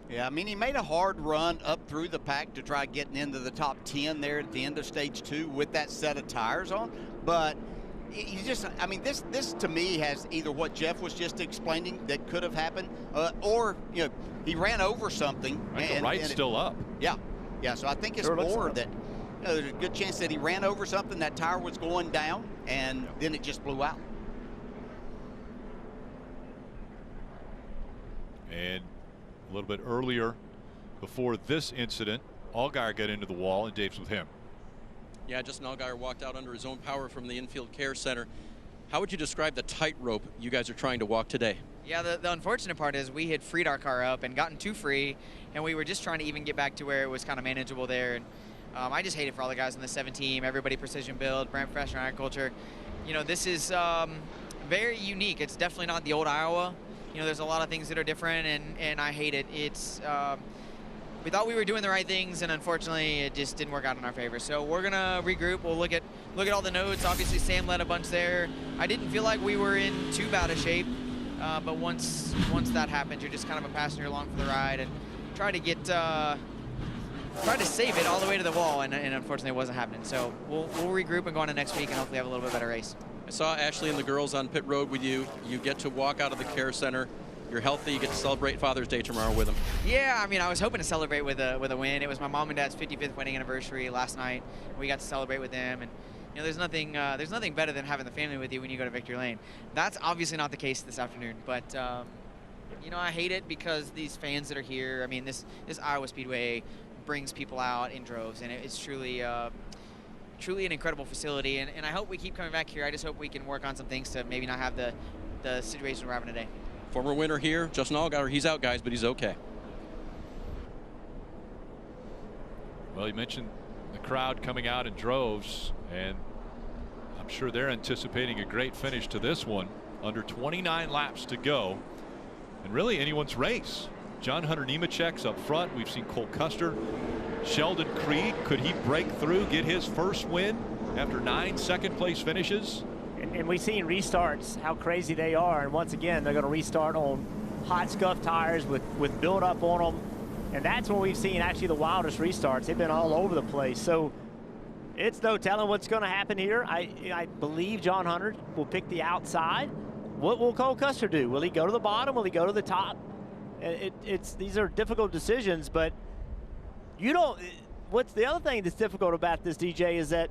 Yeah, I mean, he made a hard run up through the pack to try getting into the top 10 there at the end of stage 2 with that set of tires on. But you just, I mean, this to me has either what Jeff was just explaining that could have happened, or, he ran over something. And the right's still up. Yeah, so I think it's more that there's a good chance that he ran over something, that tire was going down, and then it just blew out. And a little bit earlier, before this incident, Allgaier got into the wall, and Dave's with him. Yeah, Justin Allgaier walked out under his own power from the infield care center. How would you describe the tightrope you guys are trying to walk today? Yeah, the unfortunate part is we had freed our car up and gotten too free, and we were just trying to even get back to where it was kind of manageable there. And I just hate it for all the guys on the 7 team, everybody precision build, brand professional agriculture. This is very unique. It's definitely not the old Iowa. There's a lot of things that are different, and I hate it. It's we thought we were doing the right things, and unfortunately it just didn't work out in our favor. So we're gonna regroup. We'll look at all the notes. Obviously Sam led a bunch there. I didn't feel like we were in too bad a shape, but once that happens, you're just kind of a passenger along for the ride and try to save it all the way to the wall, and unfortunately it wasn't happening. So we'll regroup and go on to next week and hopefully have a little bit better race. I saw Ashley and the girls on pit road with you. You get to walk out of the care center. You're healthy. You get to celebrate Father's Day tomorrow with them. Yeah, I mean, I was hoping to celebrate with a win. It was my mom and dad's 55th wedding anniversary last night. We got to celebrate with them, and You know, there's nothing better than having the family with you when you go to victory lane. That's obviously not the case this afternoon, but you know, I hate it because these fans that are here. I mean, this Iowa Speedway brings people out in droves, and it's truly truly an incredible facility. And I hope we keep coming back here. I just hope we can work on some things to maybe not have the situation we're having today. Former winner here, Justin Allgaier. He's out, guys, but he's okay. Well, you mentioned the crowd coming out in droves, and I'm sure they're anticipating a great finish to this one. Under 29 laps to go, and really anyone's race. John Hunter Nemechek's up front. We've seen Cole Custer, Sheldon Creed. Could he break through, get his first win after 9 second-place finishes? And we've seen restarts, how crazy they are. And once again, they're going to restart on hot scuff tires with build-up on them. And that's when we've seen actually the wildest restarts. They've been all over the place. So it's no telling what's going to happen here. I believe John Hunter will pick the outside. What will Cole Custer do? Will he go to the bottom? Will he go to the top? These are difficult decisions, but you don't. What's the other thing that's difficult about this, DJ, is that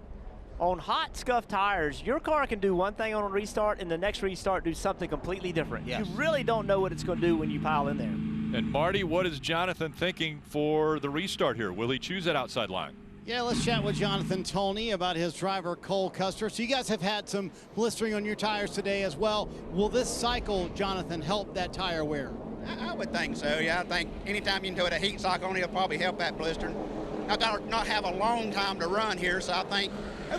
on hot scuff tires, your car can do one thing on a restart and the next restart do something completely different. Yes. You really don't know what it's going to do when you pile in there. And Marty, what is Jonathan thinking for the restart here? Will he choose that outside line? Yeah, let's chat with Jonathan Toney about his driver, Cole Custer. So you guys have had some blistering on your tires today as well. Will this cycle, Jonathan, help that tire wear? I would think so, yeah. I think anytime you can do it a heat cycle on, it'll probably help that blistering. I've got to not have a long time to run here, so I think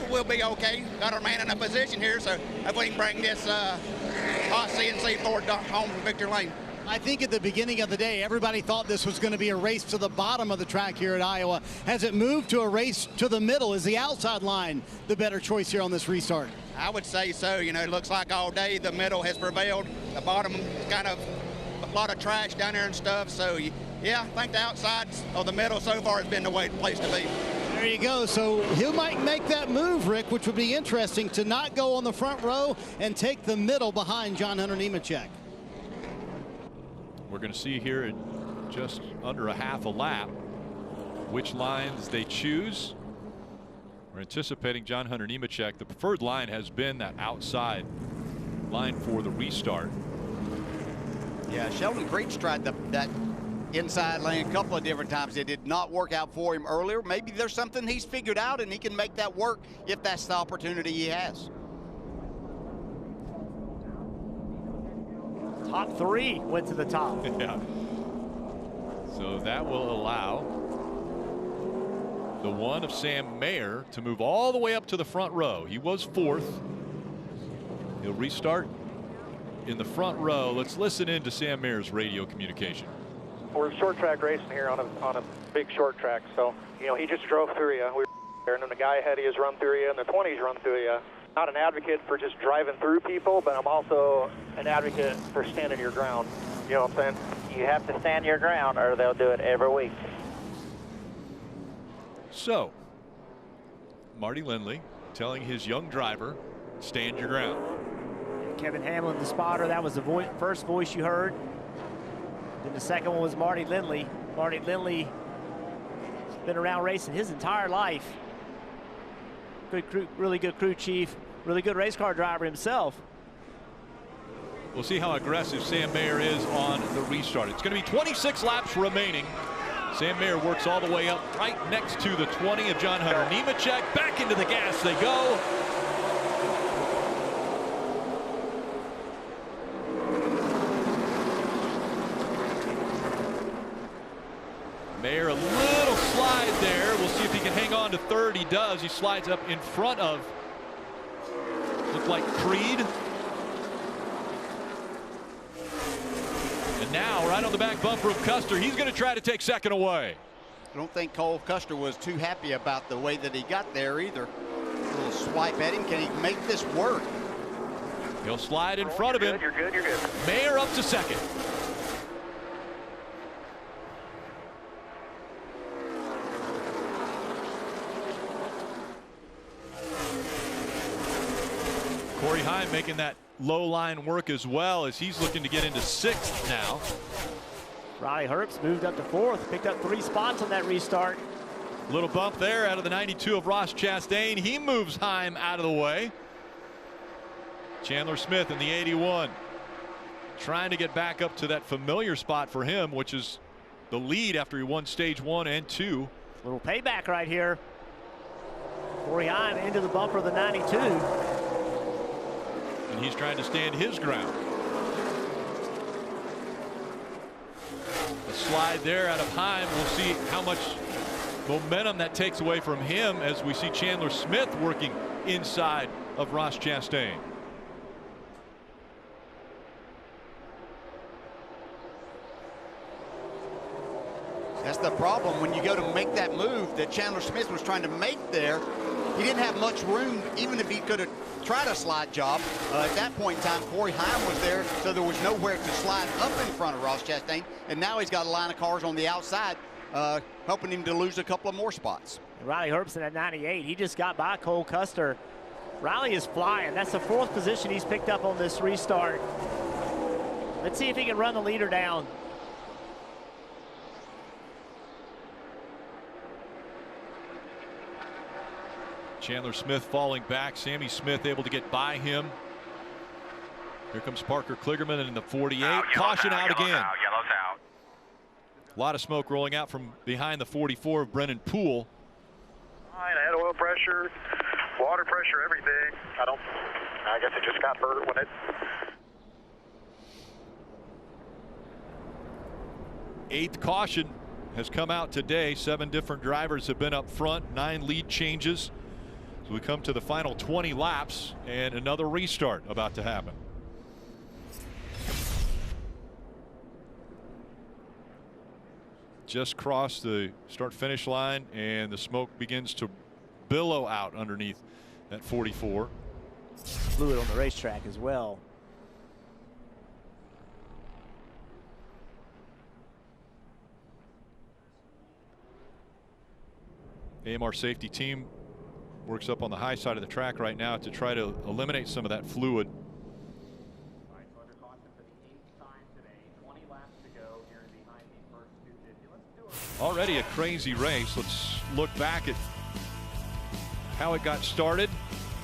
we'll be okay. Got our man in a position here, so if we can bring this hot CNC Ford home from victory lane. I think at the beginning of the day, everybody thought this was going to be a race to the bottom of the track here at Iowa. Has it moved to a race to the middle? Is the outside line the better choice here on this restart? I would say so. You know, it looks like all day the middle has prevailed. The bottom is kind of a lot of trash down there and stuff. So, yeah, I think the outside of the middle so far has been the place to be. There you go. So he might make that move, Rick, which would be interesting, to not go on the front row and take the middle behind John Hunter Nemechek. We're going to see here in just under a half a lap which lines they choose. We're anticipating John Hunter Nemechek. The preferred line has been that outside line for the restart. Yeah, Sheldon Creed tried that inside lane a couple of different times. It did not work out for him earlier. Maybe there's something he's figured out and he can make that work if that's the opportunity he has. Top 3 went to the top. Yeah. So that will allow the one of Sam Mayer to move all the way up to the front row. He was 4th. He'll restart in the front row. Let's listen in to Sam Mayer's radio communication. We're short track racing here on a big short track. So, you know, he just drove through you. We were there, and then the guy ahead of you has run through you, and the 20s run through you. Not an advocate for just driving through people, but I'm also an advocate for standing your ground. You know what I'm saying? You have to stand your ground or they'll do it every week. So, Marty Lindley telling his young driver, stand your ground. Kevin Hamlin, the spotter, that was the first voice you heard. Then the second one was Marty Lindley. Marty Lindley has been around racing his entire life. Good crew, really good crew chief, really good race car driver himself. We'll see how aggressive Sam Mayer is on the restart. It's going to be 26 laps remaining. Sam Mayer works all the way up right next to the 20 of John Hunter Nemechek. Back into the gas they go. Mayer a little slide there. We'll see if he can hang on to third. He does. He slides up in front of, looked like Creed. And now right on the back bumper of Custer, he's going to try to take second away. I don't think Cole Custer was too happy about the way that he got there either. A little swipe at him. Can he make this work? He'll slide in front of him. You're good. Mayer up to second. Corey Heim making that low line work as well as he's looking to get into 6th now. Riley Herbst moved up to 4th, picked up 3 spots on that restart. Little bump there out of the 92 of Ross Chastain. He moves Heim out of the way. Chandler Smith in the 81. Trying to get back up to that familiar spot for him, which is the lead after he won stage 1 and 2. Little payback right here. Corey Heim into the bumper of the 92. And he's trying to stand his ground. A slide there out of Heim. We'll see how much momentum that takes away from him as we see Chandler Smith working inside of Ross Chastain. That's the problem when you go to make that move that Chandler Smith was trying to make there. He didn't have much room, even if he could have tried a slide job. At that point in time, Corey Heim was there, so there was nowhere to slide up in front of Ross Chastain. And now he's got a line of cars on the outside, helping him to lose a couple of more spots. Riley Herbst at 98. He just got by Cole Custer. Riley is flying. That's the 4th position he's picked up on this restart. Let's see if he can run the leader down. Chandler Smith falling back. Sammy Smith able to get by him. Here comes Parker Kligerman in the 48. Caution out again. Yellow's out. A lot of smoke rolling out from behind the 44 of Brennan Poole. I had oil pressure, water pressure, everything. I guess it just got hurt when it. Eighth caution has come out today. 7 different drivers have been up front. 9 lead changes. So we come to the final 20 laps and another restart about to happen. Just crossed the start-finish line and the smoke begins to billow out underneath that 44. Fluid on the racetrack as well. AMR safety team works up on the high side of the track right now to try to eliminate some of that fluid. Already a crazy race. Let's look back at how it got started.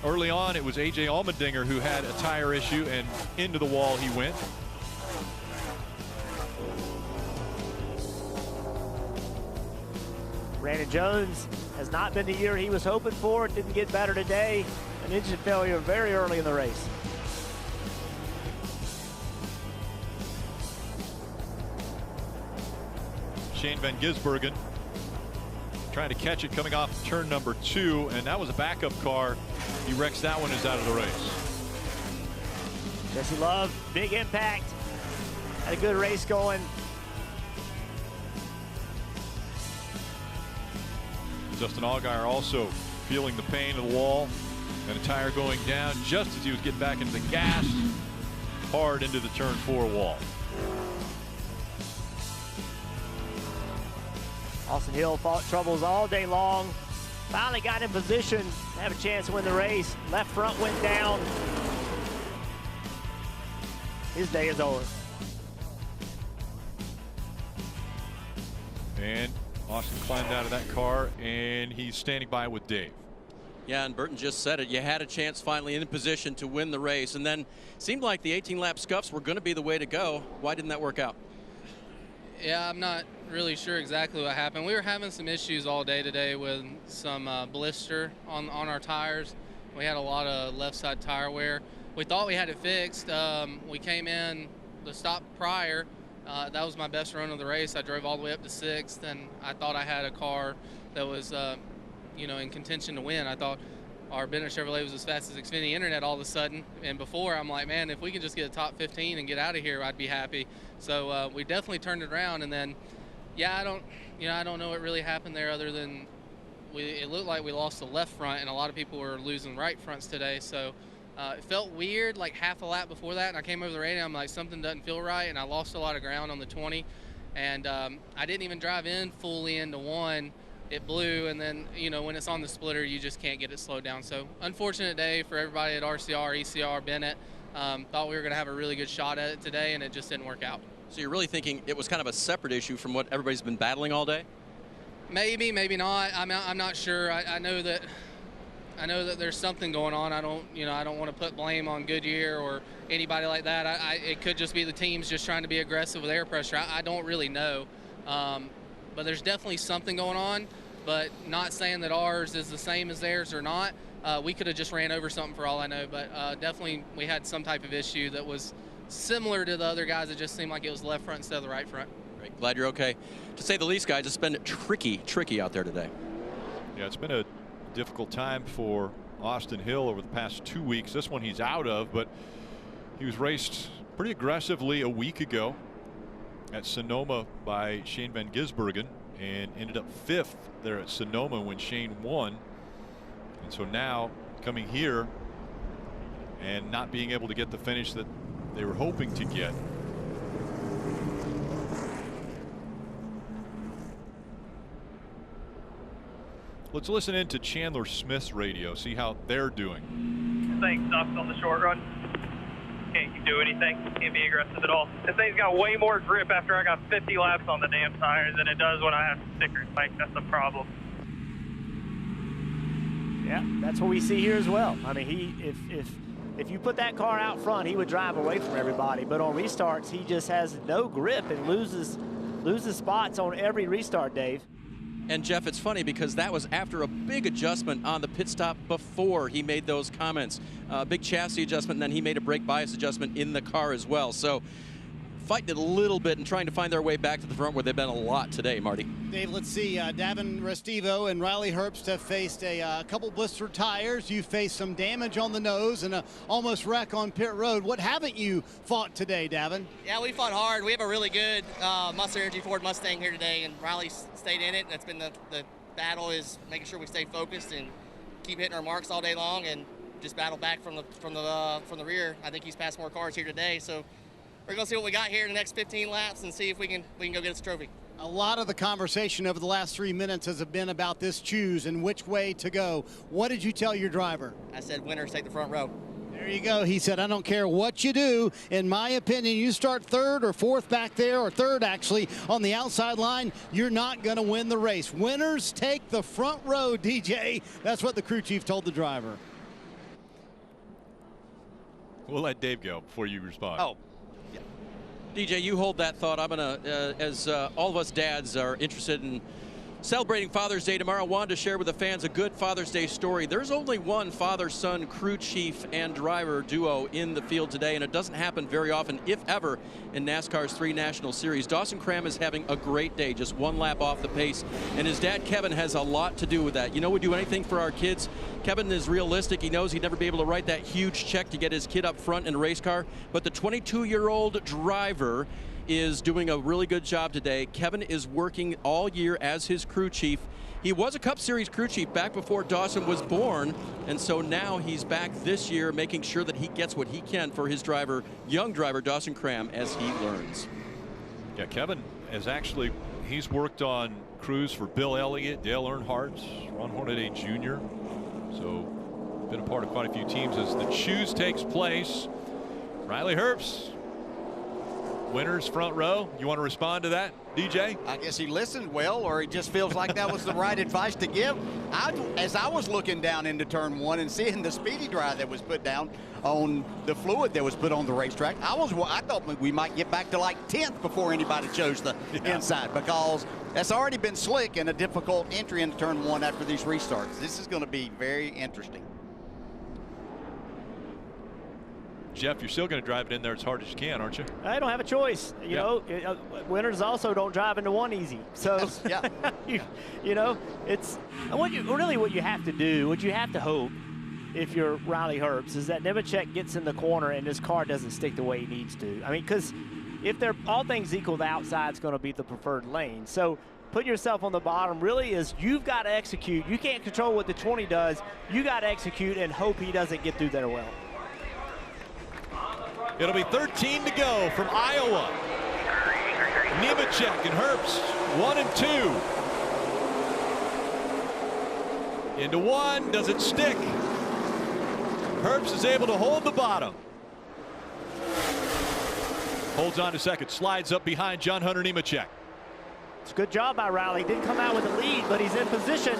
Early on, it was AJ Allmendinger who had a tire issue, and into the wall he went. Brandon Jones has not been the year he was hoping for. It didn't get better today. An engine failure very early in the race. Shane Van Gisbergen trying to catch it coming off turn number 2, and that was a backup car. He wrecks that one, is out of the race. Jesse Love, big impact. Had a good race going. Justin Allgaier also feeling the pain of the wall and a tire going down just as he was getting back into the gas, hard into the turn 4 wall. Austin Hill fought troubles all day long. Finally got in position to have a chance to win the race. Left front went down. His day is over. And Austin climbed out of that car, and he's standing by with Dave. Yeah, and Burton just said it. You had a chance finally in position to win the race, and then seemed like the 18-lap scuffs were going to be the way to go. Why didn't that work out? Yeah, I'm not really sure exactly what happened. We were having some issues all day today with some blister on our tires. We had a lot of left side tire wear. We thought we had it fixed. We came in the stop prior. That was my best run of the race. I drove all the way up to 6th, and I thought I had a car that was, in contention to win. I thought our Bennett Chevrolet was as fast as Xfinity Internet all of a sudden. And before, I'm like, man, if we can just get a top 15 and get out of here, I'd be happy. So we definitely turned it around. And then, yeah, I don't know what really happened there other than it looked like we lost the left front, and a lot of people were losing right fronts today. So it felt weird, like half a lap before that, and I came over the radio, I'm like, something doesn't feel right, and I lost a lot of ground on the 20. And I didn't even drive in fully into 1. It blew, and then, when it's on the splitter, you just can't get it slowed down. So unfortunate day for everybody at RCR, ECR, Bennett. Thought we were going to have a really good shot at it today, and it just didn't work out. So you're really thinking it was kind of a separate issue from what everybody's been battling all day? Maybe, maybe not. I'm not sure. I know that there's something going on. I don't want to put blame on Goodyear or anybody like that. It could just be the teams just trying to be aggressive with air pressure. I don't really know. But there's definitely something going on, but not saying that ours is the same as theirs or not. We could have just ran over something for all I know, but definitely we had some type of issue that was similar to the other guys. It just seemed like it was left front instead of the right front. Great. Glad you're okay. To say the least, guys, it's been tricky out there today. Yeah, it's been a difficult time for Austin Hill over the past 2 weeks. This one he's out of, but he was raced pretty aggressively a week ago at Sonoma by Shane Van Gisbergen and ended up 5th there at Sonoma when Shane won. And so now coming here and not being able to get the finish that they were hoping to get. Let's listen in to Chandler Smith's radio, see how they're doing. This thing sucks on the short run. Can't do anything. Can't be aggressive at all. This thing's got way more grip after I got 50 laps on the damn tires than it does when I have stickers. Like, that's the problem. Yeah, that's what we see here as well. I mean, if you put that car out front, he would drive away from everybody. But on restarts, he just has no grip and loses spots on every restart, Dave. And Jeff, it's funny because that was after a big adjustment on the pit stop before he made those comments. Big chassis adjustment, and then he made a brake bias adjustment in the car as well. So fighting it a little bit and trying to find their way back to the front where they've been a lot today, Marty. Dave, let's see. Davin Restivo and Riley Herbst have faced a couple blistered tires. You faced some damage on the nose and a almost wreck on pit road. What haven't you fought today, Davin? Yeah, we fought hard. We have a really good Monster Energy Ford Mustang here today, and Riley stayed in it. That's been the battle, is making sure we stay focused and keep hitting our marks all day long and just battle back from the rear. I think he's passed more cars here today, so we're going to see what we got here in the next 15 laps and see if we can go get us a trophy. A lot of the conversation over the last 3 minutes has been about this choose and which way to go. What did you tell your driver? I said, winners take the front row. There you go. He said, I don't care what you do. In my opinion, you start 3rd or 4th back there, or 3rd actually, on the outside line, you're not going to win the race. Winners take the front row, DJ. That's what the crew chief told the driver. We'll let Dave go before you respond. Oh. DJ, you hold that thought. I'm going to, as all of us dads are interested in celebrating Father's Day tomorrow, wanted to share with the fans a good Father's Day story. There's only one father-son crew chief and driver duo in the field today, and it doesn't happen very often, if ever, in NASCAR's 3 National Series. Dawson Cram is having a great day, just 1 lap off the pace, and his dad, Kevin, has a lot to do with that. You know, we do anything for our kids. Kevin is realistic. He knows he'd never be able to write that huge check to get his kid up front in a race car, but the 22-year-old driver is doing a really good job today. Kevin is working all year as his crew chief. He was a Cup Series crew chief back before Dawson was born, and so now he's back this year making sure that he gets what he can for his driver, young driver Dawson Cram, as he learns. Yeah, Kevin has actually, he's worked on crews for Bill Elliott, Dale Earnhardt, Ron Hornaday Jr. So been a part of quite a few teams as the choose takes place. Riley Herbst, winners front row. You want to respond to that, DJ? I guess he listened well, or he just feels like that was the right advice to give. As I was looking down into turn 1 and seeing the speedy dry that was put down on the fluid that was put on the racetrack, I thought we might get back to like 10th before anybody chose the inside, because that's already been slick and a difficult entry into turn 1 after these restarts. This is going to be very interesting. Jeff, you're still going to drive it in there as hard as you can, aren't you? I don't have a choice. You know, winners also don't drive into 1 easy. So, yeah. you know, it's what you have to do, what you have to hope, if you're Riley Herbst, is that Nemechek gets in the corner and his car doesn't stick the way he needs to. I mean, because if they're all things equal, the outside's going to be the preferred lane. So put yourself on the bottom really is you've got to execute. You can't control what the 20 does. You got to execute and hope he doesn't get through there well. It'll be 13 to go from Iowa. Nemechek and Herbst, 1 and 2. Into 1, does it stick? Herbst is able to hold the bottom. Holds on to second, slides up behind John Hunter Nemechek. It's a good job by Riley. Didn't come out with a lead, but he's in position.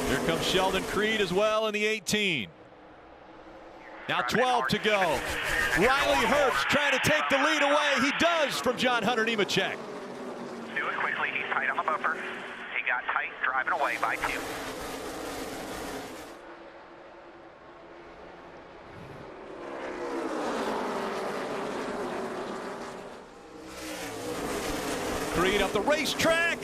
Here comes Sheldon Creed as well in the 18. Now 12 to go. Riley Herbst trying to take the lead away. He does from John Hunter Nemechek. Do it quickly. He's tight on the bumper. He got tight driving away by 2. Creed up the racetrack.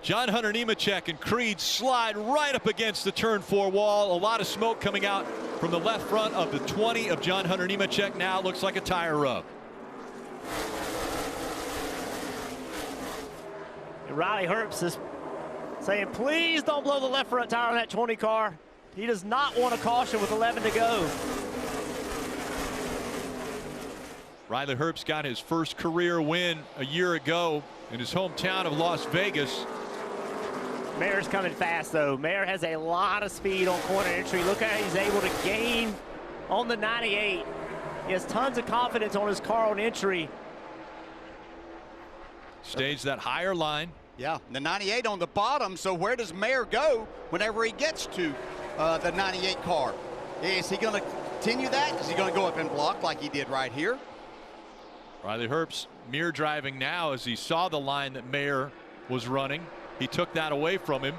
John Hunter Nemechek and Creed slide right up against the turn 4 wall. A lot of smoke coming out from the left front of the 20 of John Hunter Nemechek. Now it looks like a tire rub. Riley Herbst is saying, please don't blow the left front tire on that 20 car. He does not want a caution with 11 to go. Riley Herbst got his first career win a year ago in his hometown of Las Vegas. Mayer's coming fast, though. Mayer has a lot of speed on corner entry. Look how he's able to gain on the 98. He has tons of confidence on his car on entry. Stays that higher line. Yeah, the 98 on the bottom, so where does Mayer go whenever he gets to the 98 car? Is he going to continue that? Is he going to go up and block like he did right here? Riley Herbst mirror driving now as he saw the line that Mayer was running. He took that away from him.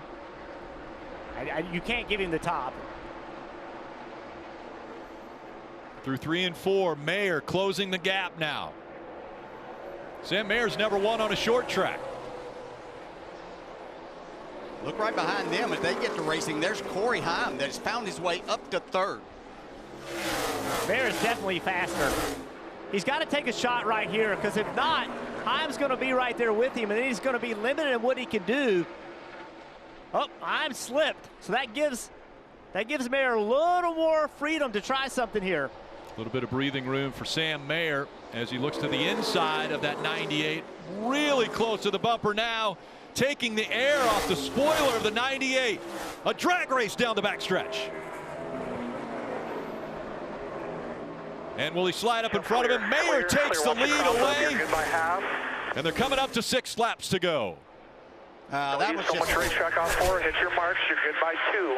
You can't give him the top. Through 3 and 4, Mayer closing the gap now. Sam Mayer's never won on a short track. Look right behind them as they get to racing. There's Corey Heim that has found his way up to 3rd. Mayer is definitely faster. He's got to take a shot right here, because if not, Heim's going to be right there with him, and then he's going to be limited in what he can do. Oh, Heim slipped, so that gives Mayer a little more freedom to try something here. A little bit of breathing room for Sam Mayer as he looks to the inside of that 98. Really close to the bumper now, taking the air off the spoiler of the 98. A drag race down the backstretch. And will he slide up in front of him? Mayer takes the lead away. And they're coming up to 6 laps to go. That was just racetrack on 4. Hit your marks. You're good by 2.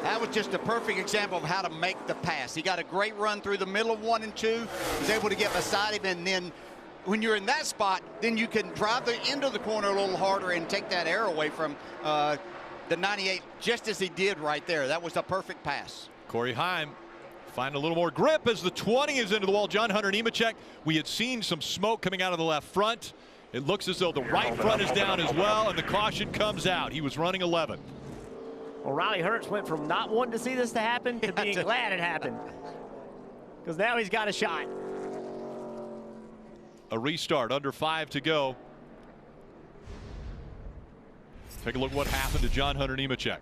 That was just a perfect example of how to make the pass. He got a great run through the middle of 1 and 2. Was able to get beside him, and then when you're in that spot, then you can drive into the corner a little harder and take that air away from the 98, just as he did right there. That was a perfect pass. Corey Heim find a little more grip as the 20 is into the wall. John Hunter Nemechek, we had seen some smoke coming out of the left front. It looks as though the right front is down as well, and the caution comes out. He was running 11. Well, Riley Herbst went from not wanting to see this to happen to being glad it happened, because now he's got a shot. A restart, under 5 to go. Take a look at what happened to John Hunter Nemechek.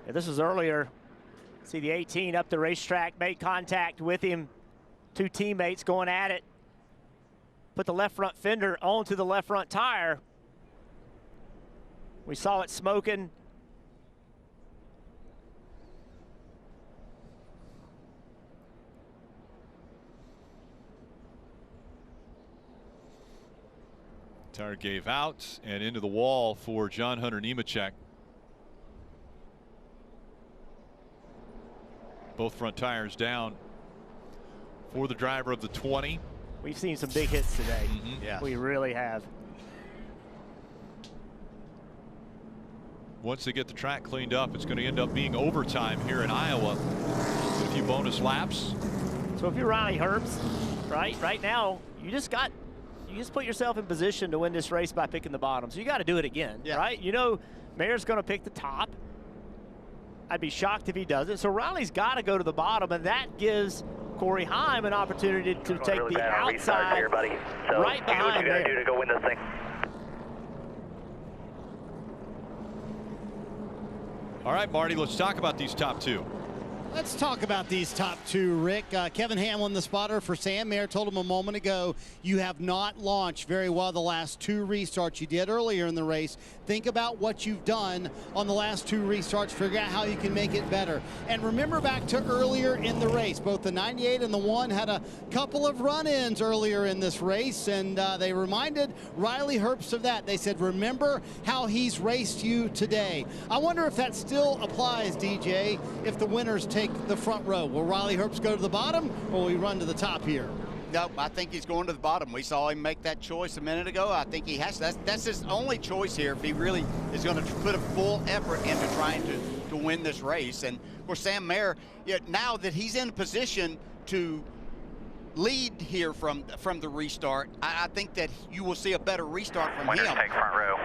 Yeah, this was earlier. See the 18 up the racetrack, made contact with him. 2 teammates going at it. Put the left front fender onto the left front tire. We saw it smoking. Tire gave out and into the wall for John Hunter Nemechek. Both front tires down for the driver of the 20. We've seen some big hits today. Yeah, we really have. Once they get the track cleaned up, it's going to end up being overtime here in Iowa with a few bonus laps. So if you're Riley Herbst, right now, you just put yourself in position to win this race by picking the bottom. So you got to do it again, right? You know, Mayer's going to pick the top. I'd be shocked if he doesn't. So Riley's got to go to the bottom, and that gives Corey Heim an opportunity to take really the outside here, buddy. So right behind what you got to Mayer. do to go win this thing. All right, Marty, let's talk about these top 2. Let's talk about these top two, Rick. Kevin Hamlin, the spotter for Sam Mayer, told him a moment ago, you have not launched very well the last two restarts you did earlier in the race. Think about what you've done on the last two restarts. Figure out how you can make it better. And remember back to earlier in the race, both the 98 and the 1 had a couple of run-ins earlier in this race, and they reminded Riley Herbst of that. They said, remember how he's raced you today. I wonder if that still applies, DJ, if the winners take the front row. Will Riley Herbst go to the bottom, or will he run to the top here? Nope, I think he's going to the bottom. We saw him make that choice a minute ago. I think he has to. That's his only choice here if he really is going to put a full effort into trying to win this race. And, of course, Sam Mayer, now that he's in a position to lead here from the restart, I think that you will see a better restart from him. Take front row.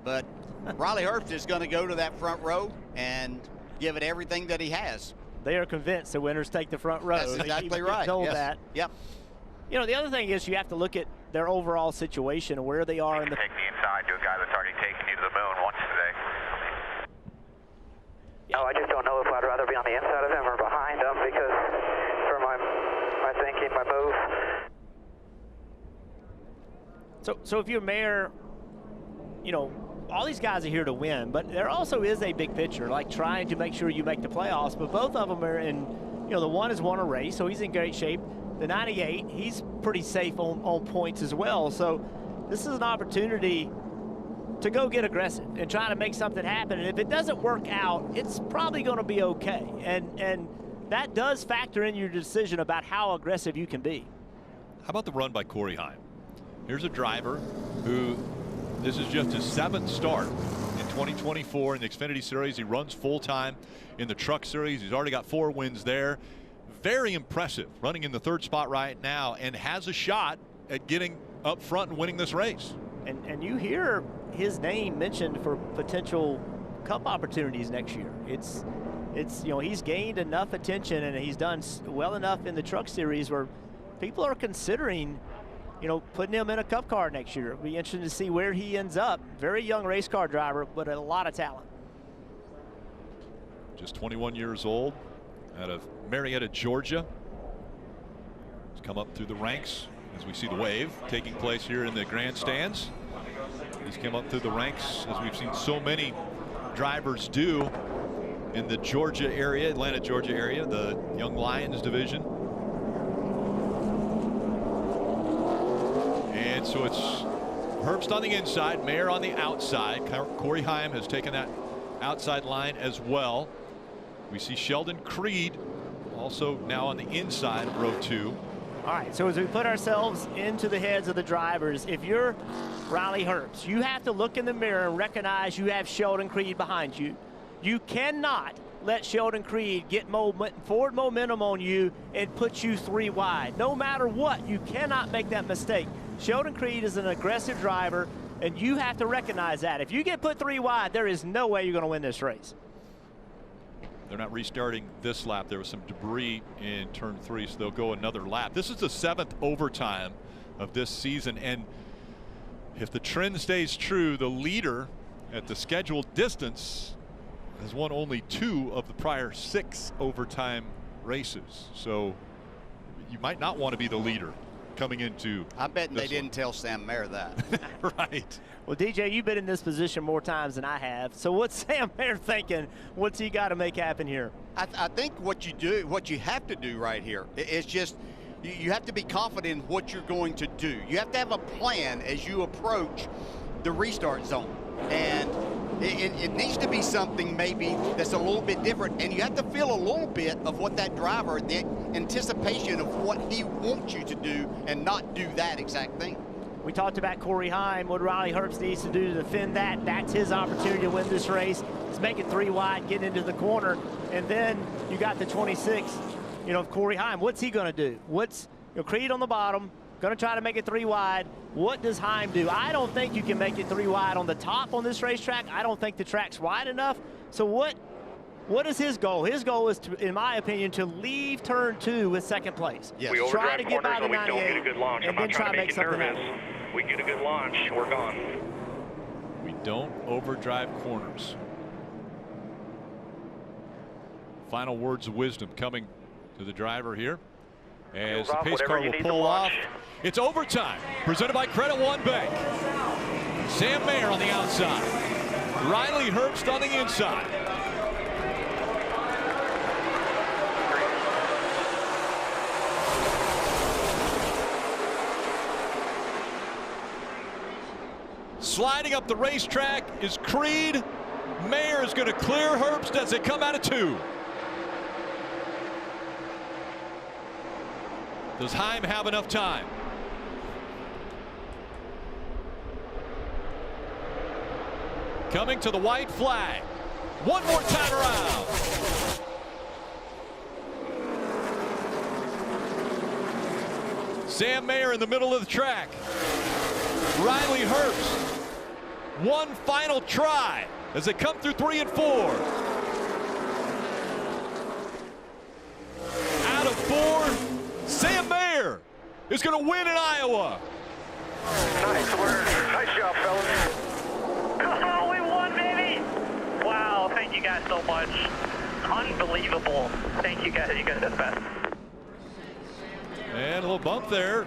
But Riley Herbst is going to go to that front row and give it everything that he has. They are convinced the winners take the front row. That's exactly right. Told yes. that. Yep. You know, the other thing is you have to look at their overall situation and where they are in the. Take the inside to a guy that's already taken you to the moon once today. Oh, I just don't know if I'd rather be on the inside of him or behind him because for my thinking, my move. So if you're Mayer, you know, all these guys are here to win, but there also is a big picture, like trying to make sure you make the playoffs. But both of them are in, you know, the 1 has won a race, so he's in great shape. The 98, he's pretty safe on points as well. So this is an opportunity to go get aggressive and try to make something happen. And if it doesn't work out, it's probably going to be okay. And that does factor in your decision about how aggressive you can be. How about the run by Corey Heim? Here's a driver who, this is just his 7th start in 2024 in the Xfinity Series. He runs full-time in the Truck Series. He's already got 4 wins there. Very impressive, running in the 3rd spot right now, and has a shot at getting up front and winning this race. And you hear his name mentioned for potential Cup opportunities next year. It's you know, he's gained enough attention and he's done well enough in the Truck Series where people are considering, you know, putting him in a Cup car next year. It'll be interesting to see where he ends up. Very young race car driver, but a lot of talent. Just 21 years old, out of Marietta, Georgia. He's come up through the ranks as we see the wave taking place here in the grandstands. He's come up through the ranks as we've seen so many drivers do in the Georgia area, Atlanta, Georgia area, the Young Lions division. And so it's Herbst on the inside, Mayer on the outside. Corey Heim has taken that outside line as well. We see Sheldon Creed also now on the inside of row 2. All right, so as we put ourselves into the heads of the drivers, if you're Riley Herbst, you have to look in the mirror and recognize you have Sheldon Creed behind you. You cannot let Sheldon Creed get forward momentum on you and put you 3 wide. No matter what, you cannot make that mistake. Sheldon Creed is an aggressive driver, and you have to recognize that. If you get put 3 wide, there is no way you're going to win this race. They're not restarting this lap. There was some debris in turn 3, so they'll go another lap. This is the 7th overtime of this season, and if the trend stays true, the leader at the scheduled distance has won only 2 of the prior 6 overtime races. So you might not want to be the leader coming into. I bet they didn't tell Sam Mayer that. Right. Well, DJ, you've been in this position more times than I have. So what's Sam Mayer thinking? What's he got to make happen here? I think what you have to do right here is just you have to be confident in what you're going to do. You have to have a plan as you approach the restart zone. And it needs to be something maybe that's a little bit different, and you have to feel a little bit of what that driver, the anticipation of what he wants you to do, and not do that exact thing. We talked about Corey Heim, what Riley Herbst needs to do to defend that. That's his opportunity to win this race. He's making 3 wide, getting into the corner, and then you got the 26, you know, Corey Heim. What's he going to do? Creed on the bottom, going to try to make it 3 wide. What does Heim do? I don't think you can make it 3 wide on the top on this racetrack. I don't think the track's wide enough. So what is his goal? His goal is, to, in my opinion, to leave turn 2 with 2nd place. Yes. We try to get by the we don't 98 get a good launch. and I'm then not try trying to to make make you something nervous. happen. We get a good launch, we're gone. We don't overdrive corners. Final words of wisdom coming to the driver here as the off, pace whatever car you will need pull to watch. off. It's overtime, presented by Credit One Bank. Sam Mayer on the outside, Riley Herbst on the inside. Sliding up the racetrack is Creed. Mayer is going to clear Herbst as they come out of 2. Does Heim have enough time? Coming to the white flag. One more time around. Sam Mayer in the middle of the track. Riley Herbst. One final try as they come through 3 and 4. Out of 4, Sam Mayer is going to win in Iowa. Nice work. Nice job, fellas. Oh, we won, baby. Wow, thank you guys so much. Unbelievable. Thank you guys. You guys did the best. And a little bump there,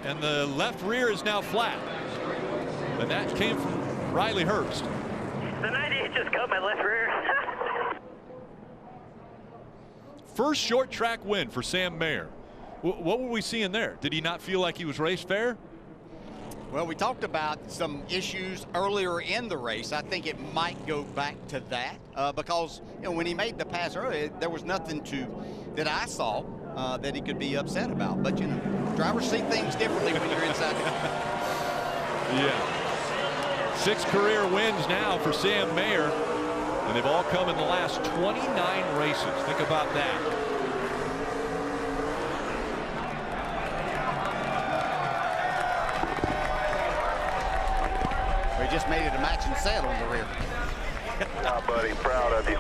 and the left rear is now flat. And that came from Riley Herbst. The 98 just cut my left rear. First short track win for Sam Mayer. What were we seeing there? Did he not feel like he was race fair? Well, we talked about some issues earlier in the race. I think it might go back to that because when he made the pass earlier, there was nothing that I saw that he could be upset about. But drivers see things differently when you're inside the car. Yeah. 6 career wins now for Sam Mayer, and they've all come in the last 29 races. Think about that. We just made it a matching set on the rear. Oh, buddy, proud of you.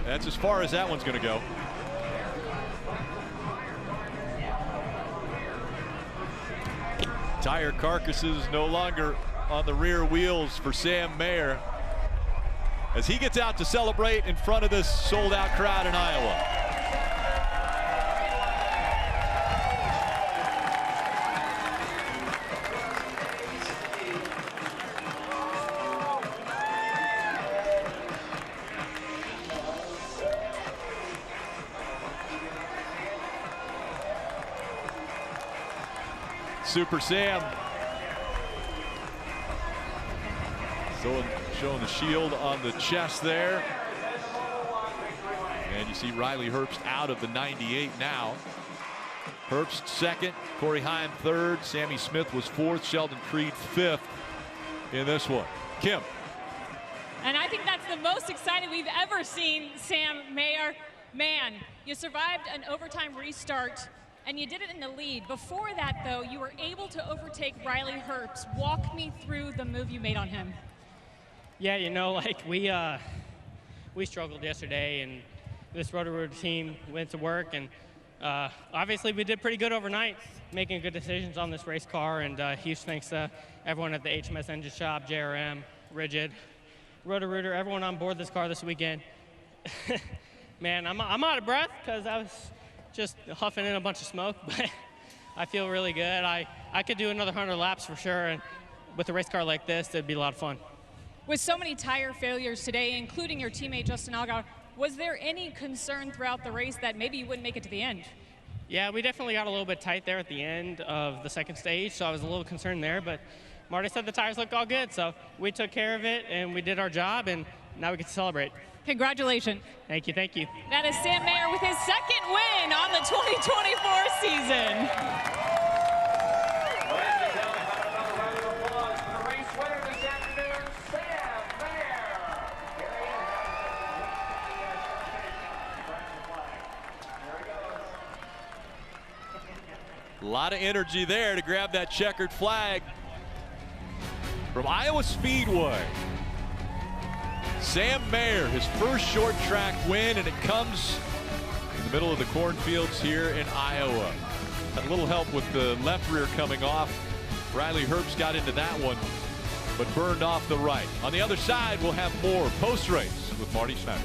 That's as far as that one's going to go. Tire carcasses no longer on the rear wheels for Sam Mayer as he gets out to celebrate in front of this sold-out crowd in Iowa. Super Sam showing the shield on the chest there. And you see Riley Herbst out of the 98 now. Herbst second, Corey Heim third, Sammy Smith was fourth, Sheldon Creed fifth in this one. Kim. And I think that's the most excited we've ever seen Sam Mayer. Man, you survived an overtime restart and you did it in the lead. Before that, though, you were able to overtake Riley Herbst. Walk me through the move you made on him. Yeah, we struggled yesterday, and this Roto-Rooter team went to work, and obviously we did pretty good overnight, making good decisions on this race car, and huge thanks to everyone at the HMS Engine Shop, JRM, Rigid, Roto-Rooter, everyone on board this car this weekend. Man, I'm out of breath because I was just huffing in a bunch of smoke, but I feel really good. I could do another 100 laps for sure, and with a race car like this, it'd be a lot of fun. With so many tire failures today, including your teammate Justin Allgaier, was there any concern throughout the race that maybe you wouldn't make it to the end? Yeah, we definitely got a little bit tight there at the end of the second stage, so I was a little concerned there, but Marty said the tires look all good, so we took care of it, and we did our job, and now we get to celebrate. Congratulations. Thank you, thank you. That is Sam Mayer with his second win on the 2024 season. A lot of energy there to grab that checkered flag from Iowa Speedway. Sam Mayer, his first short track win, and it comes in the middle of the cornfields here in Iowa. Had a little help with the left rear coming off. Riley Herbst got into that one, but burned off the right. On the other side, we'll have more post-race with Marty Schneider.